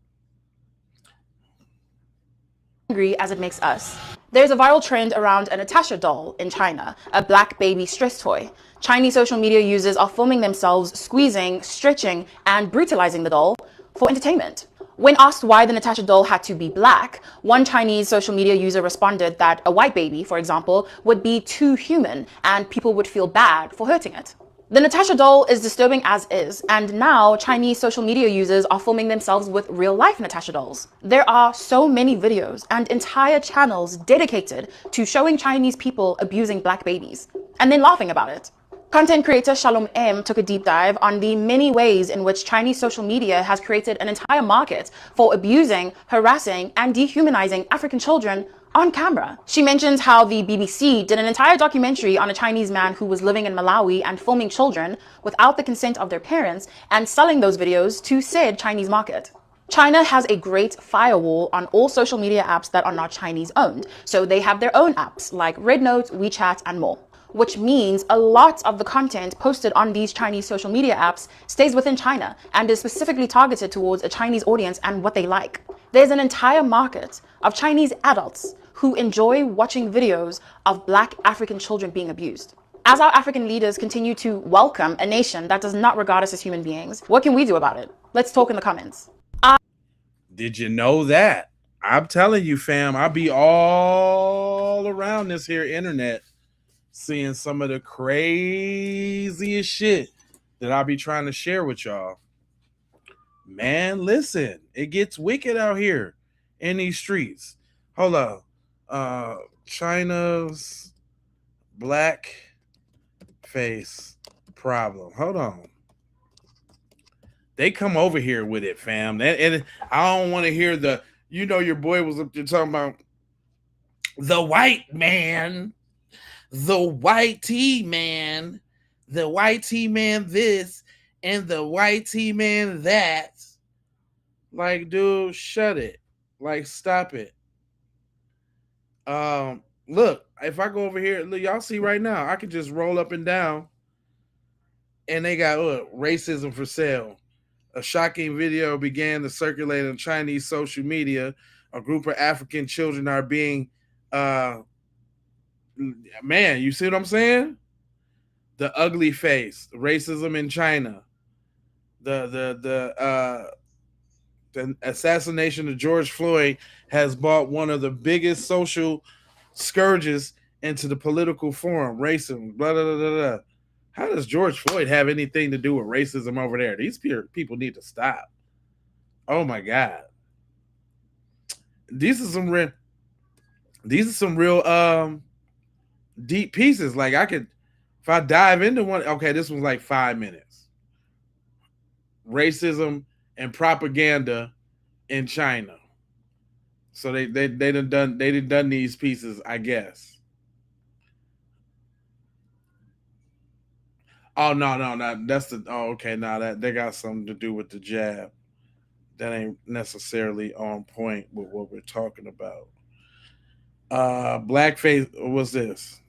[SPEAKER 15] Angry as it makes us. There's a viral trend around a Natasha doll in China, a black baby stress toy. Chinese social media users are filming themselves squeezing, stretching, and brutalizing the doll for entertainment. When asked why the Natasha doll had to be black, one Chinese social media user responded that a white baby, for example, would be too human and people would feel bad for hurting it. The Natasha doll is disturbing as is, and now Chinese social media users are filming themselves with real-life Natasha dolls. There are so many videos and entire channels dedicated to showing Chinese people abusing black babies, and then laughing about it. Content creator Shalom M took a deep dive on the many ways in which Chinese social media has created an entire market for abusing, harassing, and dehumanizing African children on camera. She mentions how the BBC did an entire documentary on a Chinese man who was living in Malawi and filming children without the consent of their parents and selling those videos to said Chinese market. China has a great firewall on all social media apps that are not Chinese owned, so they have their own apps like Red Note, WeChat, and more. Which means a lot of the content posted on these Chinese social media apps stays within China and is specifically targeted towards a Chinese audience and what they like. There's an entire market of Chinese adults who enjoy watching videos of black African children being abused. As our African leaders continue to welcome a nation that does not regard us as human beings, what can we do about it? Let's talk in the comments.
[SPEAKER 1] Did you know that? I'm telling you, fam, I'll be all around this here internet seeing some of the craziest shit that I'll be trying to share with y'all. Man, listen, it gets wicked out here in these streets. Hold up. China's black face problem. Hold on. They come over here with it, fam. And I don't want to hear your boy was up there talking about the white man, the white T man, the white T man this, and the white T man that. Like, dude, shut it. Like, stop it. Look, if I go over here, look, y'all see right now, I could just roll up and down, and they got racism for sale. A shocking video began to circulate on Chinese social media. A group of African children are being, man, you see what I'm saying? The ugly face, racism in China, the assassination of George Floyd has brought one of the biggest social scourges into the political forum. Racism, blah, blah, blah, blah. How does George Floyd have anything to do with racism over there? These people need to stop. Oh my God. These are some real deep pieces. Like, if I dive into one, okay, this was like 5 minutes. Racism and propaganda in China. So they done these pieces, I guess. Oh no, that's okay. Now that they got something to do with the jab. That ain't necessarily on point with what we're talking about. Blackface, what's this?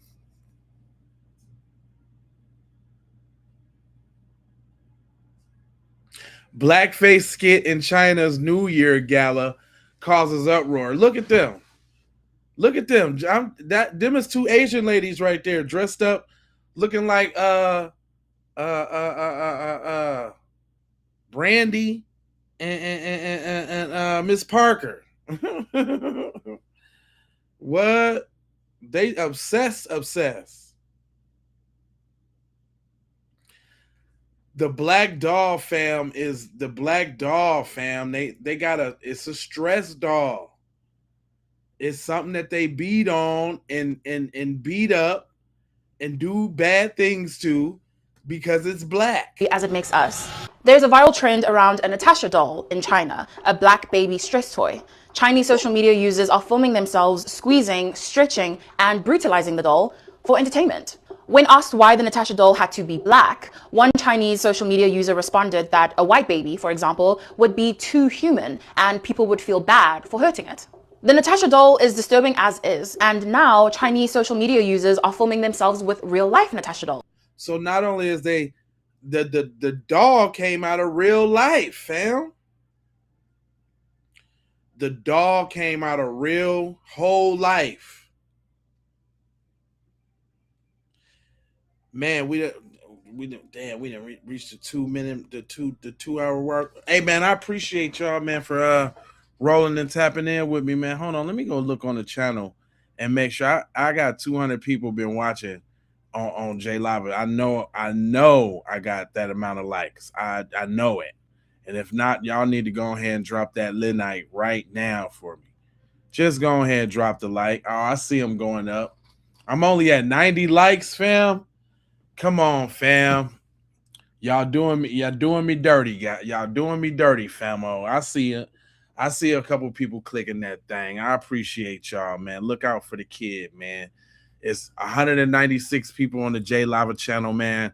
[SPEAKER 1] Blackface skit in China's New Year gala causes uproar. Look at them. Look at them. Them is two Asian ladies right there, dressed up, looking like Brandy and Miss Parker. What? They obsessed. The Black Doll fam is the Black Doll fam. They got it's a stress doll. It's something that they beat on and beat up and do bad things to because it's black.
[SPEAKER 15] As it makes us. There's a viral trend around a Natasha doll in China, a black baby stress toy. Chinese social media users are filming themselves squeezing, stretching, and brutalizing the doll for entertainment. When asked why the Natasha doll had to be black, one Chinese social media user responded that a white baby, for example, would be too human and people would feel bad for hurting it. The Natasha doll is disturbing as is, and now Chinese social media users are filming themselves with real-life Natasha dolls.
[SPEAKER 1] So not only is the doll came out of real life, fam. The doll came out of real whole life. Man, we didn't reach the 2 minute, the 2 hour work. Hey man, I appreciate y'all, man, for rolling and tapping in with me, man. Hold on, let me go look on the channel and make sure I got 200 people been watching on J Lava. I know I got that amount of likes. I know it. And if not, y'all need to go ahead and drop that Linite right now for me. Just go ahead and drop the like. Oh, I see them going up. I'm only at 90 likes, fam. Come on, fam. Y'all doing me dirty. Y'all doing me dirty, famo. I see it. I see a couple people clicking that thing. I appreciate y'all, man. Look out for the kid, man. It's 196 people on the J Lava channel, man.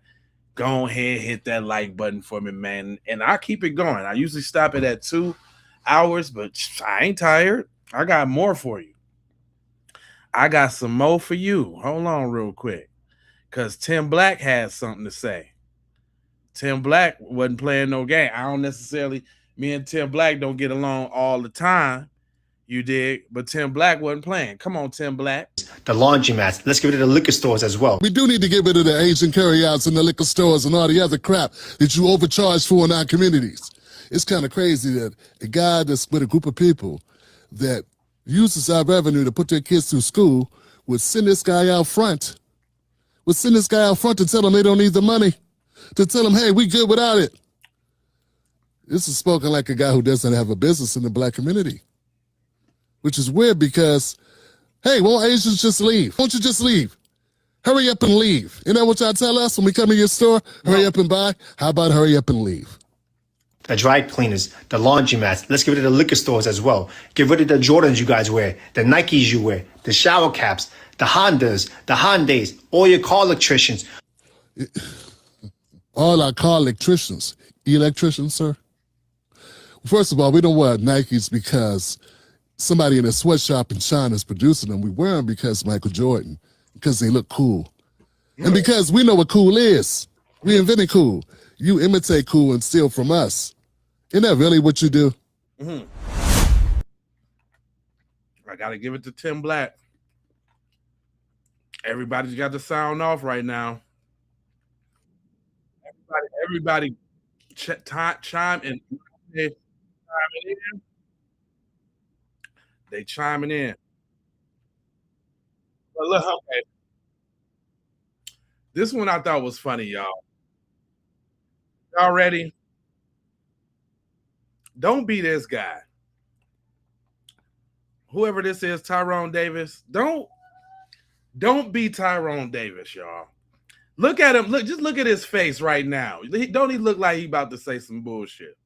[SPEAKER 1] Go ahead, hit that like button for me, man. And I keep it going. I usually stop it at 2 hours, but I ain't tired. I got more for you. I got some more for you. Hold on real quick. Because Tim Black has something to say. Tim Black wasn't playing no game. I don't necessarily, me and Tim Black don't get along all the time. You dig? But Tim Black wasn't playing. Come on, Tim Black.
[SPEAKER 3] The laundromats. Let's get rid of the liquor stores as well.
[SPEAKER 16] We do need to get rid of the Asian carryouts and the liquor stores and all the other crap that you overcharge for in our communities. It's kind of crazy that a guy that's with a group of people that uses our revenue to put their kids through school would send this guy out front. Would send this guy out front to tell them they don't need the money. To tell them, hey, we good without it. This is spoken like a guy who doesn't have a business in the black community. Which is weird because, hey, won't Asians just leave? Won't you just leave? Hurry up and leave. You know what y'all tell us when we come to your store? Hurry up and buy. How about hurry up and leave?
[SPEAKER 3] The dry cleaners, the laundromats. Let's get rid of the liquor stores as well. Get rid of the Jordans you guys wear, the Nikes you wear, the shower caps, the Hondas, the Hyundais, all your car electricians.
[SPEAKER 16] All our car electricians. Electricians, sir? First of all, we don't wear Nikes because somebody in a sweatshop in China is producing them. We wear them because Michael Jordan, because they look cool. And because we know what cool is. We invented cool. You imitate cool and steal from us. Isn't that really what you do?
[SPEAKER 1] I got to give it to Tim Black. Everybody's got the sound off right now. Everybody chime in. They chiming in. But look, okay. This one I thought was funny, y'all. Y'all ready? Don't be this guy. Whoever this is, Tyrone Davis. Don't be Tyrone Davis, y'all. Look at him. Just look at his face right now. Don't he look like he about to say some bullshit?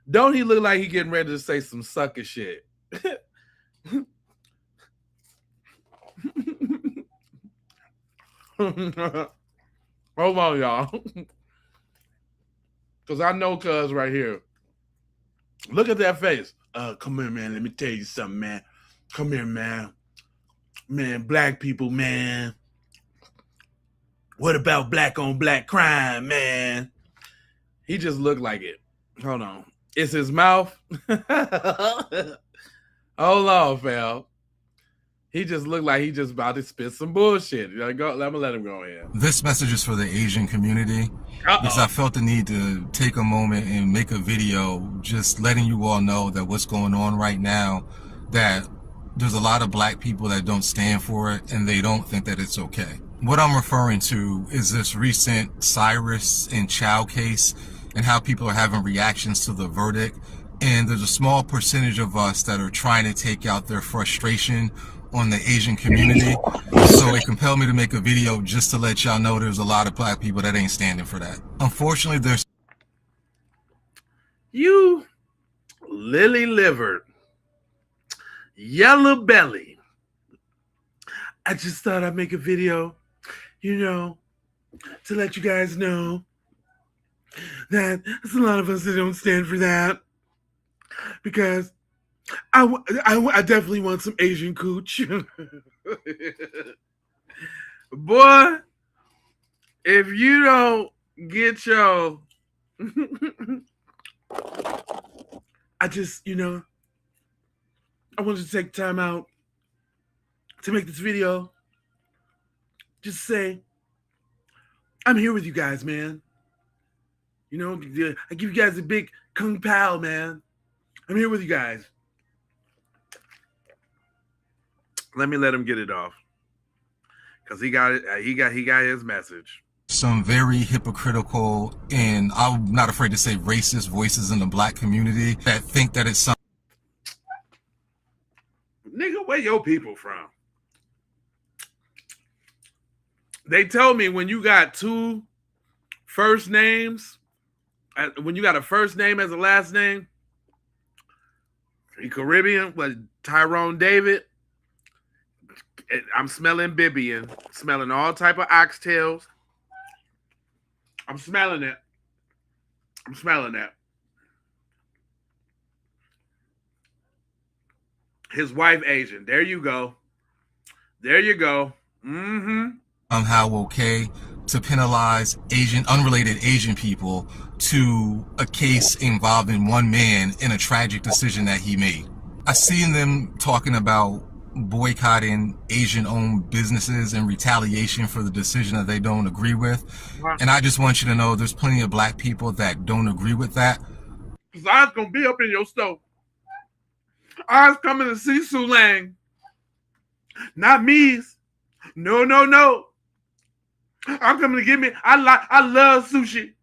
[SPEAKER 1] Don't he look like he getting ready to say some sucker shit? Hold on, y'all. Because I know cuz right here. Look at that face. Come here, man. Let me tell you something, man. Come here, man. Man, black people, man. What about black on black crime, man? He just looked like it. Hold on. It's his mouth. Hold on, fam. He just looked like he just about to spit some bullshit. Let me let him go in.
[SPEAKER 17] This message is for the Asian community because I felt the need to take a moment and make a video just letting you all know that what's going on right now, that there's a lot of black people that don't stand for it and they don't think that it's okay. What I'm referring to is this recent Cyrus and Chow case and how people are having reactions to the verdict. And there's a small percentage of us that are trying to take out their frustration on the Asian community. So it compelled me to make a video just to let y'all know there's a lot of black people that ain't standing for that. Unfortunately, there's
[SPEAKER 1] You lily livered, yellow belly. I just thought I'd make a video, to let you guys know that there's a lot of us that don't stand for that. Because I definitely want some Asian cooch. Boy, if you don't get your I just, I wanted to take time out to make this video. Just say, I'm here with you guys, man. I give you guys a big kung pao, man. I'm here with you guys. Let him get it off. Because he got it. He got his message.
[SPEAKER 17] some very hypocritical and I'm not afraid to say racist voices in the black community that think that it's something.
[SPEAKER 1] Nigga, where your people from? They told me when you got two first names, when you got a first name as a last name, you Caribbean, but Tyrone David, I'm smelling Bibian, smelling all type of oxtails. I'm smelling it. I'm smelling that. His wife Asian. There you go. There you go. Mm-hmm.
[SPEAKER 17] Somehow okay to penalize unrelated Asian people to a case involving one man in a tragic decision that he made. I seen them talking about boycotting Asian-owned businesses in retaliation for the decision that they don't agree with. And I just want you to know there's plenty of black people that don't agree with that.
[SPEAKER 1] Cause I was gonna be up in your stove. I was coming to see Sue Lang. Not me's. No, no, no. I'm coming to get me. I love sushi.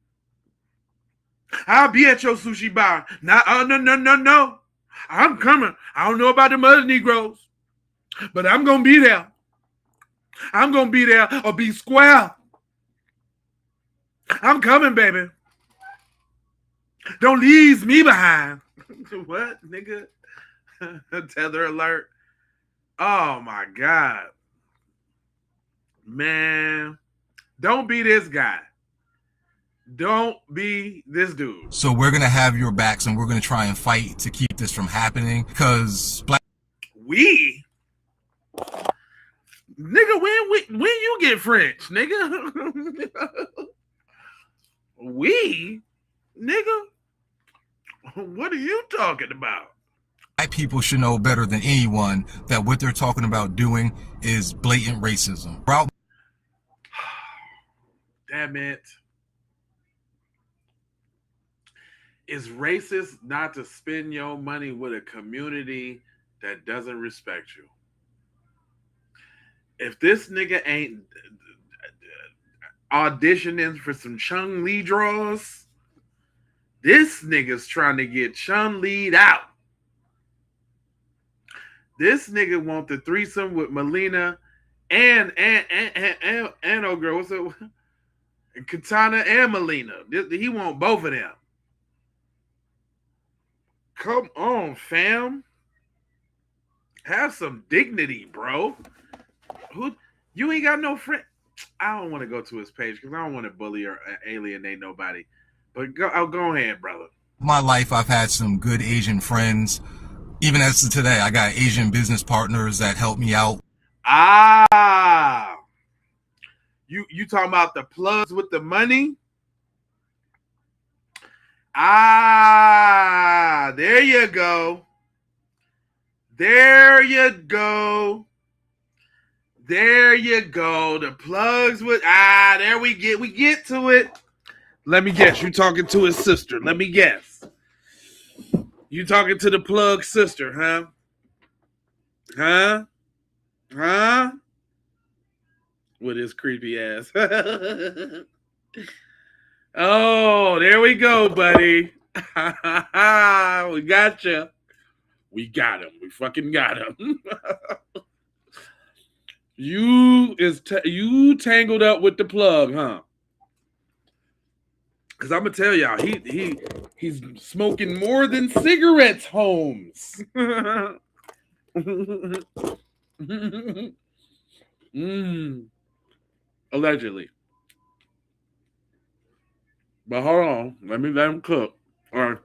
[SPEAKER 1] I'll be at your sushi bar. No. I'm coming. I don't know about the other Negroes, but I'm gonna be there. I'm gonna be there or be square. I'm coming, baby. Don't leave me behind. What, nigga? Tether alert. Oh my God. Man. Don't be this guy. Don't be this dude.
[SPEAKER 17] So we're going to have your backs and we're going to try and fight to keep this from happening because black.
[SPEAKER 1] We? Nigga, when you get French, nigga? We? Nigga? What are you talking about?
[SPEAKER 17] Black people should know better than anyone that what they're talking about doing is blatant racism.
[SPEAKER 1] Damn it. It's racist not to spend your money with a community that doesn't respect you. If this nigga ain't auditioning for some Chung Lee draws, this nigga's trying to get Chung Lee'd out. This nigga want the threesome with Melina and old girl. What's up? Katana and Melina. He want both of them. Come on, fam. Have some dignity, bro. You ain't got no friend. I don't want to go to his page because I don't want to bully or alienate nobody. But go ahead, brother.
[SPEAKER 17] My life, I've had some good Asian friends. Even as of today, I got Asian business partners that help me out.
[SPEAKER 1] Ah. You talking about the plugs with the money? Ah, there you go. There you go. There you go. The plugs with there we get to it. Let me guess. You talking to his sister. Let me guess. You talking to the plug sister, huh? Huh? With his creepy ass. Oh, there we go, buddy. We got you. We got him. We fucking got him. You tangled up with the plug, huh? Because I'm gonna tell y'all, he's smoking more than cigarettes, Holmes. Allegedly. But hold on, let me let him cook or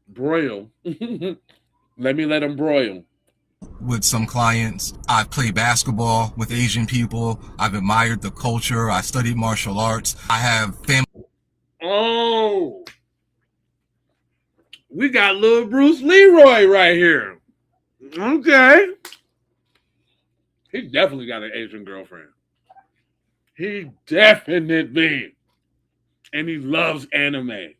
[SPEAKER 1] broil. Let me let him broil.
[SPEAKER 17] With some clients, I've played basketball with Asian people. I've admired the culture. I studied martial arts. I have family.
[SPEAKER 1] Oh, we got little Bruce Leroy right here. Okay. He definitely got an Asian girlfriend. He definitely. And he loves anime.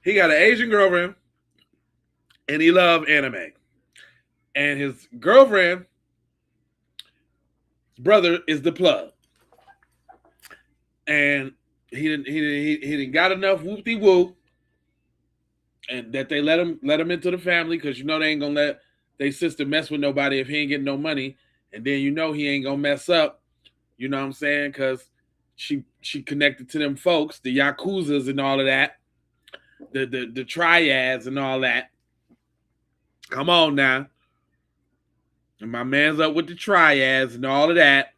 [SPEAKER 1] He got an Asian girlfriend and he loves anime. And his girlfriend, his brother, is the plug. And he didn't got enough whoop-de-whoop, and that they let him into the family, because you know they ain't gonna let their sister mess with nobody if he ain't getting no money. And then you know he ain't gonna mess up. You know what I'm saying? Because she connected to them folks, the Yakuzas and all of that. The triads and all that. Come on now. And my man's up with the triads and all of that.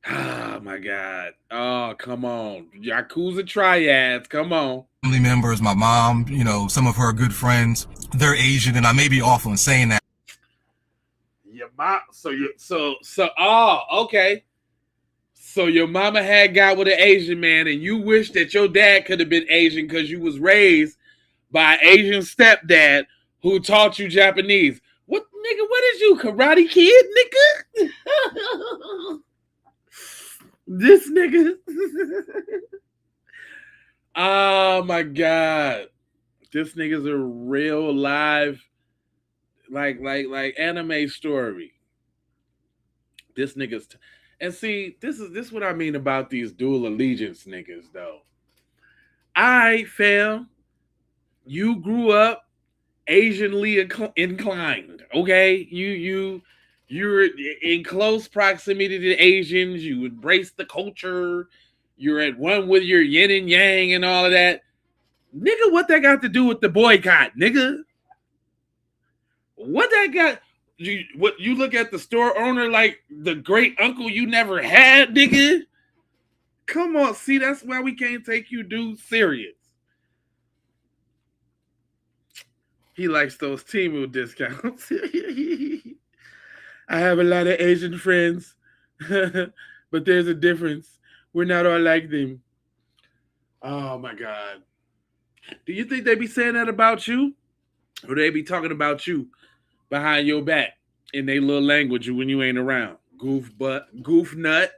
[SPEAKER 1] Oh my God. Oh, come on. Yakuza triads. Come on.
[SPEAKER 17] Family members, my mom, you know, some of her good friends, they're Asian, and I may be awful in saying that.
[SPEAKER 1] Your mom, okay. So your mama had got with an Asian man, and you wish that your dad could have been Asian because you was raised by an Asian stepdad who taught you Japanese. What, nigga, what is you, Karate Kid, nigga? This nigga. Oh my God. This nigga's a real live like anime story. This nigga's and see, this is what I mean about these dual allegiance niggas though. You grew up Asianly inclined, okay? You're in close proximity to Asians. You embrace the culture. You're at one with your yin and yang and all of that. Nigga, what that got to do with the boycott, nigga? What that got? You look at the store owner like the great uncle you never had, nigga? Come on, see, that's why we can't take you dudes serious. He likes those Temu discounts. I have a lot of Asian friends, but there's a difference. We're not all like them. Oh my God. Do you think they be saying that about you? Or they be talking about you behind your back in their little language when you ain't around? Goof butt, goof nut,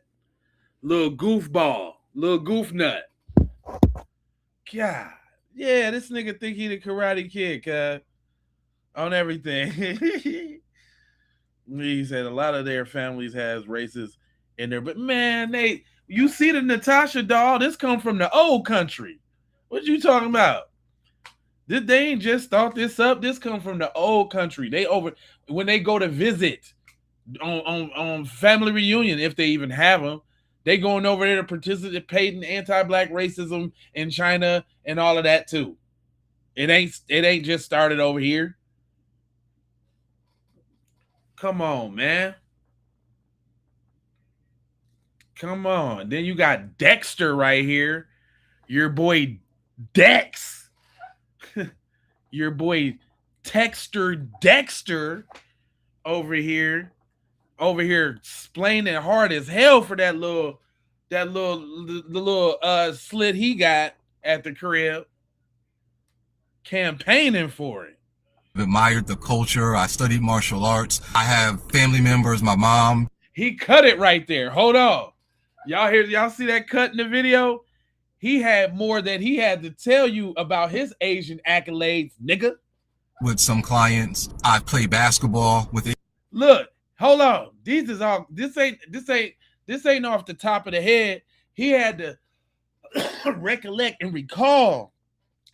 [SPEAKER 1] little goofball, little goof nut. God. Yeah, this nigga think he the Karate Kid, on everything. He said a lot of their families has races in there, but man, you see the Natasha doll, this come from the old country. What you talking about? They ain't just thought this up. This come from the old country. When they go to visit on family reunion, if they even have them, they going over there to participate in anti-black racism in China and all of that too. It ain't just started over here. Come on, man. Come on. Then you got Dexter right here. Your boy Dex. Your boy Texter Dexter over here explaining hard as hell for the little slit he got at the crib, campaigning for it.
[SPEAKER 17] I've admired the culture. I studied martial arts. I have family members, my mom.
[SPEAKER 1] He cut it right there. Hold on. Y'all see that cut in the video? He had more that he had to tell you about his Asian accolades, nigga.
[SPEAKER 17] With some clients, I've played basketball with.
[SPEAKER 1] Look, hold on. This This ain't off the top of the head. He had to recollect and recall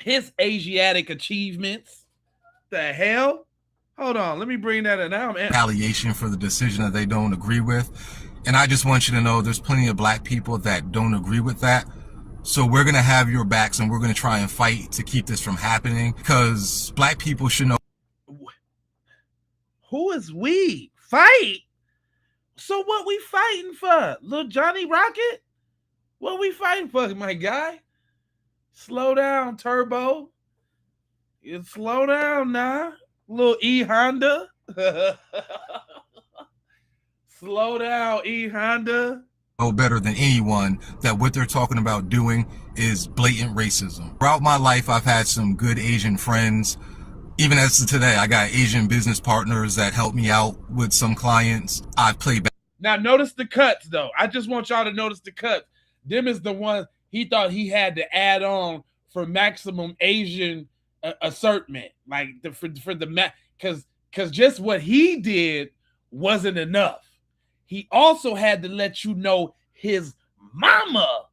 [SPEAKER 1] his Asiatic achievements. The hell? Hold on, let me bring that in now.
[SPEAKER 17] Retaliation for the decision that they don't agree with. And I just want you to know there's plenty of black people that don't agree with that. So we're going to have your backs and we're going to try and fight to keep this from happening, because black people should know.
[SPEAKER 1] Who is we? Fight? So what we fighting for? Little Johnny Rocket? What we fighting for, my guy? Slow down, Turbo. You slow down now. Little E Honda. Slow down, E Honda.
[SPEAKER 17] Know better than anyone that what they're talking about doing is blatant racism. Throughout my life, I've had some good Asian friends. Even as of today, I got Asian business partners that help me out with some clients. I've played back.
[SPEAKER 1] Now notice the cuts, though. I just want y'all to notice the cuts. Them is the one he thought he had to add on for maximum Asian assertment, like for the because just what he did wasn't enough. He also had to let you know his mama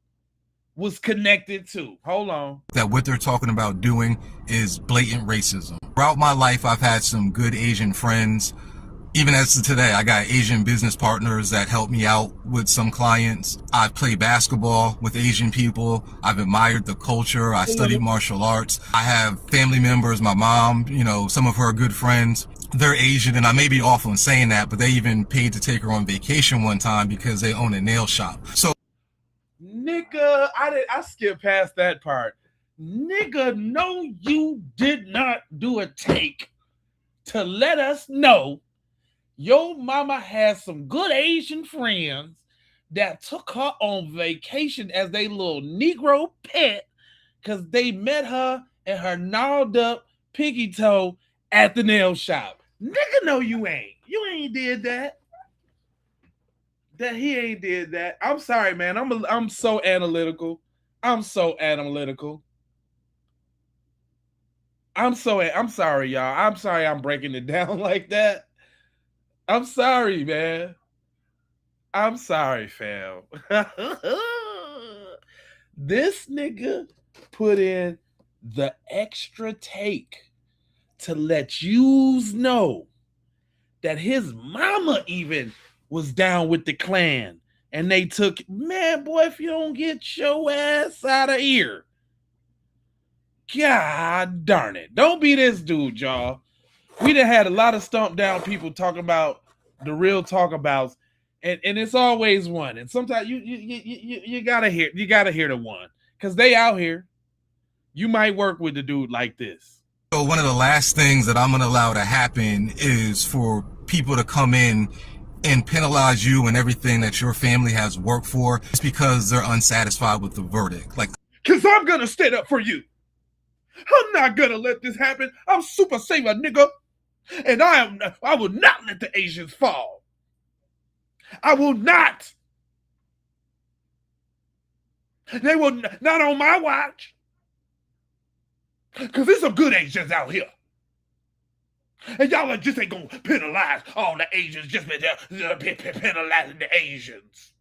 [SPEAKER 1] was connected to. Hold on.
[SPEAKER 17] That what they're talking about doing is blatant racism. Throughout my life, I've had some good Asian friends. Even as of today, I got Asian business partners that help me out with some clients. I've played basketball with Asian people. I've admired the culture. I studied martial arts. I have family members, my mom, you know, some of her good friends. They're Asian, and I may be awful in saying that, but they even paid to take her on vacation one time because they own a nail shop. So,
[SPEAKER 1] nigga, I skipped past that part. Nigga, no, you did not do a take to let us know your mama has some good Asian friends that took her on vacation as they little Negro pet because they met her and her gnawed up pinky toe at the nail shop. Nigga, no, you ain't. You ain't did that. That he ain't did that. I'm sorry, man. I'm so analytical. I'm sorry, y'all. I'm sorry I'm breaking it down like that. I'm sorry, man. I'm sorry, fam. This nigga put in the extra take to let yous know that his mama even was down with the Klan. And they took, man, boy, if you don't get your ass out of here. God darn it. Don't be this dude, y'all. We done had a lot of stomp down people talking about the real talkabouts, and it's always one. And sometimes you gotta hear the one because they out here. You might work with a dude like this.
[SPEAKER 17] So one of the last things that I'm going to allow to happen is for people to come in and penalize you and everything that your family has worked for just because they're unsatisfied with the verdict. Like,
[SPEAKER 1] because I'm going to stand up for you. I'm not going to let this happen. I'm Super Saver, nigga. And I will not let the Asians fall. I will not. They will not on my watch. Because there's some good Asians out here. And y'all just ain't going to penalize all the Asians just penalizing the Asians.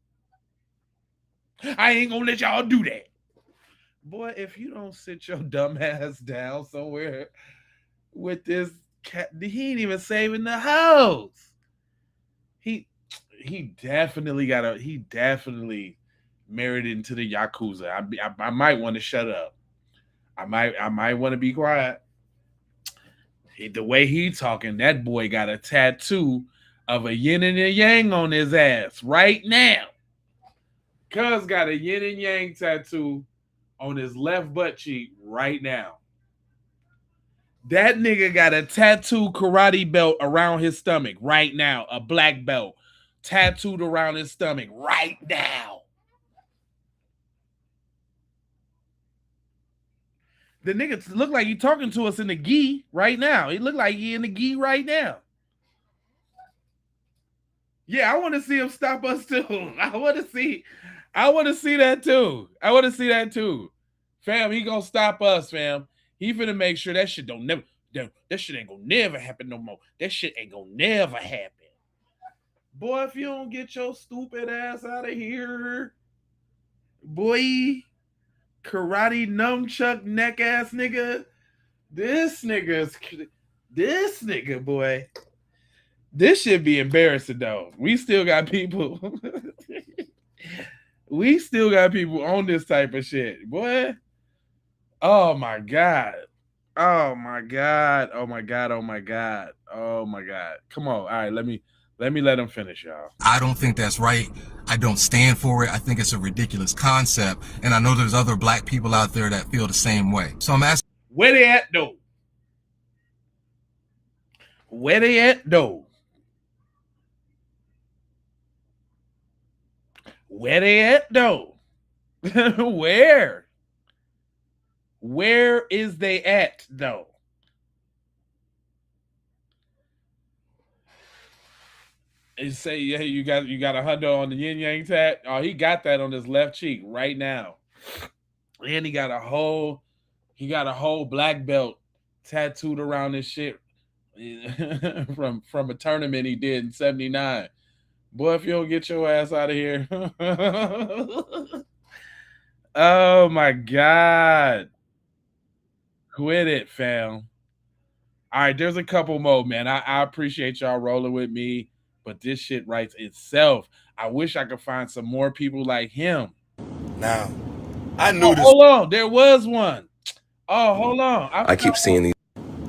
[SPEAKER 1] I ain't going to let y'all do that. Boy, if you don't sit your dumb ass down somewhere with this cat, he ain't even saving the house. He definitely married into the Yakuza. I might want to shut up. I might want to be quiet. The way he talking, that boy got a tattoo of a yin and a yang on his ass right now. Cuz got a yin and yang tattoo on his left butt cheek right now. That nigga got a tattoo karate belt around his stomach right now. A black belt tattooed around his stomach right now. The nigga look like he talking to us in the gi right now. He look like he in the gi right now. Yeah, I want to see him stop us too. I want to see that too. Fam, he gonna stop us, fam. He finna make sure that shit that shit ain't gonna never happen no more. That shit ain't gonna never happen. Boy, if you don't get your stupid ass out of here, boy, karate nunchuck neck ass nigga. This nigga, boy. This should be embarrassing though. We still got people. We still got people on this type of shit, boy. Oh my god. Oh my god. Oh my god. Oh my god. Oh my god. Come on. All right, let me let him finish, y'all.
[SPEAKER 17] I don't think that's right. I don't stand for it. I think it's a ridiculous concept. And I know there's other black people out there that feel the same way. So I'm asking,
[SPEAKER 1] where they at though? Where they at though? Where they at though? Where? Where is they at though? And say, yeah, you got a hundo on the yin yang tat. Oh, he got that on his left cheek right now, and he got a whole black belt tattooed around his shit from a tournament he did in '79. Boy, if you don't get your ass out of here. Oh my god. Quit it, fam. All right, there's a couple more, man. I appreciate y'all rolling with me, but this shit writes itself. I wish I could find some more people like him.
[SPEAKER 18] Now, I knew this.
[SPEAKER 1] Hold on, there was one. Oh, hold on.
[SPEAKER 18] I keep seeing these.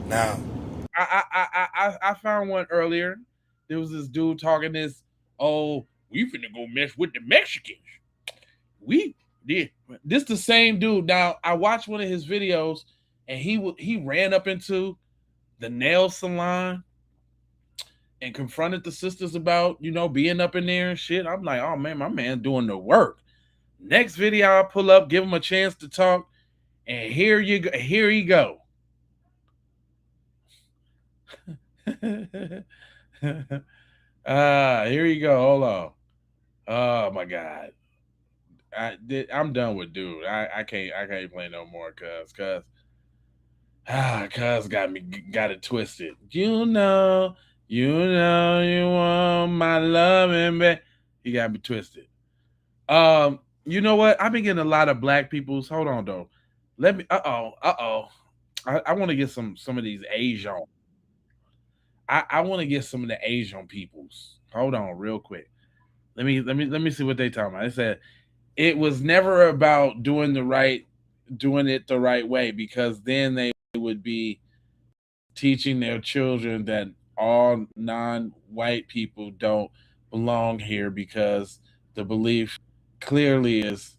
[SPEAKER 18] Now,
[SPEAKER 1] I found one earlier. There was this dude talking this, oh, we finna go mess with the Mexicans. We did. This the same dude. Now, I watched one of his videos, and he ran up into the nail salon and confronted the sisters about, being up in there and shit. I'm like, oh man, my man doing the work. Next video I'll pull up, give him a chance to talk, and here he go. Here you go. Hold on. Oh my god. I'm done with dude. I can't play no more cuz got it twisted. You know you want my loving, baby. He got me twisted. You know what? I've been getting a lot of black people's. Hold on though. Let me. I want to get some of these Asian. I want to get some of the Asian peoples. Hold on, real quick. Let me see what they talking about. They said it was never about doing it the right way, because then they would be teaching their children that all non-white people don't belong here, because the belief clearly is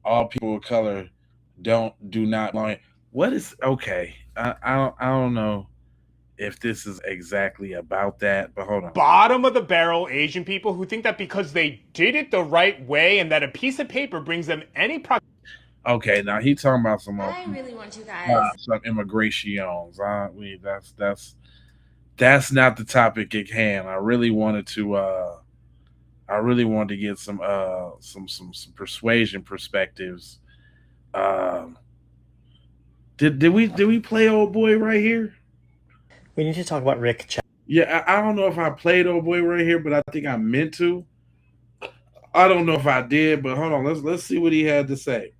[SPEAKER 1] all people of color do not belong. What is okay? I don't know if this is exactly about that, but hold on.
[SPEAKER 19] Bottom of the barrel Asian people who think that because they did it the right way and that a piece of paper brings them any
[SPEAKER 1] Okay, now he talking about some
[SPEAKER 21] I really want you guys.
[SPEAKER 1] some immigrations. That's not the topic at hand. I really wanted to get some persuasion perspectives. Did we play old boy right here?
[SPEAKER 23] We need to talk about Rick Chow.
[SPEAKER 1] Yeah, I don't know if I played old boy right here, but I think I meant to. I don't know if I did, but hold on. Let's see what he had to say.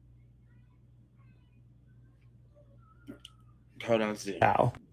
[SPEAKER 1] Hold on, see.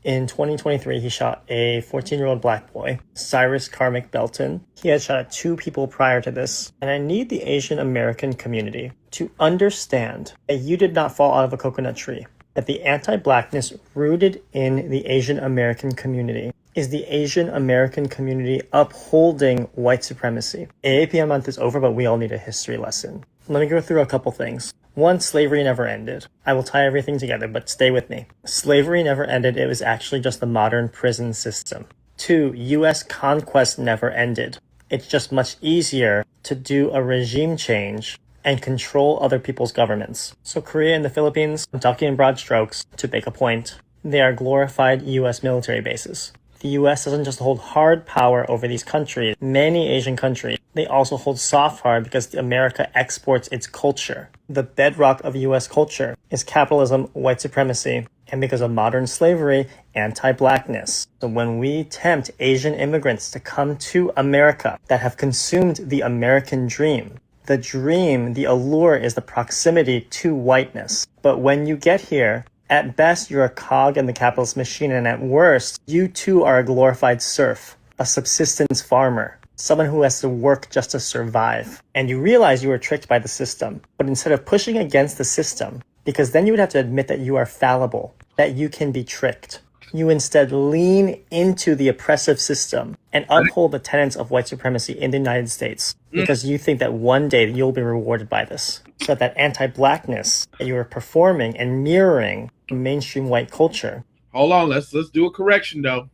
[SPEAKER 23] In 2023, he shot a 14-year-old black boy, Cyrus Carmick Belton. He had shot at 2 people prior to this. And I need the Asian American community to understand that you did not fall out of a coconut tree. That the anti-blackness rooted in the Asian American community is the Asian American community upholding white supremacy. AAPI month is over, but we all need a history lesson. Let me go through a couple things. 1, slavery never ended. I will tie everything together, but stay with me. Slavery never ended. It was actually just the modern prison system. 2, U.S. conquest never ended. It's just much easier to do a regime change and control other people's governments. So Korea and the Philippines, I'm talking in broad strokes to make a point. They are glorified U.S. military bases. The U.S. doesn't just hold hard power over these countries. Many Asian countries, they also hold soft power because America exports its culture. The bedrock of U.S. culture is capitalism, white supremacy, and because of modern slavery, anti-blackness. So when we tempt Asian immigrants to come to America that have consumed the American dream, the allure is the proximity to whiteness. But when you get here, at best, you're a cog in the capitalist machine, and at worst, you too are a glorified serf, a subsistence farmer, someone who has to work just to survive. And you realize you were tricked by the system. But instead of pushing against the system, because then you would have to admit that you are fallible, that you can be tricked, you instead lean into the oppressive system and uphold the tenets of white supremacy in the United States, because you think that one day you'll be rewarded by this. So that anti-blackness that you are performing and mirroring mainstream white culture.
[SPEAKER 1] Hold on, let's do a correction though.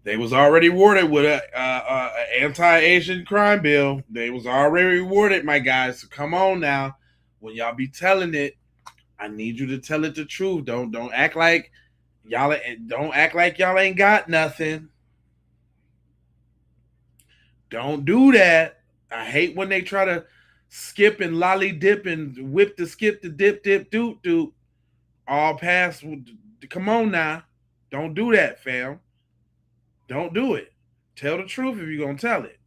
[SPEAKER 1] They was already rewarded with a anti-Asian crime bill. They was already rewarded, my guys. So come on now, when y'all be telling it, I need you to tell it the truth. Don't act like y'all ain't got nothing. Don't do that. I hate when they try to skip and lolly dip and whip the skip the dip doot doot all past. Come on now, don't do that, fam. Don't do it. Tell the truth if you're gonna tell it.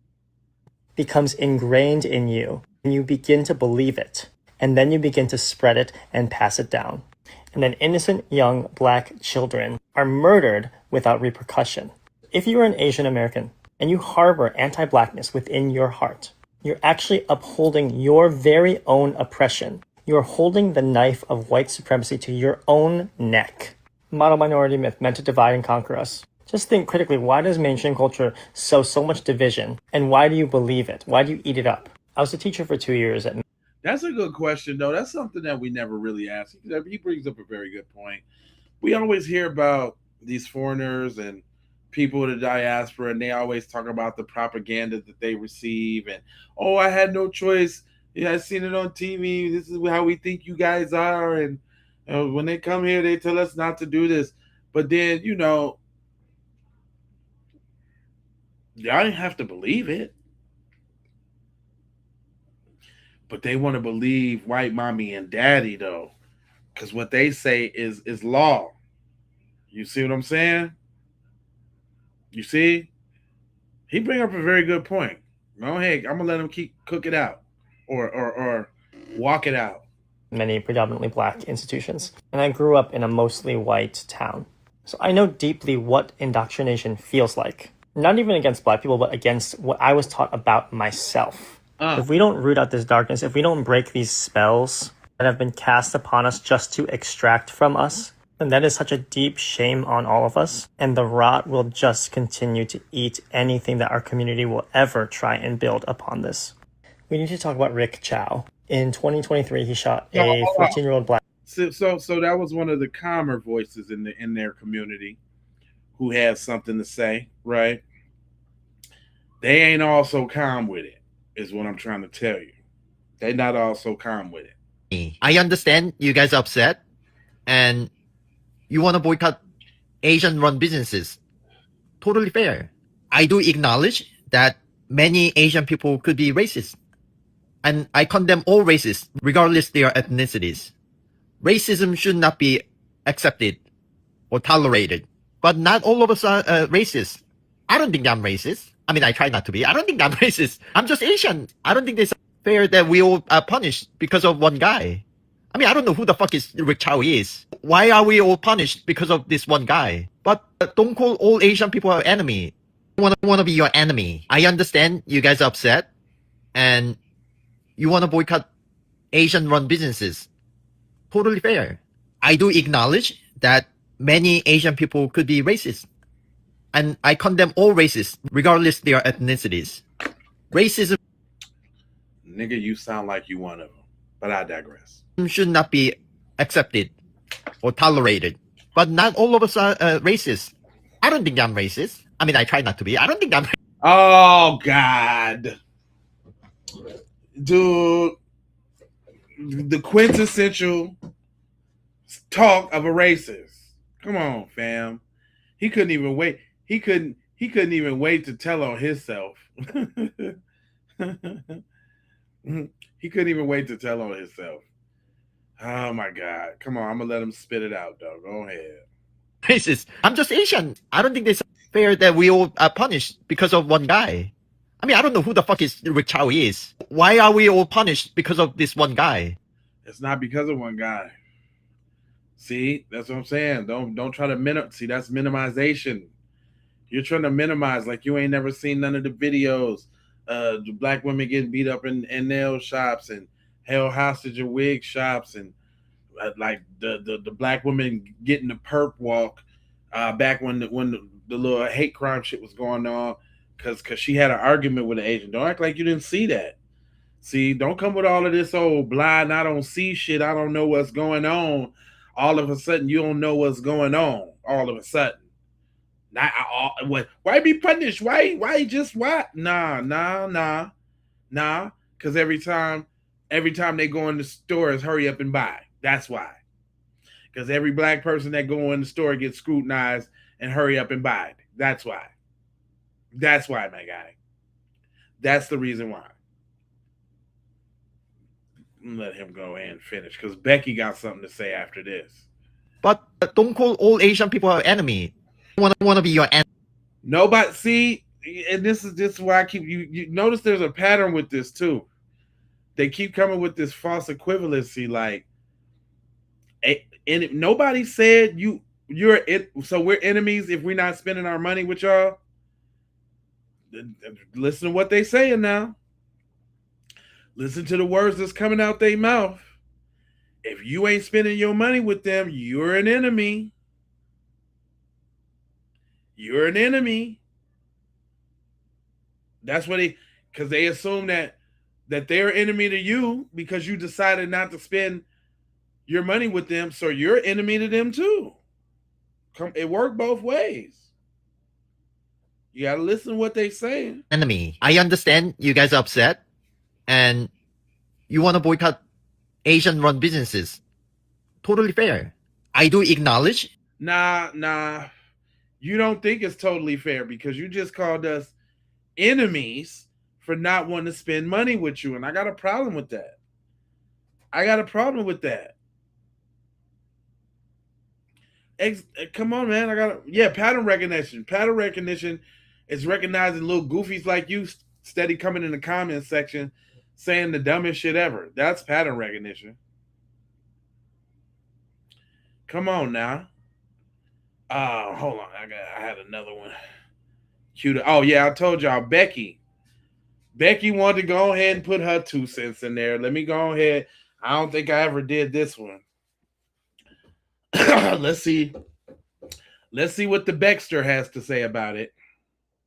[SPEAKER 23] Becomes ingrained in you, and you begin to believe it, and then you begin to spread it and pass it down. And then innocent young black children are murdered without repercussion. If you are an Asian American and you harbor anti-blackness within your heart, you're actually upholding your very own oppression. You're holding the knife of white supremacy to your own neck. Model minority myth meant to divide and conquer us. Just think critically, why does mainstream culture sow so much division? And why do you believe it? Why do you eat it up? I was a teacher for 2 years at...
[SPEAKER 1] That's a good question, though. That's something that we never really ask. He brings up a very good point. We always hear about these foreigners and people in the diaspora, and they always talk about the propaganda that they receive. And, oh, I had no choice. Yeah, I seen it on TV. This is how we think you guys are. And when they come here, they tell us not to do this. But then, y'all didn't have to believe it. But they want to believe white mommy and daddy, though, because what they say is law. You see what I'm saying? You see? He bring up a very good point. Go ahead. I'm gonna let him keep cook it out, or walk it out.
[SPEAKER 23] Many predominantly black institutions, and I grew up in a mostly white town. So I know deeply what indoctrination feels like. Not even against black people, but against what I was taught about myself. If we don't root out this darkness, if we don't break these spells that have been cast upon us just to extract from us, then that is such a deep shame on all of us. And the rot will just continue to eat anything that our community will ever try and build upon this. We need to talk about Rick Chow. In 2023, he shot a 14-year-old black...
[SPEAKER 1] So that was one of the calmer voices in their community who has something to say, right? They ain't all so calm with it, is what I'm trying to tell you. They're not all so calm with it.
[SPEAKER 2] I understand you guys are upset and you want to boycott Asian-run businesses. Totally fair. I do acknowledge that many Asian people could be racist. And I condemn all races, regardless their ethnicities. Racism should not be accepted or tolerated. But not all of us are racist. I don't think I'm racist. I mean, I try not to be. I don't think I'm racist. I'm just Asian. I don't think it's fair that we all are punished because of one guy. I mean, I don't know who the fuck is Rick Chow is. Why are we all punished because of this one guy? But don't call all Asian people our enemy. I want to be your enemy. I understand you guys are upset and you want to boycott Asian-run businesses. Totally fair. I do acknowledge that many Asian people could be racist. And I condemn all races, regardless their ethnicities. Racism...
[SPEAKER 1] Nigga, you sound like you one of them. But I digress.
[SPEAKER 2] Should not be accepted or tolerated. But not all of us are racist. I don't think I'm racist. I mean, I try not to be. I don't think I'm...
[SPEAKER 1] Oh, God. Dude. The quintessential talk of a racist. Come on, fam. He couldn't even wait. He couldn't even wait to tell on himself. He couldn't even wait to tell on himself. Oh my God. Come on. I'm going to let him spit it out, though. Go ahead.
[SPEAKER 2] Racist. I'm just Asian. I don't think it's fair that we all are punished because of one guy. I mean, I don't know who the fuck is Rick Chow is. Why are we all punished because of this one guy?
[SPEAKER 1] It's not because of one guy. See, that's what I'm saying. Don't try to see, that's minimization. You're trying to minimize like you ain't never seen none of the videos. The black women getting beat up in nail shops and held hostage in wig shops, and like the black women getting the perp walk back when the little hate crime shit was going on because she had an argument with an agent. Don't act like you didn't see that. See, don't come with all of this old blind, I don't see shit, I don't know what's going on. All of a sudden, you don't know what's going on. All of a sudden. Why be punished? Why just what? Nah. Because every time they go in the stores, hurry up and buy. That's why. Because every black person that go in the store gets scrutinized and hurry up and buy. That's why. That's why, my guy. That's the reason why. Let him go and finish because Becky got something to say after this.
[SPEAKER 2] But don't call all Asian people our enemy. I want to be your enemy.
[SPEAKER 1] Nobody, see, and this is why I keep you notice there's a pattern with this too. They keep coming with this false equivalency, like, and nobody said you're it. So we're enemies if we're not spending our money with y'all. Listen to what they saying now. Listen to the words that's coming out their mouth. If you ain't spending your money with them, you're an enemy. You're an enemy. That's what because they assume that they're enemy to you because you decided not to spend your money with them, so you're enemy to them too. It worked both ways. You gotta listen to what they saying.
[SPEAKER 2] Enemy. I understand you guys are upset and you want to boycott Asian-run businesses. Totally fair. I do acknowledge.
[SPEAKER 1] Nah. You don't think it's totally fair because you just called us enemies for not wanting to spend money with you, and I got a problem with that. Come on, man. Pattern recognition. Pattern recognition is recognizing little goofies like you steady coming in the comment section saying the dumbest shit ever. That's pattern recognition. Come on now. Hold on. I had another one. Oh yeah, I told y'all Becky wanted to go ahead and put her 2 cents in there. Let me go ahead. I don't think I ever did this one. Let's see what the Baxter has to say about it.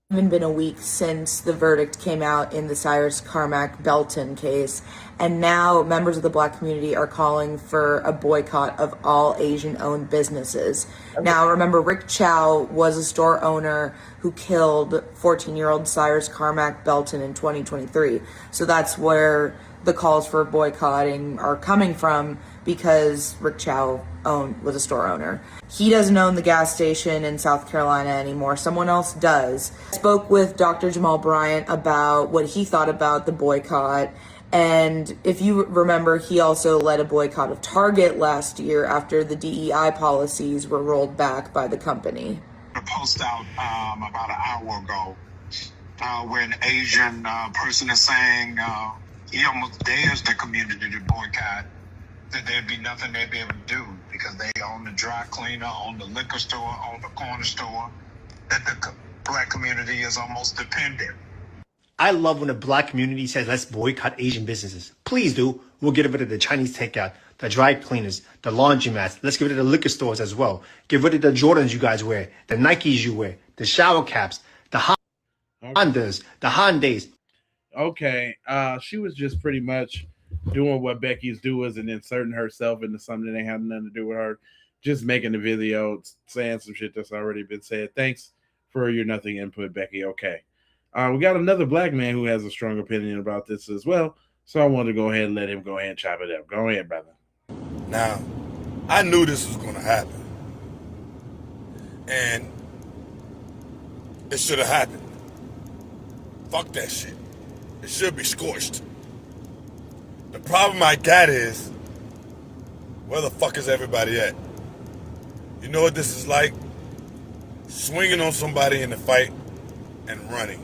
[SPEAKER 4] Even been a week since the verdict came out in the Cyrus Carmack Belton case, and now members of the Black community are calling for a boycott of all Asian-owned businesses. Now, remember, Rick Chow was a store owner who killed 14-year-old Cyrus Carmack Belton in 2023. So that's where the calls for boycotting are coming from, because Rick Chow was a store owner. He doesn't own the gas station in South Carolina anymore. Someone else does. I spoke with Dr. Jamal Bryant about what he thought about the boycott. And if you remember, he also led a boycott of Target last year after the DEI policies were rolled back by the company.
[SPEAKER 9] A post out about an hour ago where an Asian person is saying he almost dares the community to boycott, that there'd be nothing they'd be able to do because they own the dry cleaner, own the liquor store, own the corner store, that the Black community is almost dependent.
[SPEAKER 3] I love when the Black community says, let's boycott Asian businesses. Please do. We'll get rid of the Chinese takeout, the dry cleaners, the laundromats. Let's get rid of the liquor stores as well. Get rid of the Jordans you guys wear, the Nikes you wear, the shower caps, the Hondas, the Hyundais.
[SPEAKER 1] Okay. She was just pretty much doing what Becky's doing and inserting herself into something that ain't had nothing to do with her. Just making the video, saying some shit that's already been said. Thanks for your nothing input, Becky. Okay. We got another Black man who has a strong opinion about this as well. So I wanted to go ahead and let him go ahead and chop it up. Go ahead, brother.
[SPEAKER 18] Now, I knew this was going to happen. And it should have happened. Fuck that shit. It should be scorched. The problem I got is Where the fuck is everybody at? You know what this is like? Swinging on somebody in the fight and running.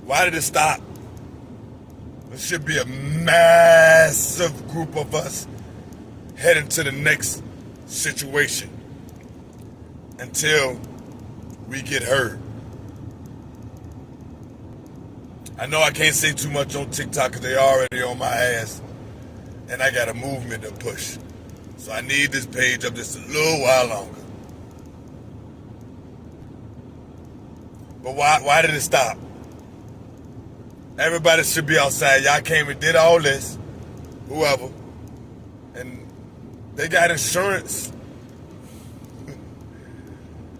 [SPEAKER 18] Why did it stop? There should be a massive group of us heading to the next situation until we get heard. I know I can't say too much on TikTok because they already on my ass, and I got a movement to push. So I need this page up just a little while longer. But why did it stop? Everybody should be outside. Y'all came and did all this, whoever, and they got insurance.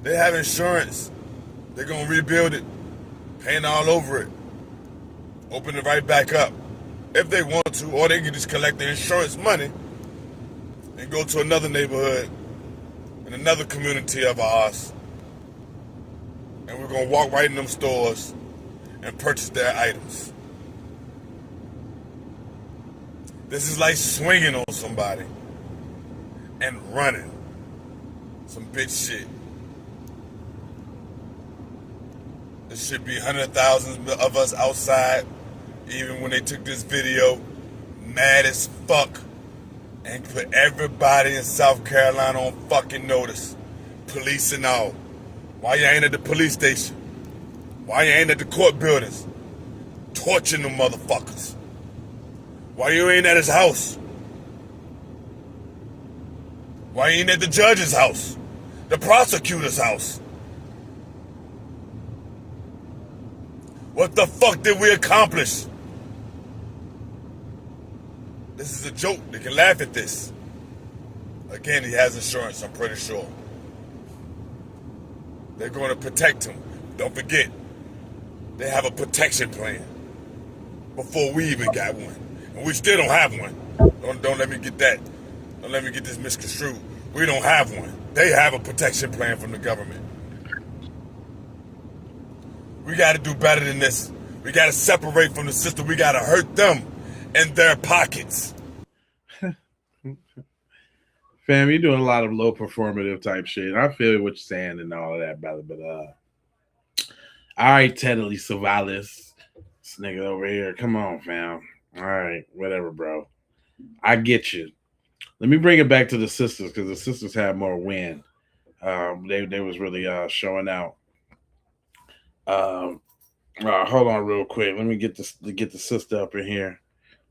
[SPEAKER 18] They have insurance. They're gonna rebuild it, paint all over it, open it right back up if they want to, or they can just collect the insurance money and go to another neighborhood in another community of ours, and we're gonna walk right in them stores and purchase their items. This is like swinging on somebody and running. Some bitch shit. There should be hundreds of thousands of us outside, even when they took this video, mad as fuck, and put everybody in South Carolina on fucking notice. Police and all. Why you ain't at the police station? Why you ain't at the court buildings? Torching them motherfuckers. Why you ain't at his house? Why you ain't at the judge's house? The prosecutor's house? What the fuck did we accomplish? This is a joke. They can laugh at this. Again, he has insurance, I'm pretty sure. They're going to protect him. Don't forget, they have a protection plan before we even got one. And we still don't have one. Don't let me get that. Don't let me get this misconstrued. We don't have one. They have a protection plan from the government. We got to do better than this. We got to separate from the system. We got to hurt them in their pockets.
[SPEAKER 1] Fam, you're doing a lot of low performative type shit. I feel what you're saying and all of that, brother. But all right, Teddy Savalas, this nigga over here. Come on, fam. All right, whatever, bro. I get you. Let me bring it back to the sisters because the sisters had more win. They was really showing out. Hold on real quick. Let me get the sister up in here.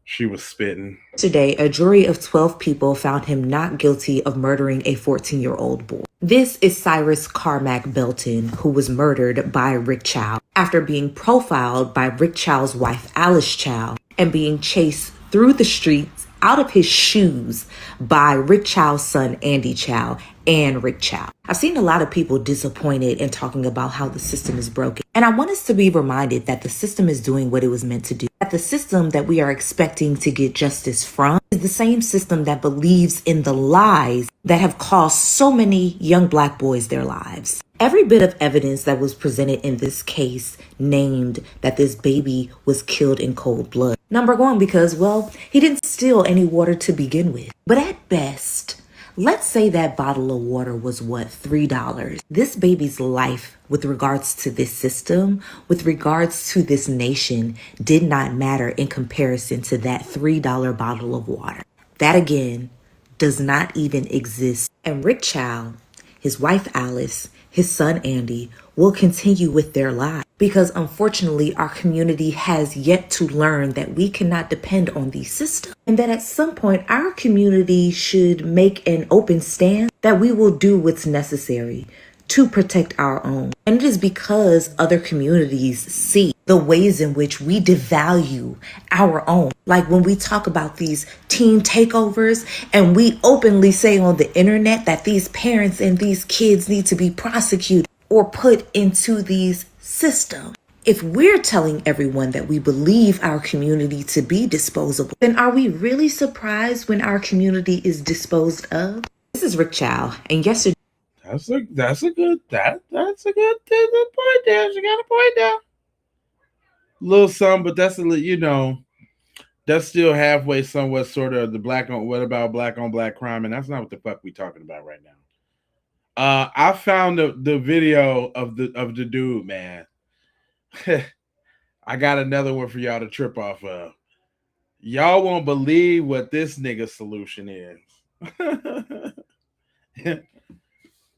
[SPEAKER 1] She was spitting.
[SPEAKER 4] Today, a jury of 12 people found him not guilty of murdering a 14-year-old boy. This is Cyrus Carmack Belton, who was murdered by Rick Chow after being profiled by Rick Chow's wife, Alice Chow, and being chased through the streets out of his shoes by Rick Chow's son, Andy Chow, and Rick Chow. I've seen a lot of people disappointed in talking about how the system is broken. And I want us to be reminded that the system is doing what it was meant to do. That the system that we are expecting to get justice from is the same system that believes in the lies that have cost so many young Black boys their lives. Every bit of evidence that was presented in this case named that this baby was killed in cold blood. Number one, because, well, he didn't steal any water to begin with. But at best, let's say that bottle of water was what, $3. This baby's life with regards to this system, with regards to this nation, did not matter in comparison to that $3 bottle of water. That again does not even exist. And Rick Chow, his wife Alice, his son Andy will continue with their lives because unfortunately our community has yet to learn that we cannot depend on these systems and that at some point our community should make an open stand that we will do what's necessary to protect our own. And it is because other communities see the ways in which we devalue our own. Like when we talk about these teen takeovers and we openly say on the internet that these parents and these kids need to be prosecuted or put into these systems. If we're telling everyone that we believe our community to be disposable, then are we really surprised when our community is disposed of? This is Rick Chow, and yesterday,
[SPEAKER 1] That's a good point there. She got a point there. Little something, but that's a little, That's still halfway, somewhat, sort of the black on. What about black on black crime? And that's not what the fuck we talking about right now. I found the video of the dude, man. I got another one for y'all to trip off of. Y'all won't believe what this nigga solution is.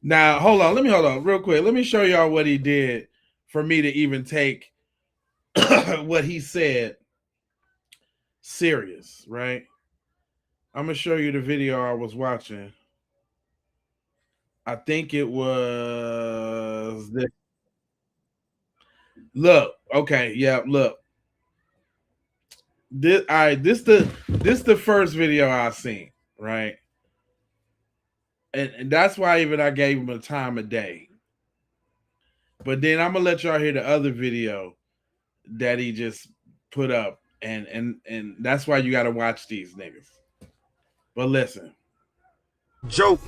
[SPEAKER 1] Now, hold on real quick. Let me show y'all what he did for me to even take what he said serious, right? I'm gonna show you the video I was watching. I think it was this. Look, okay, yeah, look. This the first video I seen, right? And that's why even I gave him a time of day. But then I'm gonna let y'all hear the other video that he just put up, and that's why you gotta watch these niggas. But listen.
[SPEAKER 5] Joke.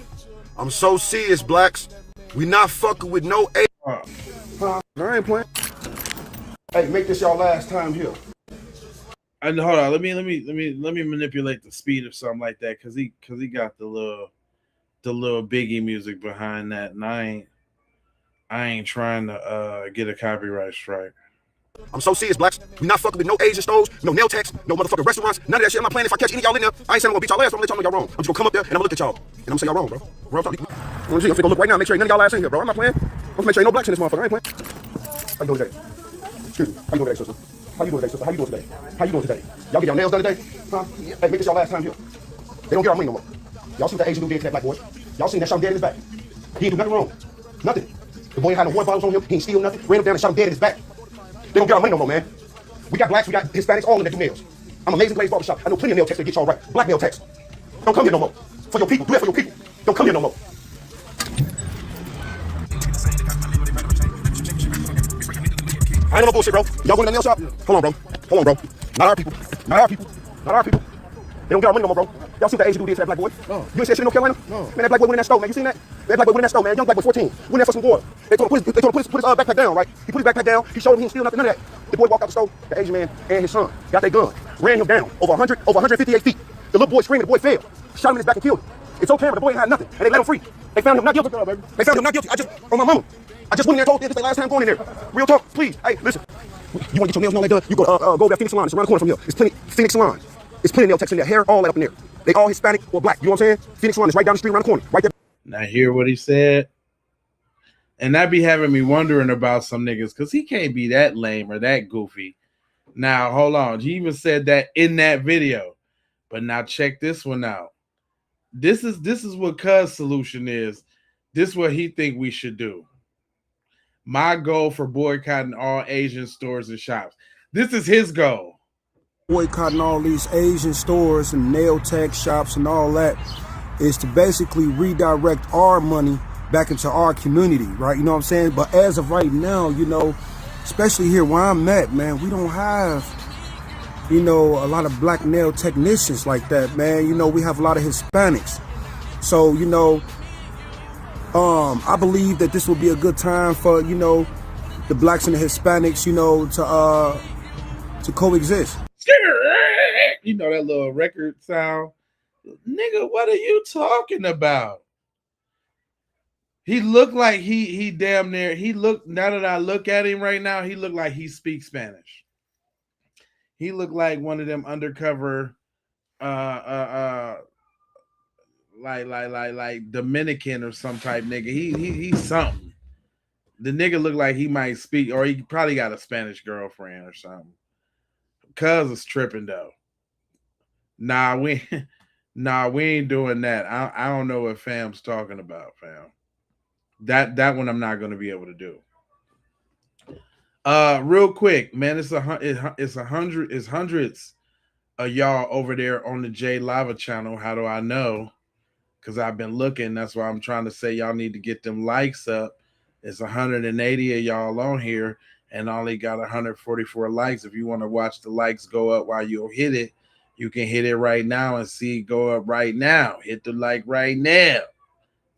[SPEAKER 5] I'm so serious, blacks. We not fucking with no A.
[SPEAKER 7] Huh? I ain't playing. Hey, make this y'all last time here.
[SPEAKER 1] And hold on, let me manipulate the speed of something like that, cause he got the little Biggie music behind that, and I ain't trying to get a copyright strike.
[SPEAKER 5] I'm so serious, blacks. We not fucking with no Asian stores, no nail techs, no motherfucking restaurants, none of that shit. I'm not playing. If I catch any of y'all in there, I ain't saying I'm gonna beat y'all ass. I'm gonna let y'all know y'all wrong. I'm just gonna come up there and I'm gonna look at y'all and I'm gonna say y'all wrong, bro. I'm gonna look right now, make sure ain't none of y'all ass in here, bro. I'm not playing. I'm gonna make sure ain't no blacks in this motherfucker. I ain't playing. How you doing today? Excuse me. How you doing today, sister? How you doing today, sister? How you doing today? How you doing today? Y'all get y'all nails done today? Huh? Hey, make this y'all last time here. They don't get our money no more. Y'all see what the Asian dude did to that black boy? Y'all seen that shot him dead in his back? He ain't do nothing wrong. Nothing. The boy ain't had no water bottles on him. He ain't steal nothing. Ran him down and shot him dead in his back. They don't get our money no more, man. We got blacks, we got Hispanics, all of them that do nails. I'm Amazing Glaze Barbershop. I know plenty of nail techs that get y'all right. Black nail techs. Don't come here no more. For your people. Do that for your people. Don't come here no more. I ain't no bullshit, bro. Y'all going to that nail shop? Hold on, bro. Hold on, bro. Not our people. Not our people. Not our people. They don't get our money no more, bro. Y'all see what the Asian dude did to that black boy? No. You ain't seen that shit in North Carolina? No. Man, that black boy went in that stove, man. You seen that? That black boy went in that stove, man. Young black boy, 14. Went in there for some water. They told him to put his backpack down, right? He put his backpack down. He showed him he didn't steal nothing, none of that. The boy walked out the stove. The Asian man and his son got their gun. Ran him down over 158 feet. The little boy screaming. The boy fell. Shot him in his back and killed him. It's on camera. The boy ain't had nothing. And they let him free. They found him not guilty. They found him not guilty. On my mama. I just went in there and told them this their last time going in there. Real talk, please. Hey, listen. You want to get your nails and all that done? You go to over at Phoenix Salon. It's around the corner from here. It's plenty. Phoenix Salon. It's plenty of nail techs in there. Hair, all that up in there. They all Hispanic or black. You know what I'm saying? Phoenix Salon is right down the street, around the corner. Right there.
[SPEAKER 1] Now hear what he said. And that be having me wondering about some niggas, because he can't be that lame or that goofy. Now, hold on. He even said that in that video. But now check this one out. This is what Cuz solution is. This is what he think we should do. My goal for boycotting all Asian stores and shops. This is his goal.
[SPEAKER 14] Boycotting all these Asian stores and nail tech shops and all that is to basically redirect our money back into our community, right? You know what I'm saying? But as of right now, you know, especially here where I'm at, man, we don't have, you know, a lot of black nail technicians like that, man. You know, we have a lot of Hispanics. So, you know, I believe that this will be a good time for, you know, the blacks and the Hispanics, you know, to coexist.
[SPEAKER 1] You know that little record sound? Nigga, what are you talking about? He looked like he damn near, now that I look at him right now, he looked like he speaks Spanish. He looked like one of them undercover like Dominican or some type nigga. He's something. The nigga looked like he might speak, or he probably got a Spanish girlfriend or something. Cuz is tripping though. Nah, we ain't doing that. I don't know what fam's talking about, fam. That one I'm not going to be able to do. Real quick, man, it's hundreds of y'all over there on the J Lava channel. How do I know? Because I've been looking. That's why I'm trying to say y'all need to get them likes up. It's 180 of y'all on here and only got 144 likes. If you want to watch the likes go up while you hit it, you can hit it right now and see it go up right now. Hit the like right now.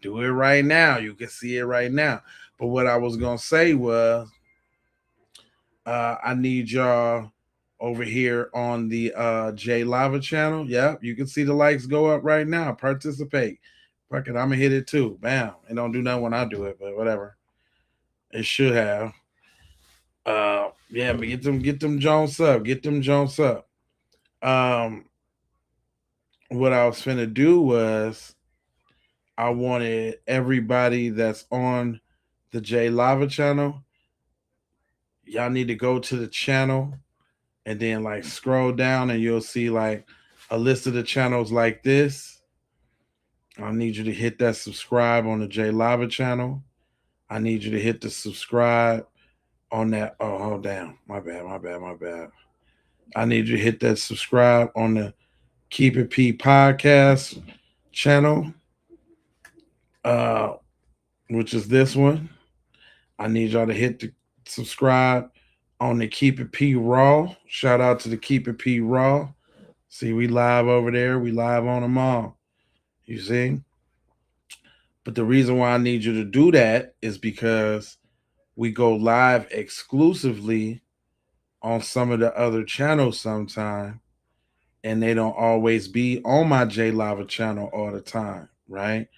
[SPEAKER 1] Do it right now. You can see it right now. But what I was going to say was I need y'all over here on the J Lava channel. Yep, you can see the likes go up right now. Participate. Fuck it, I'm gonna hit it too. Bam. It don't do nothing when I do it, but whatever. It should have. Yeah, but get them Jones up. Get them Jones up. What I was finna do was I wanted everybody that's on the J Lava channel. Y'all need to go to the channel and then like scroll down and you'll see like a list of the channels like this. I need you to hit that subscribe on the J Lava channel. I need you to hit the subscribe on that. Oh, damn. My bad. I need you to hit that subscribe on the Keep It P podcast channel, which is this one. I need y'all to hit the subscribe on the Keep It P Raw. Shout out to the Keep It P Raw. See, we live over there. We live on them all. You see? But the reason why I need you to do that is because we go live exclusively on some of the other channels sometime, and they don't always be on my J Lava channel all the time, right?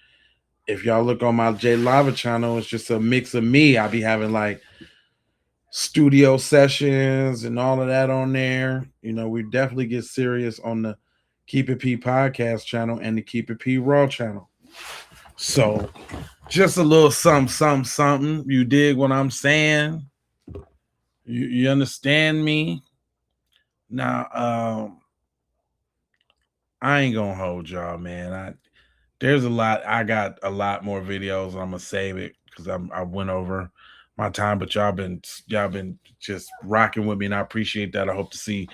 [SPEAKER 1] If y'all look on my J Lava channel, it's just a mix of me. I'll be having like studio sessions and all of that on there. You know, we definitely get serious on the Keep It P podcast channel and the Keep It P Raw channel. So just a little something. You dig what I'm saying? You understand me? Now, I ain't gonna hold y'all, man. There's a lot. I got a lot more videos. I'm gonna save it because I went over my time, but y'all been just rocking with me, and I appreciate that. I hope to see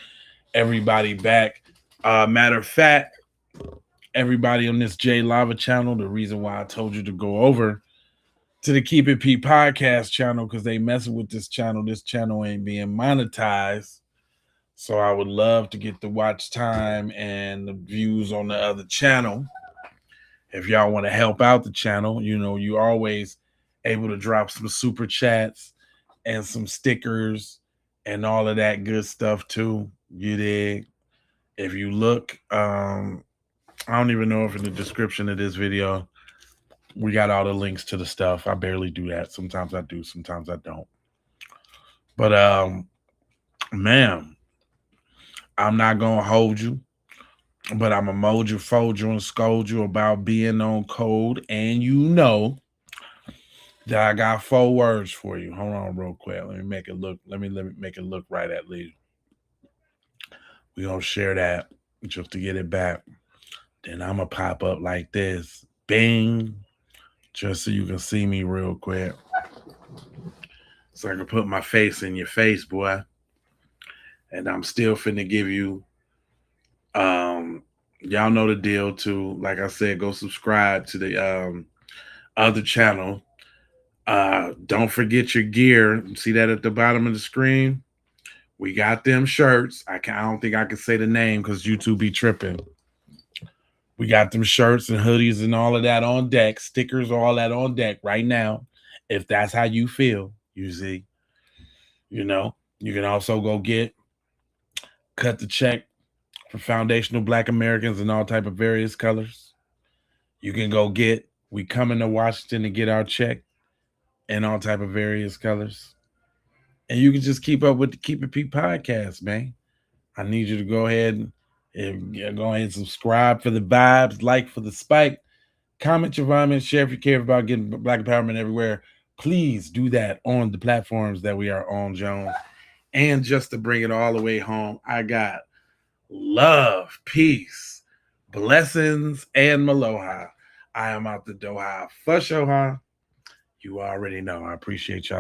[SPEAKER 1] everybody back. Matter of fact, everybody on this J Lava channel, the reason why I told you to go over to the Keep It P podcast channel, because they messing with this channel. This channel ain't being monetized. So I would love to get the watch time and the views on the other channel. If y'all want to help out the channel, you know, you always able to drop some super chats and some stickers and all of that good stuff too. You dig? If you look, I don't even know if in the description of this video, we got all the links to the stuff. I barely do that. Sometimes I do, sometimes I don't. But man, I'm not gonna hold you, but I'm gonna mold you, fold you, and scold you about being on code. And you know that I got 4 words for you. Hold on real quick. Let me make it look. Let me make it look right at least. We gonna share that just to get it back. Then I'm gonna pop up like this. Bing. Just so you can see me real quick. So I can put my face in your face, boy. And I'm still finna give you, y'all know the deal too. Like I said, go subscribe to the other channel. Don't forget your gear. See that at the bottom of the screen? We got them shirts. I don't think I can say the name because YouTube be tripping. We got them shirts and hoodies and all of that on deck. Stickers, all that on deck right now. If that's how you feel, you see. You know, you can also go cut the check for foundational Black Americans in all type of various colors. You can go we coming to Washington to get our check in all type of various colors. And you can just keep up with the Keep It P podcast, man. I need you to go ahead and subscribe for the vibes, like for the spike, comment your comments, share if you care about getting Black empowerment everywhere. Please do that on the platforms that we are on, Jones. And just to bring it all the way home, I got love, peace, blessings, and maloha. I am out the Doha for Shoha. You already know. I appreciate y'all.